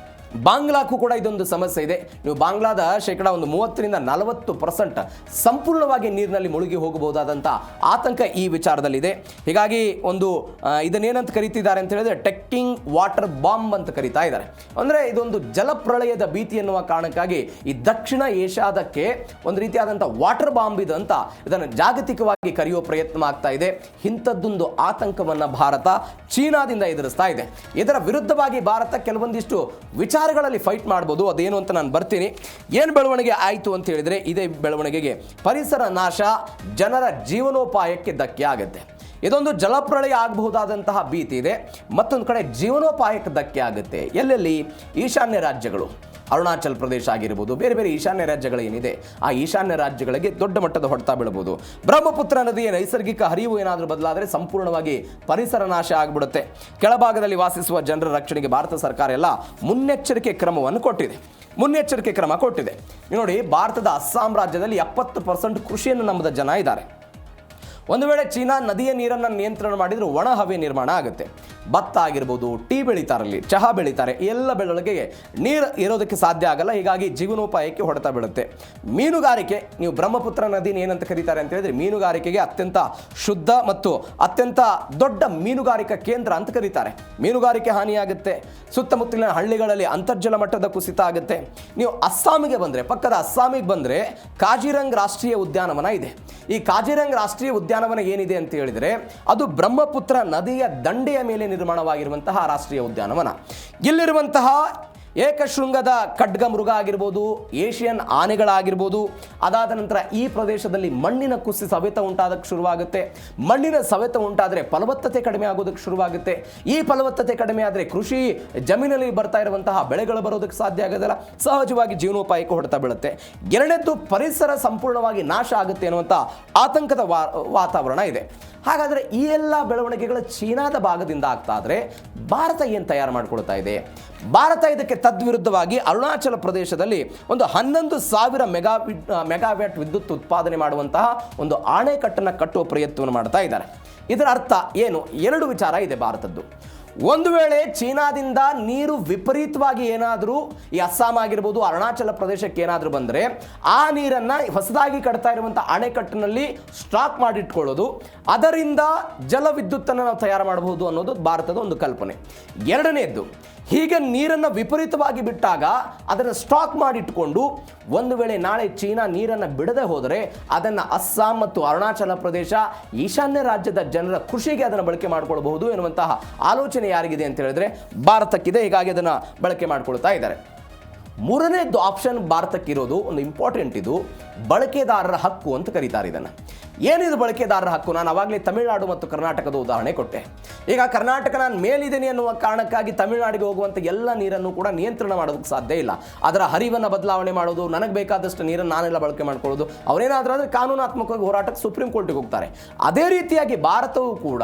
ಬಾಂಗ್ಲಾಕ್ಕೂ ಕೂಡ ಇದೊಂದು ಸಮಸ್ಯೆ ಇದೆ. ನೀವು ಬಾಂಗ್ಲಾದ ಶೇಕಡ ಒಂದು 30-40% ಸಂಪೂರ್ಣವಾಗಿ ನೀರಿನಲ್ಲಿ ಮುಳುಗಿ ಹೋಗಬಹುದಾದಂಥ ಆತಂಕ ಈ ವಿಚಾರದಲ್ಲಿದೆ. ಹೀಗಾಗಿ ಒಂದು ಇದನ್ನೇನಂತ ಕರೀತಿದ್ದಾರೆ ಅಂತ ಹೇಳಿದ್ರೆ ಟೆಕ್ಕಿಂಗ್ ವಾಟರ್ ಬಾಂಬ್ ಅಂತ ಕರೀತಾ ಇದ್ದಾರೆ. ಅಂದರೆ ಇದೊಂದು ಜಲಪ್ರಳಯದ ಭೀತಿ ಎನ್ನುವ ಕಾರಣಕ್ಕಾಗಿ ಈ ದಕ್ಷಿಣ ಏಷ್ಯಾದಕ್ಕೆ ಒಂದು ರೀತಿಯಾದಂಥ ವಾಟರ್ ಬಾಂಬ್ ಇದು ಅಂತ ಇದನ್ನು ಜಾಗತಿಕವಾಗಿ ಕರೆಯುವ ಪ್ರಯತ್ನ ಆಗ್ತಾ ಇದೆ. ಇಂಥದ್ದೊಂದು ಆತಂಕವನ್ನು ಭಾರತ ಚೀನಾದಿಂದ ಎದುರಿಸ್ತಾ ಇದೆ. ಇದರ ವಿರುದ್ಧವಾಗಿ ಭಾರತ ಕೆಲವೊಂದಿಷ್ಟು ವಿಚಾರಗಳಲ್ಲಿ ಫೈಟ್ ಮಾಡ್ಬೋದು. ಅದೇನು ಅಂತ ನಾನು ಬರ್ತೀನಿ. ಏನು ಬೆಳವಣಿಗೆ ಆಯಿತು ಅಂತ ಹೇಳಿದರೆ, ಇದೇ ಬೆಳವಣಿಗೆಗೆ ಪರಿಸರ ನಾಶ, ಜನರ ಜೀವನೋಪಾಯಕ್ಕೆ ಧಕ್ಕೆ ಆಗುತ್ತೆ. ಇದೊಂದು ಜಲಪ್ರಳಯ ಆಗಬಹುದಾದಂತಹ ಭೀತಿ ಇದೆ. ಮತ್ತೊಂದು ಕಡೆ ಜೀವನೋಪಾಯಕ್ಕೆ ಧಕ್ಕೆ ಆಗುತ್ತೆ. ಎಲ್ಲೆಲ್ಲಿ? ಈಶಾನ್ಯ ರಾಜ್ಯಗಳು, ಅರುಣಾಚಲ್ ಪ್ರದೇಶ ಆಗಿರ್ಬೋದು, ಬೇರೆ ಬೇರೆ ಈಶಾನ್ಯ ರಾಜ್ಯಗಳೇನಿದೆ ಆ ಈಶಾನ್ಯ ರಾಜ್ಯಗಳಿಗೆ ದೊಡ್ಡ ಮಟ್ಟದ ಹೊಡೆತ ಬೀಳಬಹುದು. ಬ್ರಹ್ಮಪುತ್ರ ನದಿಯ ನೈಸರ್ಗಿಕ ಹರಿವು ಏನಾದರೂ ಬದಲಾದರೆ ಸಂಪೂರ್ಣವಾಗಿ ಪರಿಸರ ನಾಶ ಆಗಿಬಿಡುತ್ತೆ. ಕೆಳಭಾಗದಲ್ಲಿ ವಾಸಿಸುವ ಜನರ ರಕ್ಷಣೆಗೆ ಭಾರತ ಸರ್ಕಾರ ಎಲ್ಲ ಮುನ್ನೆಚ್ಚರಿಕೆ ಕ್ರಮವನ್ನು ಕೊಟ್ಟಿದೆ. ನೋಡಿ, ಭಾರತದ ಅಸ್ಸಾಂ ರಾಜ್ಯದಲ್ಲಿ 70% ಕೃಷಿಯನ್ನು ನಂಬಿದ ಜನ ಇದ್ದಾರೆ. ಒಂದು ವೇಳೆ ಚೀನಾ ನದಿಯ ನೀರನ್ನು ನಿಯಂತ್ರಣ ಮಾಡಿದರೆ ಒಣ ಹವೆ ನಿರ್ಮಾಣ ಆಗುತ್ತೆ. ಭತ್ತ ಆಗಿರ್ಬೋದು, ಟೀ ಬೆಳೀತಾರಲ್ಲಿ, ಚಹಾ ಬೆಳೀತಾರೆ, ಎಲ್ಲ ಬೆಳವಣಿಗೆಗೆ ನೀರು ಇರೋದಕ್ಕೆ ಸಾಧ್ಯ ಆಗಲ್ಲ. ಹೀಗಾಗಿ ಜೀವನೋಪಾಯಕ್ಕೆ ಹೊಡೆತ ಬೀಳುತ್ತೆ. ಮೀನುಗಾರಿಕೆ, ನೀವು ಬ್ರಹ್ಮಪುತ್ರ ನದಿನ ಏನಂತ ಕರೀತಾರೆ ಅಂತ ಹೇಳಿದ್ರೆ ಮೀನುಗಾರಿಕೆಗೆ ಅತ್ಯಂತ ಶುದ್ಧ ಮತ್ತು ಅತ್ಯಂತ ದೊಡ್ಡ ಮೀನುಗಾರಿಕಾ ಕೇಂದ್ರ ಅಂತ ಕರೀತಾರೆ. ಮೀನುಗಾರಿಕೆ ಹಾನಿಯಾಗುತ್ತೆ. ಸುತ್ತಮುತ್ತಲಿನ ಹಳ್ಳಿಗಳಲ್ಲಿ ಅಂತರ್ಜಲ ಮಟ್ಟದ ಕುಸಿತ ಆಗುತ್ತೆ. ನೀವು ಅಸ್ಸಾಮಿಗೆ ಬಂದರೆ, ಪಕ್ಕದ ಅಸ್ಸಾಮಿಗೆ ಬಂದರೆ ಕಾಜಿರಂಗ್ ರಾಷ್ಟ್ರೀಯ ಉದ್ಯಾನವನ ಇದೆ. ಈ ಕಾಜಿರಂಗ್ ರಾಷ್ಟ್ರೀಯ ಉದ್ಯಾನವನ ಏನಿದೆ ಅಂತ ಹೇಳಿದರೆ ಅದು ಬ್ರಹ್ಮಪುತ್ರ ನದಿಯ ದಂಡೆಯ ಮೇಲೆ ನಿರ್ಮಾಣವಾಗಿರುವಂತಹ ರಾಷ್ಟ್ರೀಯ ಉದ್ಯಾನವನ. ಇಲ್ಲಿರುವಂತಹ ಏಕಶೃಂಗದ ಖಡ್ಗ ಮೃಗ ಆಗಿರ್ಬೋದು, ಏಷಿಯನ್ ಆನೆಗಳಾಗಿರ್ಬೋದು, ಅದಾದ ನಂತರ ಈ ಪ್ರದೇಶದಲ್ಲಿ ಮಣ್ಣಿನ ಕುಸಿತ ಸವೆತ ಉಂಟಾದಕ್ಕೆ ಶುರುವಾಗುತ್ತೆ. ಮಣ್ಣಿನ ಸವೆತ ಉಂಟಾದರೆ ಫಲವತ್ತತೆ ಕಡಿಮೆ ಆಗೋದಕ್ಕೆ ಶುರುವಾಗುತ್ತೆ. ಈ ಫಲವತ್ತತೆ ಕಡಿಮೆ ಆದರೆ ಕೃಷಿ ಜಮೀನಲ್ಲಿ ಬರ್ತಾ ಇರುವಂತಹ ಬೆಳೆಗಳು ಬರೋದಕ್ಕೆ ಸಾಧ್ಯ ಆಗೋದಿಲ್ಲ. ಸಹಜವಾಗಿ ಜೀವನೋಪಾಯಕ್ಕೆ ಹೊಡೆತ ಬೀಳುತ್ತೆ. ಎರಡನೇದ್ದು, ಪರಿಸರ ಸಂಪೂರ್ಣವಾಗಿ ನಾಶ ಆಗುತ್ತೆ ಅನ್ನುವಂಥ ಆತಂಕದ ವಾತಾವರಣ ಇದೆ. ಹಾಗಾದರೆ ಈ ಎಲ್ಲ ಬೆಳವಣಿಗೆಗಳು ಚೀನಾದ ಭಾಗದಿಂದ ಆಗ್ತಾ ಇದ್ರೆ ಭಾರತ ಏನು ತಯಾರು ಮಾಡಿಕೊಳ್ತಾ ಇದೆ? ಭಾರತ ಇದಕ್ಕೆ ತದ್ವಿರುದ್ಧವಾಗಿ ಅರುಣಾಚಲ ಪ್ರದೇಶದಲ್ಲಿ ಒಂದು 11,000 ಮೆಗಾವ್ಯಾಟ್ ವಿದ್ಯುತ್ ಉತ್ಪಾದನೆ ಮಾಡುವಂತಹ ಒಂದು ಅಣೆಕಟ್ಟನ್ನು ಕಟ್ಟುವ ಪ್ರಯತ್ನವನ್ನು ಮಾಡ್ತಾ ಇದ್ದಾರೆ. ಇದರ ಅರ್ಥ ಏನು? 2 ವಿಚಾರ ಇದೆ ಭಾರತದ್ದು. ಒಂದು ವೇಳೆ ಚೀನಾದಿಂದ ನೀರು ವಿಪರೀತವಾಗಿ ಏನಾದರೂ ಈ ಅಸ್ಸಾಂ ಆಗಿರ್ಬೋದು, ಅರುಣಾಚಲ ಪ್ರದೇಶಕ್ಕೆ ಏನಾದರೂ ಬಂದರೆ ಆ ನೀರನ್ನು ಹೊಸದಾಗಿ ಕಟ್ತಾ ಇರುವಂಥ ಅಣೆಕಟ್ಟಿನಲ್ಲಿ ಸ್ಟಾಕ್ ಮಾಡಿಟ್ಕೊಳ್ಳೋದು, ಅದರಿಂದ ಜಲವಿದ್ಯುತ್ತನ್ನು ನಾವು ತಯಾರು ಮಾಡಬಹುದು ಅನ್ನೋದು ಭಾರತದ ಒಂದು ಕಲ್ಪನೆ. ಎರಡನೇದ್ದು, ಹೀಗೆ ನೀರನ್ನು ವಿಪರೀತವಾಗಿ ಬಿಟ್ಟಾಗ ಅದನ್ನು ಸ್ಟಾಕ್ ಮಾಡಿಟ್ಕೊಂಡು ಒಂದು ವೇಳೆ ನಾಳೆ ಚೀನಾ ನೀರನ್ನು ಬಿಡದೆ ಹೋದರೆ ಅದನ್ನು ಅಸ್ಸಾಂ ಮತ್ತು ಅರುಣಾಚಲ ಪ್ರದೇಶ ಈಶಾನ್ಯ ರಾಜ್ಯದ ಜನರ ಕೃಷಿಗೆ ಅದನ್ನು ಬಳಕೆ ಮಾಡಿಕೊಳ್ಳಬಹುದು ಎನ್ನುವಂತಹ ಆಲೋಚನೆ ಯಾರಿಗಿದೆ ಅಂತ ಹೇಳಿದ್ರೆ ಭಾರತಕ್ಕಿದೆ. ಹೀಗಾಗಿ ಅದನ್ನು ಬಳಕೆ ಮಾಡಿಕೊಳ್ತಾ ಇದ್ದಾರೆ. ಮೂರನೇದು ಆಪ್ಷನ್ ಭಾರತಕ್ಕಿರೋದು ಒಂದು ಇಂಪಾರ್ಟೆಂಟ್, ಇದು ಬಳಕೆದಾರರ ಹಕ್ಕು ಅಂತ ಕರೀತಾರೆ ಇದನ್ನು. ಏನಿದು ಬಳಕೆದಾರರ ಹಕ್ಕು? ನಾನು ಅವಾಗಲೇ ತಮಿಳುನಾಡು ಮತ್ತು ಕರ್ನಾಟಕದ ಉದಾಹರಣೆ ಕೊಟ್ಟೆ. ಈಗ ಕರ್ನಾಟಕ ನಾನು ಮೇಲಿದ್ದೇನೆ ಅನ್ನುವ ಕಾರಣಕ್ಕಾಗಿ ತಮಿಳುನಾಡಿಗೆ ಹೋಗುವಂಥ ಎಲ್ಲ ನೀರನ್ನು ಕೂಡ ನಿಯಂತ್ರಣ ಮಾಡೋದಕ್ಕೆ ಸಾಧ್ಯ ಇಲ್ಲ. ಅದರ ಹರಿವನ್ನು ಬದಲಾವಣೆ ಮಾಡೋದು, ನನಗೆ ಬೇಕಾದಷ್ಟು ನೀರನ್ನು ನಾನೆಲ್ಲ ಬಳಕೆ ಮಾಡ್ಕೊಳ್ಳೋದು, ಅವರೇನಾದರೂ ಆದರೆ ಕಾನೂನಾತ್ಮಕವಾಗಿ ಹೋರಾಟಕ್ಕೆ ಸುಪ್ರೀಂ ಕೋರ್ಟಿಗೆ ಹೋಗ್ತಾರೆ. ಅದೇ ರೀತಿಯಾಗಿ ಭಾರತವು ಕೂಡ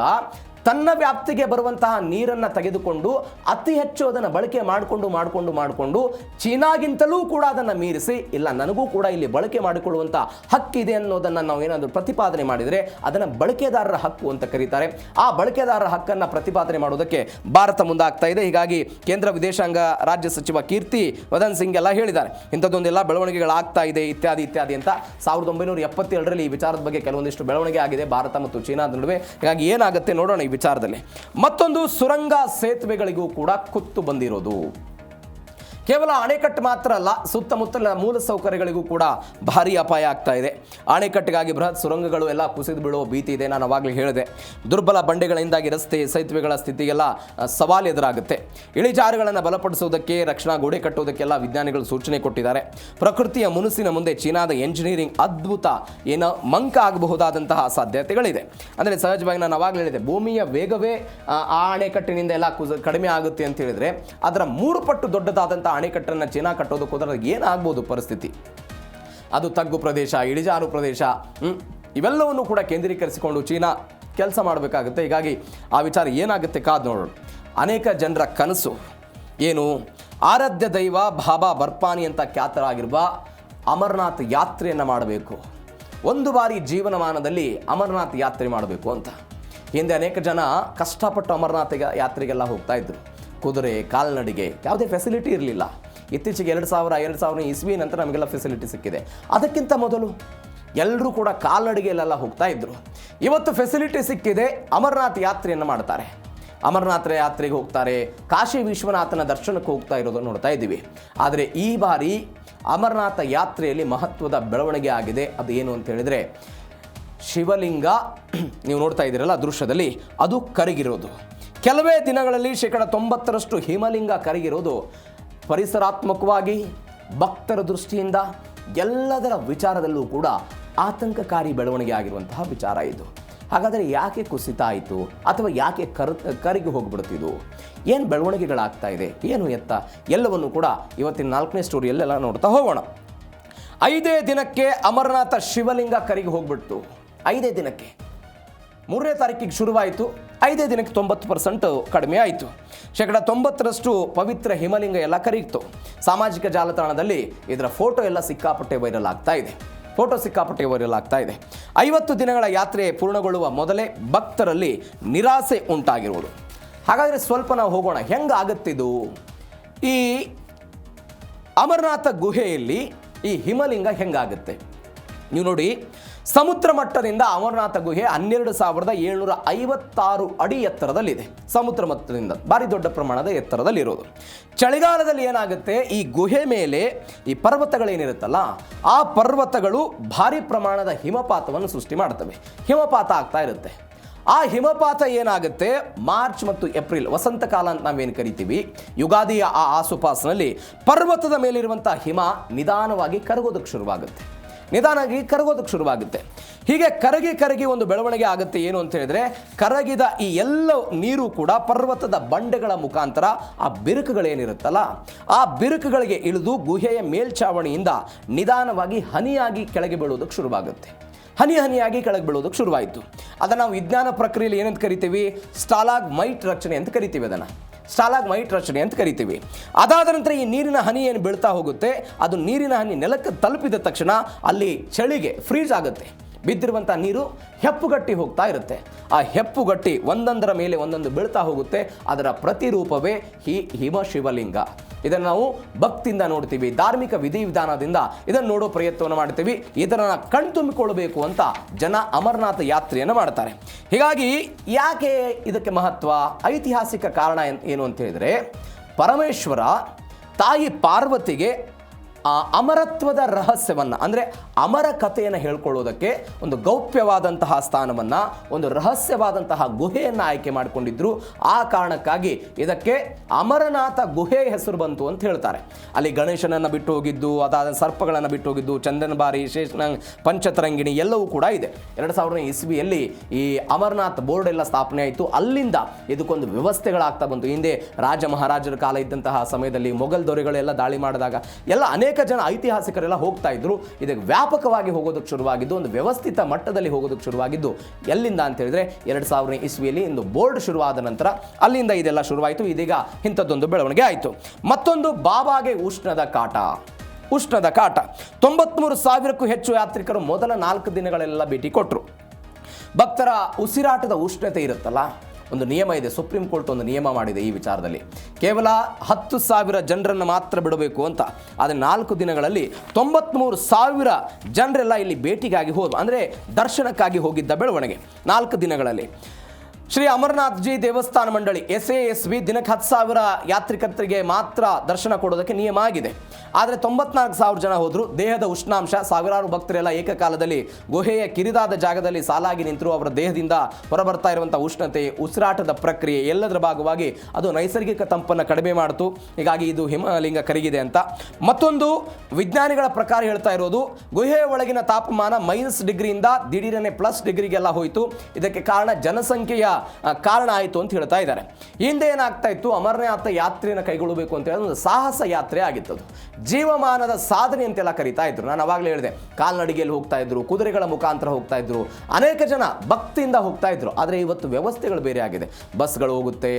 ತನ್ನ ವ್ಯಾಪ್ತಿಗೆ ಬರುವಂತಹ ನೀರನ್ನು ತೆಗೆದುಕೊಂಡು ಅತಿ ಹೆಚ್ಚು ಅದನ್ನು ಬಳಕೆ ಮಾಡಿಕೊಂಡು ಚೀನಾಗಿಂತಲೂ ಕೂಡ ಅದನ್ನು ಮೀರಿಸಿ, ಇಲ್ಲ ನನಗೂ ಕೂಡ ಇಲ್ಲಿ ಬಳಕೆ ಮಾಡಿಕೊಳ್ಳುವಂಥ ಹಕ್ಕಿದೆ ಅನ್ನೋದನ್ನು ನಾವು ಏನಾದರೂ ಪ್ರತಿಪಾದನೆ ಮಾಡಿದರೆ ಅದನ್ನು ಬಳಕೆದಾರರ ಹಕ್ಕು ಅಂತ ಕರೀತಾರೆ. ಆ ಬಳಕೆದಾರರ ಹಕ್ಕನ್ನು ಪ್ರತಿಪಾದನೆ ಮಾಡೋದಕ್ಕೆ ಭಾರತ ಮುಂದಾಗ್ತಾ ಇದೆ. ಹೀಗಾಗಿ ಕೇಂದ್ರ ವಿದೇಶಾಂಗ ರಾಜ್ಯ ಸಚಿವ ಕೀರ್ತಿ ವರ್ಧನ್ ಸಿಂಗ್ ಎಲ್ಲ ಹೇಳಿದ್ದಾರೆ, ಇಂಥದ್ದೊಂದೆಲ್ಲ ಬೆಳವಣಿಗೆಗಳಾಗ್ತಾ ಇದೆ ಇತ್ಯಾದಿ ಅಂತ. 1972ರಲ್ಲಿ ಈ ವಿಚಾರದ ಬಗ್ಗೆ ಕೆಲವೊಂದಿಷ್ಟು ಬೆಳವಣಿಗೆ ಆಗಿದೆ ಭಾರತ ಮತ್ತು ಚೀನಾದ ನಡುವೆ. ಹೀಗಾಗಿ ಏನಾಗುತ್ತೆ ನೋಡೋಣ ಈ ವಿಚಾರದಲ್ಲಿ. ಮತ್ತೊಂದು, ಸುರಂಗ ಸೇತುವೆಗಳಿಗೂ ಕೂಡ ಕುತ್ತು ಬಂದಿರೋದು. ಕೇವಲ ಅಣೆಕಟ್ಟು ಮಾತ್ರ ಅಲ್ಲ, ಸುತ್ತಮುತ್ತಲಿನ ಮೂಲ ಸೌಕರ್ಯಗಳಿಗೂ ಕೂಡ ಭಾರಿ ಅಪಾಯ ಆಗ್ತಾ ಇದೆ. ಅಣೆಕಟ್ಟಿಗಾಗಿ ಬೃಹತ್ ಸುರಂಗಗಳು ಎಲ್ಲ ಕುಸಿದು ಬೀಳುವ ಭೀತಿ ಇದೆ. ನಾನು ಅವಾಗಲೇ ಹೇಳಿದೆ, ದುರ್ಬಲ ಬಂಡೆಗಳಿಂದಾಗಿ ರಸ್ತೆ ಸೇತುವೆಗಳ ಸ್ಥಿತಿಗೆಲ್ಲ ಸವಾಲು ಎದುರಾಗುತ್ತೆ. ಇಳಿಜಾರುಗಳನ್ನು ಬಲಪಡಿಸುವುದಕ್ಕೆ, ರಕ್ಷಣಾ ಗೋಡೆ ಕಟ್ಟುವುದಕ್ಕೆಲ್ಲ ವಿಜ್ಞಾನಿಗಳು ಸೂಚನೆ ಕೊಟ್ಟಿದ್ದಾರೆ. ಪ್ರಕೃತಿಯ ಮುನಿಸಿನ ಮುಂದೆ ಚೀನಾದ ಎಂಜಿನಿಯರಿಂಗ್ ಅದ್ಭುತ ಏನೋ ಮಂಕ ಆಗಬಹುದಾದಂತಹ ಸಾಧ್ಯತೆಗಳಿದೆ. ಅಂದರೆ ಸಹಜವಾಗಿ ನಾನು ಅವಾಗಲೇ ಹೇಳಿದೆ, ಭೂಮಿಯ ವೇಗವೇ ಆ ಅಣೆಕಟ್ಟಿನಿಂದ ಎಲ್ಲ ಕಡಿಮೆ ಆಗುತ್ತೆ ಅಂತ ಹೇಳಿದರೆ ಅದರ 3 ಪಟ್ಟು ದೊಡ್ಡದಾದಂಥ ಅಣೆಕಟ್ಟನ್ನು ಚೀನಾ ಕಟ್ಟೋದಕ್ಕೆ ಹೋದರೆ ಏನಾಗ್ಬೋದು ಪರಿಸ್ಥಿತಿ? ಅದು ತಗ್ಗು ಪ್ರದೇಶ, ಇಳಿಜಾರು ಪ್ರದೇಶ, ಇವೆಲ್ಲವನ್ನು ಕೂಡ ಕೇಂದ್ರೀಕರಿಸಿಕೊಂಡು ಚೀನಾ ಕೆಲಸ ಮಾಡಬೇಕಾಗುತ್ತೆ. ಹೀಗಾಗಿ ಆ ವಿಚಾರ ಏನಾಗುತ್ತೆ ಕಾದು ನೋಡೋಣ. ಅನೇಕ ಜನರ ಕನಸು ಏನು? ಆರಾಧ್ಯ ದೈವ ಬಾಬಾ ಬರ್ಪಾನಿ ಅಂತ ಖ್ಯಾತರಾಗಿರುವ ಅಮರನಾಥ್ ಯಾತ್ರೆಯನ್ನು ಮಾಡಬೇಕು, ಒಂದು ಬಾರಿ ಜೀವನಮಾನದಲ್ಲಿ ಅಮರನಾಥ್ ಯಾತ್ರೆ ಮಾಡಬೇಕು ಅಂತ. ಹಿಂದೆ ಅನೇಕ ಜನ ಕಷ್ಟಪಟ್ಟು ಅಮರನಾಥ ಯಾತ್ರೆಗೆಲ್ಲ ಹೋಗ್ತಾ ಇದ್ರು. ಕುದುರೆ, ಕಾಲ್ನಡಿಗೆ, ಯಾವುದೇ ಫೆಸಿಲಿಟಿ ಇರಲಿಲ್ಲ. ಇತ್ತೀಚೆಗೆ 2000 ಇಸ್ವಿ ನಂತರ ನಮಗೆಲ್ಲ ಫೆಸಿಲಿಟಿ ಸಿಕ್ಕಿದೆ. ಅದಕ್ಕಿಂತ ಮೊದಲು ಎಲ್ಲರೂ ಕೂಡ ಕಾಲ್ನಡಿಗೆಯಲ್ಲೆಲ್ಲ ಹೋಗ್ತಾ ಇದ್ರು. ಇವತ್ತು ಫೆಸಿಲಿಟಿ ಸಿಕ್ಕಿದೆ, ಅಮರನಾಥ್ ಯಾತ್ರೆಯನ್ನು ಮಾಡ್ತಾರೆ. ಅಮರನಾಥ ಯಾತ್ರೆಗೆ ಹೋಗ್ತಾರೆ, ಕಾಶಿ ವಿಶ್ವನಾಥನ ದರ್ಶನಕ್ಕೆ ಹೋಗ್ತಾ ಇರೋದನ್ನು ನೋಡ್ತಾ ಇದ್ದೀವಿ. ಆದರೆ ಈ ಬಾರಿ ಅಮರನಾಥ ಯಾತ್ರೆಯಲ್ಲಿ ಮಹತ್ವದ ಬೆಳವಣಿಗೆ ಆಗಿದೆ. ಅದು ಏನು ಅಂತ ಹೇಳಿದರೆ, ಶಿವಲಿಂಗ ನೀವು ನೋಡ್ತಾ ಇದ್ದೀರಲ್ಲ ದೃಶ್ಯದಲ್ಲಿ, ಅದು ಕರಗಿರೋದು. ಕೆಲವೇ ದಿನಗಳಲ್ಲಿ 90% ಹಿಮಲಿಂಗ ಕರಗಿರೋದು ಪರಿಸರಾತ್ಮಕವಾಗಿ, ಭಕ್ತರ ದೃಷ್ಟಿಯಿಂದ, ಎಲ್ಲದರ ವಿಚಾರದಲ್ಲೂ ಕೂಡ ಆತಂಕಕಾರಿ ಬೆಳವಣಿಗೆ ಆಗಿರುವಂತಹ ವಿಚಾರ ಇದು. ಹಾಗಾದರೆ ಯಾಕೆ ಕುಸಿತ ಆಯಿತು ಅಥವಾ ಯಾಕೆ ಕರಗಿ ಹೋಗ್ಬಿಡ್ತಿದ್ದು, ಏನು ಬೆಳವಣಿಗೆಗಳಾಗ್ತಾ ಇದೆ, ಏನು ಎತ್ತ, ಎಲ್ಲವನ್ನು ಕೂಡ ಇವತ್ತಿನ 4ನೇ ಸ್ಟೋರಿಯಲ್ಲೆಲ್ಲ ನೋಡ್ತಾ ಹೋಗೋಣ. 5 ದಿನಕ್ಕೆ ಅಮರನಾಥ ಶಿವಲಿಂಗ ಕರಗಿ ಹೋಗ್ಬಿಡ್ತು. 5 ದಿನಕ್ಕೆ 3ನೇ ತಾರೀಕಿಗೆ ಶುರುವಾಯಿತು, 5 ದಿನಕ್ಕೆ 90% ಕಡಿಮೆ ಆಯಿತು. 90% ಪವಿತ್ರ ಹಿಮಲಿಂಗ ಎಲ್ಲ ಕರಗಿತ್ತು. ಸಾಮಾಜಿಕ ಜಾಲತಾಣದಲ್ಲಿ ಇದರ ಫೋಟೋ ಎಲ್ಲ ಸಿಕ್ಕಾಪಟ್ಟೆ ವೈರಲ್ ಆಗ್ತಾ ಇದೆ. 50 ದಿನಗಳ ಯಾತ್ರೆ ಪೂರ್ಣಗೊಳ್ಳುವ ಮೊದಲೇ ಭಕ್ತರಲ್ಲಿ ನಿರಾಸೆ ಉಂಟಾಗಿರುವುದು. ಹಾಗಾದರೆ ಸ್ವಲ್ಪ ನಾವು ಹೋಗೋಣ, ಹೆಂಗಾಗತ್ತಿದು? ಈ ಅಮರನಾಥ ಗುಹೆಯಲ್ಲಿ ಈ ಹಿಮಲಿಂಗ ಹೆಂಗಾಗುತ್ತೆ ನೀವು ನೋಡಿ. ಸಮುದ್ರ ಮಟ್ಟದಿಂದ ಅಮರನಾಥ ಗುಹೆ 12,756 ಅಡಿ ಎತ್ತರದಲ್ಲಿದೆ. ಸಮುದ್ರ ಮಟ್ಟದಿಂದ ಭಾರಿ ದೊಡ್ಡ ಪ್ರಮಾಣದ ಎತ್ತರದಲ್ಲಿರೋದು. ಚಳಿಗಾಲದಲ್ಲಿ ಏನಾಗುತ್ತೆ, ಈ ಗುಹೆ ಮೇಲೆ ಈ ಪರ್ವತಗಳೇನಿರುತ್ತಲ್ಲ, ಆ ಪರ್ವತಗಳು ಭಾರಿ ಪ್ರಮಾಣದ ಹಿಮಪಾತವನ್ನು ಸೃಷ್ಟಿ ಮಾಡ್ತವೆ. ಹಿಮಪಾತ ಆಗ್ತಾ ಇರುತ್ತೆ. ಆ ಹಿಮಪಾತ ಏನಾಗುತ್ತೆ, ಮಾರ್ಚ್ ಮತ್ತು ಏಪ್ರಿಲ್ ವಸಂತ ಕಾಲ ಅಂತ ನಾವೇನು ಕರಿತೀವಿ, ಯುಗಾದಿಯ ಆ ಆಸುಪಾಸಿನಲ್ಲಿ ಪರ್ವತದ ಮೇಲಿರುವಂಥ ಹಿಮ ನಿಧಾನವಾಗಿ ಕರಗೋದಕ್ಕೆ ಶುರುವಾಗುತ್ತೆ. ಹೀಗೆ ಕರಗಿ ಒಂದು ಬೆಳವಣಿಗೆ ಆಗುತ್ತೆ. ಏನು ಅಂತ ಹೇಳಿದ್ರೆ, ಕರಗಿದ ಈ ಎಲ್ಲ ನೀರು ಕೂಡ ಪರ್ವತದ ಬಂಡೆಗಳ ಮುಖಾಂತರ ಆ ಬಿರುಕುಗಳೇನಿರುತ್ತಲ್ಲ, ಆ ಬಿರುಕುಗಳಿಗೆ ಇಳಿದು ಗುಹೆಯ ಮೇಲ್ಛಾವಣಿಯಿಂದ ನಿಧಾನವಾಗಿ ಹನಿಯಾಗಿ ಕೆಳಗೆ ಬೀಳೋದಕ್ಕೆ ಶುರುವಾಗುತ್ತೆ. ಹನಿಯಾಗಿ ಕೆಳಗೆ ಬೀಳೋದಕ್ಕೆ ಶುರುವಾಯಿತು. ಅದನ್ನು ನಾವು ವಿಜ್ಞಾನ ಪ್ರಕ್ರಿಯೆಯಲ್ಲಿ ಏನಂತ ಕರಿತೀವಿ, ಸ್ಟಾಲಾಗ್ಮೈಟ್ ರಚನೆ ಅಂತ ಕರಿತೀವಿ. ಅದಾದ ನಂತರ ಈ ನೀರಿನ ಹನಿ ಏನು ಬೀಳ್ತಾ ಹೋಗುತ್ತೆ, ಅದು ನೀರಿನ ಹನಿ ನೆಲಕ್ಕೆ ತಲುಪಿದ ತಕ್ಷಣ ಅಲ್ಲಿ ಚಳಿಗೆ ಫ್ರೀಜ್ ಆಗುತ್ತೆ. ಬಿದ್ದಿರುವಂಥ ನೀರು ಹೆಪ್ಪುಗಟ್ಟಿ ಹೋಗ್ತಾ ಇರುತ್ತೆ. ಆ ಹೆಪ್ಪುಗಟ್ಟಿ ಒಂದೊಂದರ ಮೇಲೆ ಒಂದೊಂದು ಬೀಳ್ತಾ ಹೋಗುತ್ತೆ. ಅದರ ಪ್ರತಿರೂಪವೇ ಹಿಮ ಶಿವಲಿಂಗ. ಇದನ್ನು ನಾವು ಭಕ್ತಿಯಿಂದ ನೋಡ್ತೀವಿ, ಧಾರ್ಮಿಕ ವಿಧಿವಿಧಾನದಿಂದ ಇದನ್ನು ನೋಡೋ ಪ್ರಯತ್ನವನ್ನು ಮಾಡ್ತೀವಿ. ಇದನ್ನು ಕಣ್ತುಂಬಿಕೊಳ್ಳಬೇಕು ಅಂತ ಜನ ಅಮರನಾಥ ಯಾತ್ರೆಯನ್ನು ಮಾಡ್ತಾರೆ. ಹೀಗಾಗಿ ಯಾಕೆ ಇದಕ್ಕೆ ಮಹತ್ವ, ಐತಿಹಾಸಿಕ ಕಾರಣ ಏನು ಅಂತ ಹೇಳಿದರೆ, ಪರಮೇಶ್ವರ ತಾಯಿ ಪಾರ್ವತಿಗೆ ಅಮರತ್ವದ ರಹಸ್ಯವನ್ನು, ಅಂದರೆ ಅಮರ ಕಥೆಯನ್ನು ಹೇಳ್ಕೊಳ್ಳೋದಕ್ಕೆ ಒಂದು ಗೌಪ್ಯವಾದಂತಹ ಸ್ಥಾನವನ್ನು, ಒಂದು ರಹಸ್ಯವಾದಂತಹ ಗುಹೆಯನ್ನು ಆಯ್ಕೆ ಮಾಡಿಕೊಂಡಿದ್ರು. ಆ ಕಾರಣಕ್ಕಾಗಿ ಇದಕ್ಕೆ ಅಮರನಾಥ ಗುಹೆ ಹೆಸರು ಬಂತು ಅಂತ ಹೇಳ್ತಾರೆ. ಅಲ್ಲಿ ಗಣೇಶನನ್ನು ಬಿಟ್ಟು ಹೋಗಿದ್ದು, ಅದಾದ ಸರ್ಪಗಳನ್ನು ಬಿಟ್ಟು ಹೋಗಿದ್ದು, ಚಂದನಬಾರಿ, ಶೇಷನಾಗ್, ಪಂಚತರಂಗಿಣಿ ಎಲ್ಲವೂ ಕೂಡ ಇದೆ. 2000ನೇ ಇಸ್ವಿಯಲ್ಲಿ ಈ ಅಮರನಾಥ್ ಬೋರ್ಡ್ ಎಲ್ಲ ಸ್ಥಾಪನೆ ಆಯಿತು. ಅಲ್ಲಿಂದ ಇದಕ್ಕೊಂದು ವ್ಯವಸ್ಥೆಗಳಾಗ್ತಾ ಬಂತು. ಹಿಂದೆ ರಾಜ ಮಹಾರಾಜರ ಕಾಲ ಇದ್ದಂತಹ ಸಮಯದಲ್ಲಿ ಮೊಘಲ್ ದೊರೆಗಳೆಲ್ಲ ದಾಳಿ ಮಾಡಿದಾಗ ಎಲ್ಲ ಅನೇಕ ಜನ ಐತಿಹಾಸಿಕರೆಲ್ಲ ಹೋಗ್ತಾ ಇದ್ರು. ಇದಕ್ಕೆ ವ್ಯಾಪಕವಾಗಿ ಹೋಗೋದಕ್ಕೆ ಶುರುವಾಗಿದ್ದು, ಒಂದು ವ್ಯವಸ್ಥಿತ ಮಟ್ಟದಲ್ಲಿ ಹೋಗೋದಕ್ಕೆ ಶುರುವಾಗಿದ್ದು ಎಲ್ಲಿಂದ ಅಂತ ಹೇಳಿದ್ರೆ 2000ನೇ ಇಸ್ವಿಯಲ್ಲಿ ಒಂದು ಬೋರ್ಡ್ ಶುರುವಾದ ನಂತರ ಅಲ್ಲಿಂದ ಇದೆಲ್ಲ ಶುರುವಾಯಿತು. ಇದೀಗ ಇಂಥದ್ದೊಂದು ಬೆಳವಣಿಗೆ ಆಯಿತು. ಮತ್ತೊಂದು, ಬಾಬಾಗೆ ಉಷ್ಣದ ಕಾಟ. 93,000ಕ್ಕೂ ಹೆಚ್ಚು ಯಾತ್ರಿಕರು ಮೊದಲ 4 ದಿನಗಳೆಲ್ಲ ಭೇಟಿ ಕೊಟ್ಟರು. ಭಕ್ತರ ಉಸಿರಾಟದ ಉಷ್ಣತೆ ಇರುತ್ತಲ್ಲ, ಒಂದು ನಿಯಮ ಇದೆ, ಸುಪ್ರೀಂ ಕೋರ್ಟ್ ಒಂದು ನಿಯಮ ಮಾಡಿದೆ ಈ ವಿಚಾರದಲ್ಲಿ. ಕೇವಲ 10,000 ಜನರನ್ನು ಮಾತ್ರ ಬಿಡಬೇಕು ಅಂತ. ಆದರೆ 4 ದಿನಗಳಲ್ಲಿ 93,000 ಜನರೆಲ್ಲ ಇಲ್ಲಿ ಭೇಟಿಗಾಗಿ ಅಂದರೆ ದರ್ಶನಕ್ಕಾಗಿ ಹೋಗಿದ್ದ ಬೆಳವಣಿಗೆ 4 ದಿನಗಳಲ್ಲಿ. ಶ್ರೀ ಅಮರನಾಥ್ ಜಿ ದೇವಸ್ಥಾನ ಮಂಡಳಿ SASB ದಿನಕ್ಕೆ 10,000 ಯಾತ್ರಿಕರಿಗೆ ಮಾತ್ರ ದರ್ಶನ ಕೊಡೋದಕ್ಕೆ ನಿಯಮ ಆಗಿದೆ. ಆದರೆ 94,000 ಜನ ಹೋದರು. ದೇಹದ ಉಷ್ಣಾಂಶ, ಸಾವಿರಾರು ಭಕ್ತರೆಲ್ಲ ಏಕಕಾಲದಲ್ಲಿ ಗುಹೆಯ ಕಿರಿದಾದ ಜಾಗದಲ್ಲಿ ಸಾಲಾಗಿ ನಿಂತರು. ಅವರ ದೇಹದಿಂದ ಹೊರಬರ್ತಾ ಇರುವಂಥ ಉಷ್ಣತೆ, ಉಸಿರಾಟದ ಪ್ರಕ್ರಿಯೆ ಎಲ್ಲದರ ಭಾಗವಾಗಿ ಅದು ನೈಸರ್ಗಿಕ ತಂಪನ್ನು ಕಡಿಮೆ ಮಾಡಿತು. ಹೀಗಾಗಿ ಇದು ಹಿಮಲಿಂಗ ಕರಗಿದೆ ಅಂತ. ಮತ್ತೊಂದು, ವಿಜ್ಞಾನಿಗಳ ಪ್ರಕಾರ ಹೇಳ್ತಾ ಇರೋದು, ಗುಹೆಯ ಒಳಗಿನ ತಾಪಮಾನ -ಡಿಗ್ರಿಯಿಂದ ದಿಢೀರನೆ +ಡಿಗ್ರಿಗೆಲ್ಲ ಹೋಯಿತು. ಇದಕ್ಕೆ ಕಾರಣ ಜನಸಂಖ್ಯೆಯ ಕಾರಣ ಆಯಿತು ಅಂತ ಹೇಳ್ತಾ ಇದ್ದಾರೆ. ಹಿಂದೆ ಏನಾಗ್ತಾ ಇತ್ತು, ಅಮರನಾಥ ಯಾತ್ರೆಯನ್ನು ಕೈಗೊಳ್ಳಬೇಕು ಅಂತ ಹೇಳಿ ಒಂದು ಸಾಹಸ ಯಾತ್ರೆ ಆಗಿತ್ತು. ಜೀವಮಾನದ ಸಾಧನೆ ಅಂತೆಲ್ಲ ಕರೀತಾ ಇದ್ರು. ನಾನು ಅವಾಗಲೇ ಹೇಳಿದೆ, ಕಾಲ್ನಡಿಗೆಯಲ್ಲಿ ಹೋಗ್ತಾ ಇದ್ರು, ಕುದುರೆಗಳ ಮುಖಾಂತರ ಹೋಗ್ತಾ ಇದ್ರು, ಅನೇಕ ಜನ ಭಕ್ತಿಯಿಂದ ಹೋಗ್ತಾ ಇದ್ರು. ಆದರೆ ಇವತ್ತು ವ್ಯವಸ್ಥೆಗಳು ಬೇರೆ ಆಗಿದೆ. ಬಸ್ಗಳು ಹೋಗುತ್ತೆ,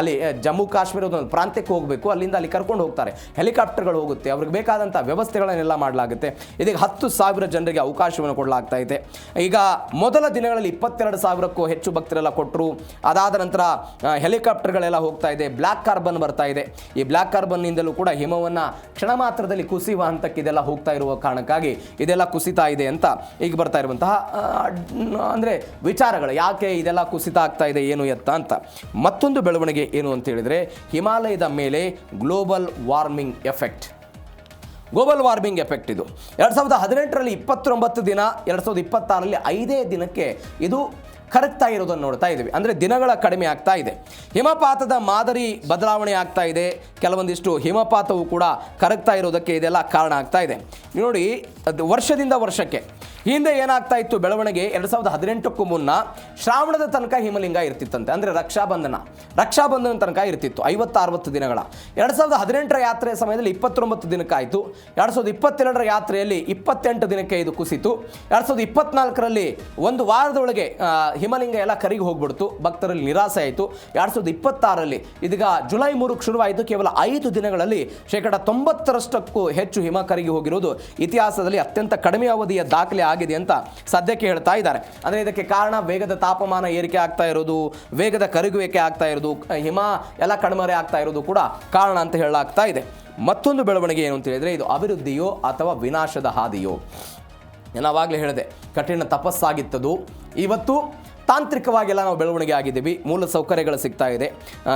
ಅಲ್ಲಿ ಜಮ್ಮು ಕಾಶ್ಮೀರದ ಒಂದು ಪ್ರಾಂತ್ಯಕ್ಕೆ ಹೋಗಬೇಕು, ಅಲ್ಲಿಂದ ಅಲ್ಲಿ ಕರ್ಕೊಂಡು ಹೋಗ್ತಾರೆ, ಹೆಲಿಕಾಪ್ಟರ್ಗಳು ಹೋಗುತ್ತೆ, ಅವ್ರಿಗೆ ಬೇಕಾದಂಥ ವ್ಯವಸ್ಥೆಗಳನ್ನೆಲ್ಲ ಮಾಡಲಾಗುತ್ತೆ. ಇದೀಗ 10,000 ಜನರಿಗೆ ಅವಕಾಶವನ್ನು ಕೊಡಲಾಗ್ತಾ ಇದೆ. ಈಗ ಮೊದಲ ದಿನಗಳಲ್ಲಿ 22,000ಕ್ಕೂ ಹೆಚ್ಚು ಭಕ್ತರೆಲ್ಲ ಕೊಟ್ಟರು. ಅದಾದ ನಂತರ ಹೆಲಿಕಾಪ್ಟರ್ಗಳೆಲ್ಲ ಹೋಗ್ತಾ ಇದೆ, ಬ್ಲ್ಯಾಕ್ ಕಾರ್ಬನ್ ಬರ್ತಾ ಇದೆ. ಈ ಬ್ಲ್ಯಾಕ್ ಕಾರ್ಬನ್ನಿಂದಲೂ ಕೂಡ ಹಿಮವನ್ನು ಕ್ಷಣ ಮಾತ್ರದಲ್ಲಿ ಕುಸಿಯುವ ಹಂತಕ್ಕೆ ಇದೆಲ್ಲ ಹೋಗ್ತಾ ಇರುವ ಕಾರಣಕ್ಕಾಗಿ ಇದೆಲ್ಲ ಕುಸಿತಾ ಇದೆ ಅಂತ ಈಗ ಬರ್ತಾ ಇರುವಂತಹ ಅಂದರೆ ವಿಚಾರಗಳು, ಯಾಕೆ ಇದೆಲ್ಲ ಕುಸಿತ ಆಗ್ತಾ ಇದೆ, ಏನು ಎತ್ತ ಅಂತ. ಮತ್ತೊಂದು ಬೆಳವಣಿಗೆ ಏನು ಅಂತ ಹೇಳಿದರೆ, ಹಿಮಾಲಯದ ಮೇಲೆ ಗ್ಲೋಬಲ್ ವಾರ್ಮಿಂಗ್ ಎಫೆಕ್ಟ್ ಇದು 2018ರಲ್ಲಿ 29 ದಿನ, 2026ರಲ್ಲಿ 5 ದಿನಕ್ಕೆ ಇದು ಕರಗ್ತಾ ಇರೋದನ್ನು ನೋಡ್ತಾ ಇದ್ದೀವಿ. ಅಂದರೆ ದಿನಗಳ ಕಡಿಮೆ ಆಗ್ತಾ ಇದೆ. ಹಿಮಪಾತದ ಮಾದರಿ ಬದಲಾವಣೆ ಆಗ್ತಾ ಇದೆ. ಕೆಲವೊಂದಿಷ್ಟು ಹಿಮಪಾತವು ಕೂಡ ಕರಗ್ತಾ ಇರೋದಕ್ಕೆ ಇದೆಲ್ಲ ಕಾರಣ ಆಗ್ತಾ ಇದೆ. ನೋಡಿ, ಅದು ವರ್ಷದಿಂದ ವರ್ಷಕ್ಕೆ ಹಿಂದೆ ಏನಾಗ್ತಾ ಇತ್ತು ಬೆಳವಣಿಗೆ, 2018ಕ್ಕೂ ಮುನ್ನ ಶ್ರಾವಣದ ತನಕ ಹಿಮಲಿಂಗ ಇರ್ತಿತ್ತಂತೆ. ಅಂದರೆ ರಕ್ಷಾಬಂಧನ ತನಕ ಇರ್ತಿತ್ತು 50-60 ದಿನಗಳ. 2018ರ ಯಾತ್ರೆಯ ಸಮಯದಲ್ಲಿ 29 ದಿನಕ್ಕಾಯಿತು. 2022ರ ಯಾತ್ರೆಯಲ್ಲಿ 28 ದಿನಕ್ಕೆ ಇದು ಕುಸಿತು. 2024ರಲ್ಲಿ ಒಂದು ವಾರದೊಳಗೆ ಹಿಮಲಿಂಗ ಎಲ್ಲ ಕರಿಗೆ ಹೋಗ್ಬಿಡ್ತು. ಭಕ್ತರಲ್ಲಿ ನಿರಾಸೆ ಆಯಿತು. 2026ರಲ್ಲಿ ಇದೀಗ ಜುಲೈ 3ಕ್ಕೆ ಶುರುವಾಯಿತು. ಕೇವಲ 5 ದಿನಗಳಲ್ಲಿ 90%ರಷ್ಟಕ್ಕೂ ಹೆಚ್ಚು ಹಿಮ ಕರಿಗೆ ಹೋಗಿರುವುದು ಇತಿಹಾಸದಲ್ಲಿ ಅತ್ಯಂತ ಕಡಿಮೆ ಅವಧಿಯ ದಾಖಲೆ ಆಗಿದೆ ಅಂತ ಸದ್ಯಕ್ಕೆ ಹೇಳ್ತಾ ಇದ್ದಾರೆ. ಅಂದರೆ ಇದಕ್ಕೆ ಕಾರಣ ವೇಗದ ತಾಪಮಾನ ಏರಿಕೆ ಆಗ್ತಾ ಇರೋದು, ವೇಗದ ಕರಗುವಿಕೆ ಆಗ್ತಾ ಇರೋದು, ಹಿಮ ಎಲ್ಲ ಕಣ್ಮರೆ ಆಗ್ತಾ ಇರೋದು ಕೂಡ ಕಾರಣ ಅಂತ ಹೇಳಲಾಗ್ತಾ ಇದೆ. ಮತ್ತೊಂದು ಬೆಳವಣಿಗೆ ಏನು ಅಂತ ಹೇಳಿದರೆ, ಇದು ಅಭಿವೃದ್ಧಿಯೋ ಅಥವಾ ವಿನಾಶದ ಹಾದಿಯೋ. ನಾನು ಆವಾಗಲೇ ಹೇಳಿದೆ, ಕಠಿಣ ತಪಸ್ಸಾಗಿತ್ತದು. ಇವತ್ತು ತಾಂತ್ರಿಕವಾಗೆಲ್ಲ ನಾವು ಬೆಳವಣಿಗೆ ಆಗಿದ್ದೀವಿ, ಮೂಲ ಸೌಕರ್ಯಗಳು ಸಿಗ್ತಾ ಇದೆ.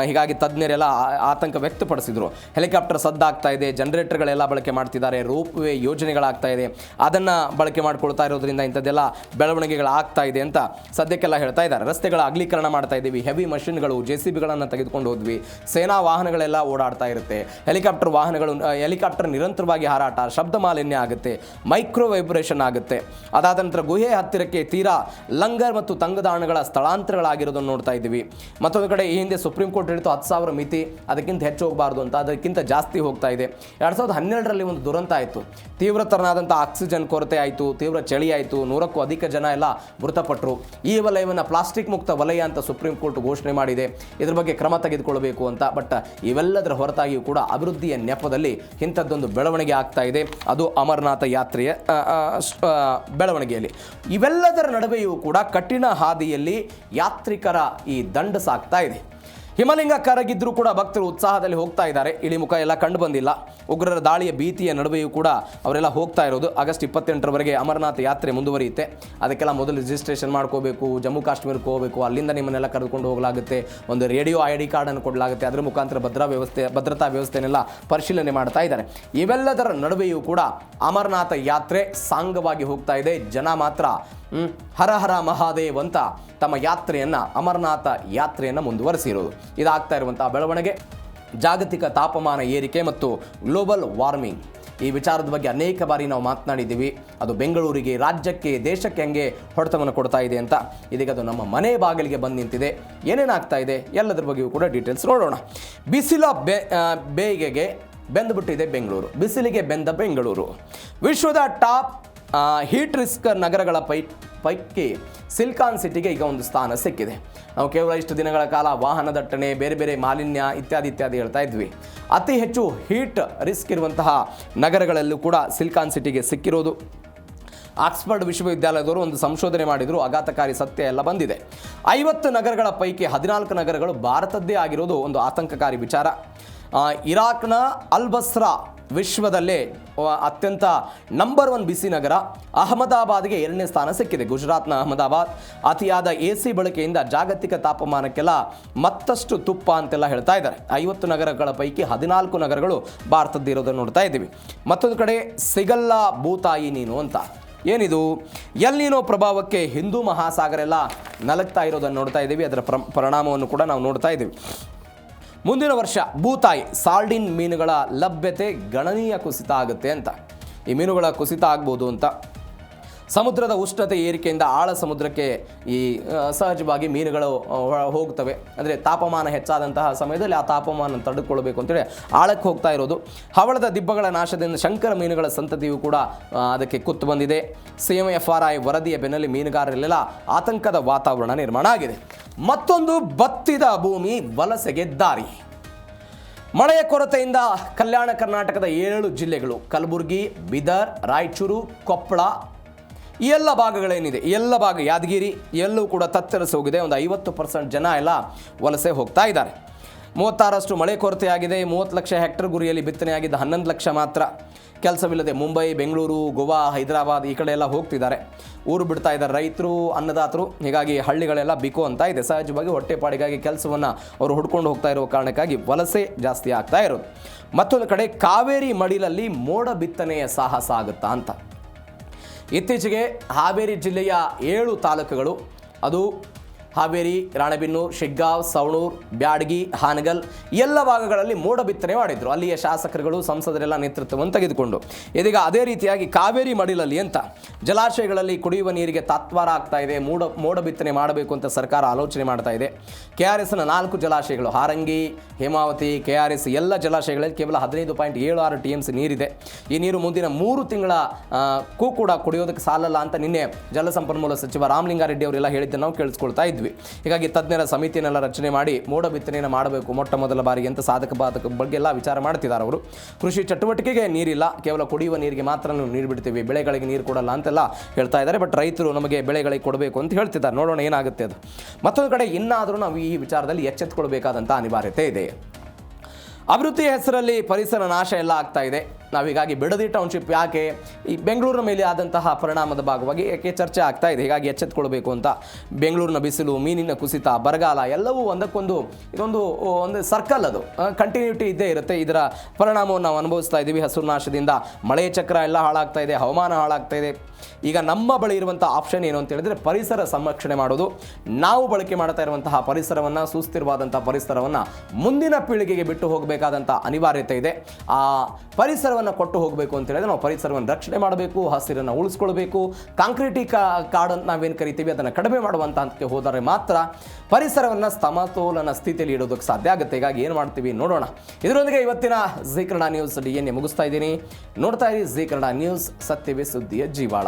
ಹೀಗಾಗಿ ತಜ್ಞರೆಲ್ಲ ಆತಂಕ ವ್ಯಕ್ತಪಡಿಸಿದರು. ಹೆಲಿಕಾಪ್ಟರ್ ಸದ್ದಾಗ್ತಾ ಇದೆ, ಜನರೇಟರ್ಗಳೆಲ್ಲ ಬಳಕೆ ಮಾಡ್ತಿದ್ದಾರೆ, ರೋಪ್ ವೇ ಯೋಜನೆಗಳಾಗ್ತಾ ಇದೆ, ಅದನ್ನು ಬಳಕೆ ಮಾಡ್ಕೊಳ್ತಾ ಇರೋದ್ರಿಂದ ಇಂಥದ್ದೆಲ್ಲ ಬೆಳವಣಿಗೆಗಳಾಗ್ತಾ ಇದೆ ಅಂತ ಸದ್ಯಕ್ಕೆಲ್ಲ ಹೇಳ್ತಾ ಇದ್ದಾರೆ. ರಸ್ತೆಗಳ ಅಗಲೀಕರಣ ಮಾಡ್ತಾ ಇದ್ದೀವಿ, ಹೆವಿ ಮಷಿನ್ಗಳು JCBಗಳನ್ನು ತೆಗೆದುಕೊಂಡು ಹೋದ್ವಿ, ಸೇನಾ ವಾಹನಗಳೆಲ್ಲ ಓಡಾಡ್ತಾ ಇರುತ್ತೆ, ಹೆಲಿಕಾಪ್ಟರ್ ನಿರಂತರವಾಗಿ ಹಾರಾಟ, ಶಬ್ದ ಮಾಲಿನ್ಯ ಆಗುತ್ತೆ, ಮೈಕ್ರೋ ವೈಬ್ರೇಷನ್ ಆಗುತ್ತೆ. ಅದಾದ ನಂತರ ಗುಹೆ ಹತ್ತಿರಕ್ಕೆ ತೀರಾ ಲಂಗರ್ ಮತ್ತು ತಂಗದಾಣಗಳ ಸ್ಥಳಾಂತರಗಳಾಗಿರೋದನ್ನು ನೋಡ್ತಾ ಇದ್ದೀವಿ. ಮತ್ತೊಂದು ಕಡೆ ಈ ಹಿಂದೆ ಸುಪ್ರೀಂ ಕೋರ್ಟ್ ಹೇಳಿತು 10,000 ಮಿತಿ, ಅದಕ್ಕಿಂತ ಹೆಚ್ಚು ಹೋಗಬಾರ್ದು ಅಂತ, ಅದಕ್ಕಿಂತ ಜಾಸ್ತಿ ಹೋಗ್ತಾ ಇದೆ. 2012ರಲ್ಲಿ ಒಂದು ದುರಂತ ಆಯಿತು. ತೀವ್ರತರನಾದಂಥ ಆಕ್ಸಿಜನ್ ಕೊರತೆ ಆಯಿತು, ತೀವ್ರ ಚಳಿ ಆಯಿತು, 100ಕ್ಕೂ ಅಧಿಕ ಜನ ಎಲ್ಲ ಮೃತಪಟ್ಟರು. ಈ ವಲಯವನ್ನು ಪ್ಲಾಸ್ಟಿಕ್ ಮುಕ್ತ ವಲಯ ಅಂತ ಸುಪ್ರೀಂ ಕೋರ್ಟ್ ಘೋಷಣೆ ಮಾಡಿದೆ. ಇದ್ರ ಬಗ್ಗೆ ಕ್ರಮ ತೆಗೆದುಕೊಳ್ಳಬೇಕು ಅಂತ. ಬಟ್ ಇವೆಲ್ಲದರ ಹೊರತಾಗಿಯೂ ಕೂಡ ಅಭಿವೃದ್ಧಿಯ ನೆಪದಲ್ಲಿ ಇಂಥದ್ದೊಂದು ಬೆಳವಣಿಗೆ ಆಗ್ತಾ ಇದೆ. ಅದು ಅಮರನಾಥ ಯಾತ್ರೆಯ ಬೆಳವಣಿಗೆಯಲ್ಲಿ. ಇವೆಲ್ಲದರ ನಡುವೆಯೂ ಕೂಡ ಕಠಿಣ ಹಾದಿಯಲ್ಲಿ ಯಾತ್ರಿಕರ ಈ ದಂಡ ಸಾಗ್ತಾ ಇದೆ. ಹಿಮಲಿಂಗ ಕರಗಿದ್ರೂ ಕೂಡ ಭಕ್ತರು ಉತ್ಸಾಹದಲ್ಲಿ ಹೋಗ್ತಾ ಇದ್ದಾರೆ. ಇಳಿಮುಖ ಎಲ್ಲ ಕಂಡು ಬಂದಿಲ್ಲ. ಉಗ್ರರ ದಾಳಿಯ ಭೀತಿಯ ನಡುವೆಯೂ ಕೂಡ ಅವರೆಲ್ಲ ಹೋಗ್ತಾ ಇರೋದು. ಆಗಸ್ಟ್ 28ರವರೆಗೆ ಅಮರನಾಥ ಯಾತ್ರೆ ಮುಂದುವರಿಯುತ್ತೆ. ಅದಕ್ಕೆಲ್ಲ ಮೊದಲು ರಿಜಿಸ್ಟ್ರೇಷನ್ ಮಾಡ್ಕೋಬೇಕು, ಜಮ್ಮು ಕಾಶ್ಮೀರಕ್ಕೆ ಹೋಗಬೇಕು, ಅಲ್ಲಿಂದ ನಿಮ್ಮನ್ನೆಲ್ಲ ಕರೆದುಕೊಂಡು ಹೋಗಲಾಗುತ್ತೆ. ಒಂದು ರೇಡಿಯೋ ID ಕಾರ್ಡನ್ನು ಕೊಡಲಾಗುತ್ತೆ. ಅದರ ಮುಖಾಂತರ ಭದ್ರತಾ ವ್ಯವಸ್ಥೆನೆಲ್ಲ ಪರಿಶೀಲನೆ ಮಾಡ್ತಾ ಇದ್ದಾರೆ. ಇವೆಲ್ಲದರ ನಡುವೆಯೂ ಕೂಡ ಅಮರನಾಥ ಯಾತ್ರೆ ಸಾಂಗವಾಗಿ ಹೋಗ್ತಾ ಇದೆ. ಜನ ಮಾತ್ರ ಹರ ಹರ ಮಹಾದೇವ್ ಅಂತ ತಮ್ಮ ಅಮರನಾಥ ಯಾತ್ರೆಯನ್ನು ಮುಂದುವರಿಸಿರೋದು. ಇದಾಗ್ತಾ ಇರುವಂತಹ ಬೆಳವಣಿಗೆ ಜಾಗತಿಕ ತಾಪಮಾನ ಏರಿಕೆ ಮತ್ತು ಗ್ಲೋಬಲ್ ವಾರ್ಮಿಂಗ್. ಈ ವಿಚಾರದ ಬಗ್ಗೆ ಅನೇಕ ಬಾರಿ ನಾವು ಮಾತನಾಡಿದ್ದೀವಿ. ಅದು ಬೆಂಗಳೂರಿಗೆ, ರಾಜ್ಯಕ್ಕೆ, ದೇಶಕ್ಕೆ ಹೆಂಗೆ ಹೊಡೆತವನ್ನು ಕೊಡ್ತಾ ಇದೆ ಅಂತ. ಇದೀಗ ಅದು ನಮ್ಮ ಮನೆ ಬಾಗಿಲಿಗೆ ಬಂದು ನಿಂತಿದೆ. ಏನೇನಾಗ್ತಾ ಇದೆ ಎಲ್ಲದರ ಬಗ್ಗೆಯೂ ಕೂಡ ಡೀಟೇಲ್ಸ್ ನೋಡೋಣ. ಬಿಸಿಲ ಬೇಗೆಗೆ ಬೆಂದುಬಿಟ್ಟಿದೆ ಬೆಂಗಳೂರು. ಬಿಸಿಲಿಗೆ ಬೆಂದ ಬೆಂಗಳೂರು. ವಿಶ್ವದ ಟಾಪ್ ಹೀಟ್ ರಿಸ್ಕ್ ನಗರಗಳ ಪೈಕಿ ಸಿಲಿಕಾನ್ ಸಿಟಿಗೆ ಈಗ ಒಂದು ಸ್ಥಾನ ಸಿಕ್ಕಿದೆ. ನಾವು ಕೇವಲ ಇಷ್ಟು ದಿನಗಳ ಕಾಲ ವಾಹನ ದಟ್ಟಣೆ, ಬೇರೆ ಬೇರೆ ಮಾಲಿನ್ಯ ಇತ್ಯಾದಿ ಹೇಳ್ತಾ ಇದ್ವಿ. ಅತಿ ಹೆಚ್ಚು ಹೀಟ್ ರಿಸ್ಕ್ ಇರುವಂತಹ ನಗರಗಳಲ್ಲೂ ಕೂಡ ಸಿಲಿಕಾನ್ ಸಿಟಿಗೆ ಸಿಕ್ಕಿರೋದು. ಆಕ್ಸ್ಫರ್ಡ್ ವಿಶ್ವವಿದ್ಯಾಲಯದವರು ಒಂದು ಸಂಶೋಧನೆ ಮಾಡಿದರು. ಆಘಾತಕಾರಿ ಸತ್ಯ ಎಲ್ಲ ಬಂದಿದೆ. 50 ನಗರಗಳ ಪೈಕಿ 14 ನಗರಗಳು ಭಾರತದ್ದೇ ಆಗಿರೋದು ಒಂದು ಆತಂಕಕಾರಿ ವಿಚಾರ. ಇರಾಕ್ನ ಅಲ್ಬಸ್ರಾ ವಿಶ್ವದಲ್ಲೇ ಅತ್ಯಂತ ನಂಬರ್ 1 ಬಿಸಿ ನಗರ. ಅಹಮದಾಬಾದ್ಗೆ 2ನೇ ಸ್ಥಾನ ಸಿಕ್ಕಿದೆ. ಗುಜರಾತ್ನ ಅಹಮದಾಬಾದ್ ಅತಿಯಾದ AC ಬಳಕೆಯಿಂದ ಜಾಗತಿಕ ತಾಪಮಾನಕ್ಕೆಲ್ಲ ಮತ್ತಷ್ಟು ತುಪ್ಪ ಅಂತೆಲ್ಲ ಹೇಳ್ತಾ ಇದ್ದಾರೆ. 50 ನಗರಗಳ ಪೈಕಿ 14 ನಗರಗಳು ಭಾರತದ್ದಿರೋದನ್ನು ನೋಡ್ತಾ ಇದ್ದೀವಿ. ಮತ್ತೊಂದು ಕಡೆ ಸಿಗಲ್ಲ ಭೂತಾಯಿ ನೀನು ಅಂತ. ಏನಿದು? ಎಲ್ ನೀನೋ ಪ್ರಭಾವಕ್ಕೆ ಹಿಂದೂ ಮಹಾಸಾಗರ ಎಲ್ಲ ನಲಗ್ತಾ ಇರೋದನ್ನು ನೋಡ್ತಾ ಇದ್ದೀವಿ. ಅದರ ಪರಿಣಾಮವನ್ನು ಕೂಡ ನಾವು ನೋಡ್ತಾ ಇದ್ದೀವಿ. ಮುಂದಿನ ವರ್ಷ ಭೂತಾಯಿ ಸಾಲ್ಡಿನ್ ಮೀನುಗಳ ಲಭ್ಯತೆ ಗಣನೀಯ ಕುಸಿತ ಆಗುತ್ತೆ ಅಂತ. ಈ ಮೀನುಗಳ ಕುಸಿತ ಆಗ್ಬೋದು ಅಂತ. ಸಮುದ್ರದ ಉಷ್ಣತೆ ಏರಿಕೆಯಿಂದ ಆಳ ಸಮುದ್ರಕ್ಕೆ ಸಹಜವಾಗಿ ಮೀನುಗಳು ಹೋಗ್ತವೆ. ಅಂದರೆ ತಾಪಮಾನ ಹೆಚ್ಚಾದಂತಹ ಸಮಯದಲ್ಲಿ ಆ ತಾಪಮಾನ ತಡೆದುಕೊಳ್ಬೇಕು ಅಂತೇಳಿ ಆಳಕ್ಕೆ ಹೋಗ್ತಾ ಇರೋದು. ಹವಳದ ದಿಬ್ಬಗಳ ನಾಶದಿಂದ ಶಂಕರ ಮೀನುಗಳ ಸಂತತಿಯು ಕೂಡ ಅದಕ್ಕೆ ಕುತ್ತು ಬಂದಿದೆ. CMFRI ವರದಿಯ ಬೆನ್ನಲ್ಲಿ ಮೀನುಗಾರರೆಲ್ಲ ಆತಂಕದ ವಾತಾವರಣ ನಿರ್ಮಾಣ ಆಗಿದೆ. ಮತ್ತೊಂದು ಬತ್ತಿದ ಭೂಮಿ ವಲಸೆಗೆ ದಾರಿ. ಮಳೆಯ ಕೊರತೆಯಿಂದ ಕಲ್ಯಾಣ ಕರ್ನಾಟಕದ 7 ಜಿಲ್ಲೆಗಳು ಕಲಬುರಗಿ, ಬೀದರ್, ರಾಯಚೂರು, ಕೊಪ್ಪಳ ಈ ಎಲ್ಲ ಭಾಗಗಳೇನಿದೆ, ಎಲ್ಲ ಭಾಗ ಯಾದಗಿರಿ ಎಲ್ಲವೂ ಕೂಡ ತತ್ತರಿಸಿ ಹೋಗಿದೆ. ಒಂದು 50% ಜನ ಎಲ್ಲ ವಲಸೆ ಹೋಗ್ತಾ ಇದ್ದಾರೆ. 36ರಷ್ಟು ಮಳೆ ಕೊರತೆಯಾಗಿದೆ. 30 ಲಕ್ಷ ಹೆಕ್ಟರ್ ಗುರಿಯಲ್ಲಿ ಬಿತ್ತನೆಯಾಗಿದ್ದ 11 ಲಕ್ಷ ಮಾತ್ರ ಕೆಲಸವಿಲ್ಲದೆ ಮುಂಬೈ, ಬೆಂಗಳೂರು, ಗೋವಾ, ಹೈದರಾಬಾದ್ ಈ ಕಡೆ ಎಲ್ಲ ಹೋಗ್ತಿದ್ದಾರೆ. ಊರು ಬಿಡ್ತಾ ಇದ್ದಾರೆ ರೈತರು, ಅನ್ನದಾತರು. ಹೀಗಾಗಿ ಹಳ್ಳಿಗಳೆಲ್ಲ ಬಿಕೋ ಅಂತ ಇದೆ. ಸಹಜವಾಗಿ ಹೊಟ್ಟೆಪಾಡಿಗಾಗಿ ಕೆಲಸವನ್ನು ಅವರು ಹುಡ್ಕೊಂಡು ಹೋಗ್ತಾ ಇರುವ ಕಾರಣಕ್ಕಾಗಿ ವಲಸೆ ಜಾಸ್ತಿ ಆಗ್ತಾ ಇರೋದು. ಮತ್ತೊಂದು ಕಡೆ ಕಾವೇರಿ ಮಡಿಲಲ್ಲಿ ಮೋಡ ಬಿತ್ತನೆಯ ಸಾಹಸ ಆಗುತ್ತಾ ಅಂತ. ಇತ್ತೀಚೆಗೆ ಹಾವೇರಿ ಜಿಲ್ಲೆಯ 7 ತಾಲೂಕುಗಳು, ಅದು ಹಾವೇರಿ, ರಾಣೆಬೆನ್ನೂರು, ಶಿಗ್ಗಾಂವ್, ಸವಣೂರು, ಬ್ಯಾಡಗಿ, ಹಾನಗಲ್ ಎಲ್ಲ ಭಾಗಗಳಲ್ಲಿ ಮೋಡ ಬಿತ್ತನೆ ಮಾಡಿದ್ರು ಅಲ್ಲಿಯ ಶಾಸಕರುಗಳು, ಸಂಸದರೆಲ್ಲ ನೇತೃತ್ವವನ್ನು ತೆಗೆದುಕೊಂಡು. ಇದೀಗ ಅದೇ ರೀತಿಯಾಗಿ ಕಾವೇರಿ ಮಡಿಲಲ್ಲಿ ಅಂತ ಜಲಾಶಯಗಳಲ್ಲಿ ಕುಡಿಯುವ ನೀರಿಗೆ ತಾತ್ವಾರ ಆಗ್ತಾ ಇದೆ. ಮೋಡ ಬಿತ್ತನೆ ಮಾಡಬೇಕು ಅಂತ ಸರ್ಕಾರ ಆಲೋಚನೆ ಮಾಡ್ತಾ ಇದೆ. KRSನ 4 ಜಲಾಶಯಗಳು ಹಾರಂಗಿ, ಹೇಮಾವತಿ, KRS ಎಲ್ಲ ಜಲಾಶಯಗಳಲ್ಲಿ ಕೇವಲ 15.76 TMC ನೀರಿದೆ. ಈ ನೀರು ಮುಂದಿನ 3 ತಿಂಗಳ ಕೂಡ ಕುಡಿಯೋದಕ್ಕೆ ಸಾಲಲ್ಲ ಅಂತ ನಿನ್ನೆ ಜಲಸಂಪನ್ಮೂಲ ಸಚಿವ ರಾಮಲಿಂಗಾರೆಡ್ಡಿ ಅವರೆಲ್ಲ ಹೇಳಿದ್ದನ್ನು ನಾವು ಕೇಳಿಸ್ಕೊಳ್ತಾ ಇದ್ವಿ. ಹೀಗಾಗಿ ತಜ್ಞರ ಸಮಿತಿಯನ್ನೆಲ್ಲ ರಚನೆ ಮಾಡಿ ಮೋಡ ಬಿತ್ತನೆಯನ್ನು ಮಾಡಬೇಕು ಮೊಟ್ಟ ಮೊದಲ ಬಾರಿಗೆ ಅಂತ ಸಾಧಕ ಬಾಧಕ ಬಗ್ಗೆ ಎಲ್ಲ ವಿಚಾರ ಮಾಡ್ತಿದ್ದಾರೆ ಅವರು. ಕೃಷಿ ಚಟುವಟಿಕೆಗೆ ನೀರಿಲ್ಲ, ಕೇವಲ ಕುಡಿಯುವ ನೀರಿಗೆ ಮಾತ್ರ ನೀರು ಬಿಡ್ತೀವಿ, ಬೆಳೆಗಳಿಗೆ ನೀರು ಕೊಡಲ್ಲ ಅಂತೆಲ್ಲ ಹೇಳ್ತಾ ಇದ್ದಾರೆ. ಬಟ್ ರೈತರು ನಮಗೆ ಬೆಳೆಗಳಿಗೆ ಕೊಡಬೇಕು ಅಂತ ಹೇಳ್ತಿದ್ದಾರೆ. ನೋಡೋಣ ಏನಾಗುತ್ತೆ ಅದು. ಮತ್ತೊಂದು ಕಡೆ ಇನ್ನಾದರೂ ನಾವು ಈ ವಿಚಾರದಲ್ಲಿ ಎಚ್ಚೆತ್ತುಕೊಳ್ಬೇಕಾದಂಥ ಅನಿವಾರ್ಯತೆ ಇದೆ. ಅಭಿವೃದ್ಧಿ ಹೆಸರಲ್ಲಿ ಪರಿಸರ ನಾಶ ಎಲ್ಲ ಆಗ್ತಾ ಇದೆ. ನಾವು ಹೀಗಾಗಿ ಬಿಡದಿ ಟೌನ್ಶಿಪ್ ಯಾಕೆ, ಈ ಬೆಂಗಳೂರಿನ ಮೇಲೆ ಆದಂತಹ ಪರಿಣಾಮದ ಭಾಗವಾಗಿ ಯಾಕೆ ಚರ್ಚೆ ಆಗ್ತಾ ಇದೆ. ಹೀಗಾಗಿ ಎಚ್ಚೆತ್ತುಕೊಳ್ಬೇಕು ಅಂತ ಬೆಂಗಳೂರಿನ ಬಿಸಿಲು, ಮೀನಿನ ಕುಸಿತ, ಬರಗಾಲ ಎಲ್ಲವೂ ಒಂದಕ್ಕೊಂದು ಒಂದು ಸರ್ಕಲ್, ಅದು ಕಂಟಿನ್ಯೂಟಿ ಇದ್ದೇ ಇರುತ್ತೆ. ಇದರ ಪರಿಣಾಮವನ್ನು ನಾವು ಅನುಭವಿಸ್ತಾ ಇದ್ದೀವಿ. ಹಸಿರು ನಾಶದಿಂದ ಮಳೆಯ ಚಕ್ರ ಎಲ್ಲ ಹಾಳಾಗ್ತಾ ಇದೆ, ಹವಾಮಾನ ಹಾಳಾಗ್ತಾ ಇದೆ. ಈಗ ನಮ್ಮ ಬಳಿ ಇರುವಂಥ ಆಪ್ಷನ್ ಏನು ಅಂತ ಹೇಳಿದ್ರೆ ಪರಿಸರ ಸಂರಕ್ಷಣೆ ಮಾಡೋದು. ನಾವು ಬಳಕೆ ಮಾಡ್ತಾ ಇರುವಂತಹ ಪರಿಸರವನ್ನು, ಸುಸ್ಥಿರವಾದಂಥ ಪರಿಸರವನ್ನು ಮುಂದಿನ ಪೀಳಿಗೆಗೆ ಬಿಟ್ಟು ಹೋಗಬೇಕಾದಂಥ ಅನಿವಾರ್ಯತೆ ಇದೆ. ಆ ಪರಿಸರವನ್ನು ಕೊಟ್ಟು ಹೋಗಬೇಕು ಅಂತ ಹೇಳಿದ್ರೆ ನಾವು ಪರಿಸರವನ್ನು ರಕ್ಷಣೆ ಮಾಡಬೇಕು, ಹಸಿರನ್ನು ಉಳಿಸ್ಕೊಳ್ಬೇಕು. ಕಾಡು ಅಂತ ನಾವೇನು ಕರಿತೀವಿ ಅದನ್ನು ಕಡಿಮೆ ಮಾಡುವಂಥ ಹಂತಕ್ಕೆ ಹೋದರೆ ಮಾತ್ರ ಪರಿಸರವನ್ನು ಸಮತೋಲನ ಸ್ಥಿತಿಯಲ್ಲಿ ಇಡೋದಕ್ಕೆ ಸಾಧ್ಯ ಆಗುತ್ತೆ. ಹೀಗಾಗಿ ಏನು ಮಾಡ್ತೀವಿ ನೋಡೋಣ. ಇದರೊಂದಿಗೆ ಇವತ್ತಿನ ಜೀ ಕನ್ನಡ ನ್ಯೂಸ್ DNA ಮುಗಿಸ್ತಾ ಇದ್ದೀನಿ. ನೋಡ್ತಾ ಇರಿ ಜೀ ಕನ್ನಡ ನ್ಯೂಸ್, ಸತ್ಯವೇ ಸುದ್ದಿಯ ಜೀವಾಳ.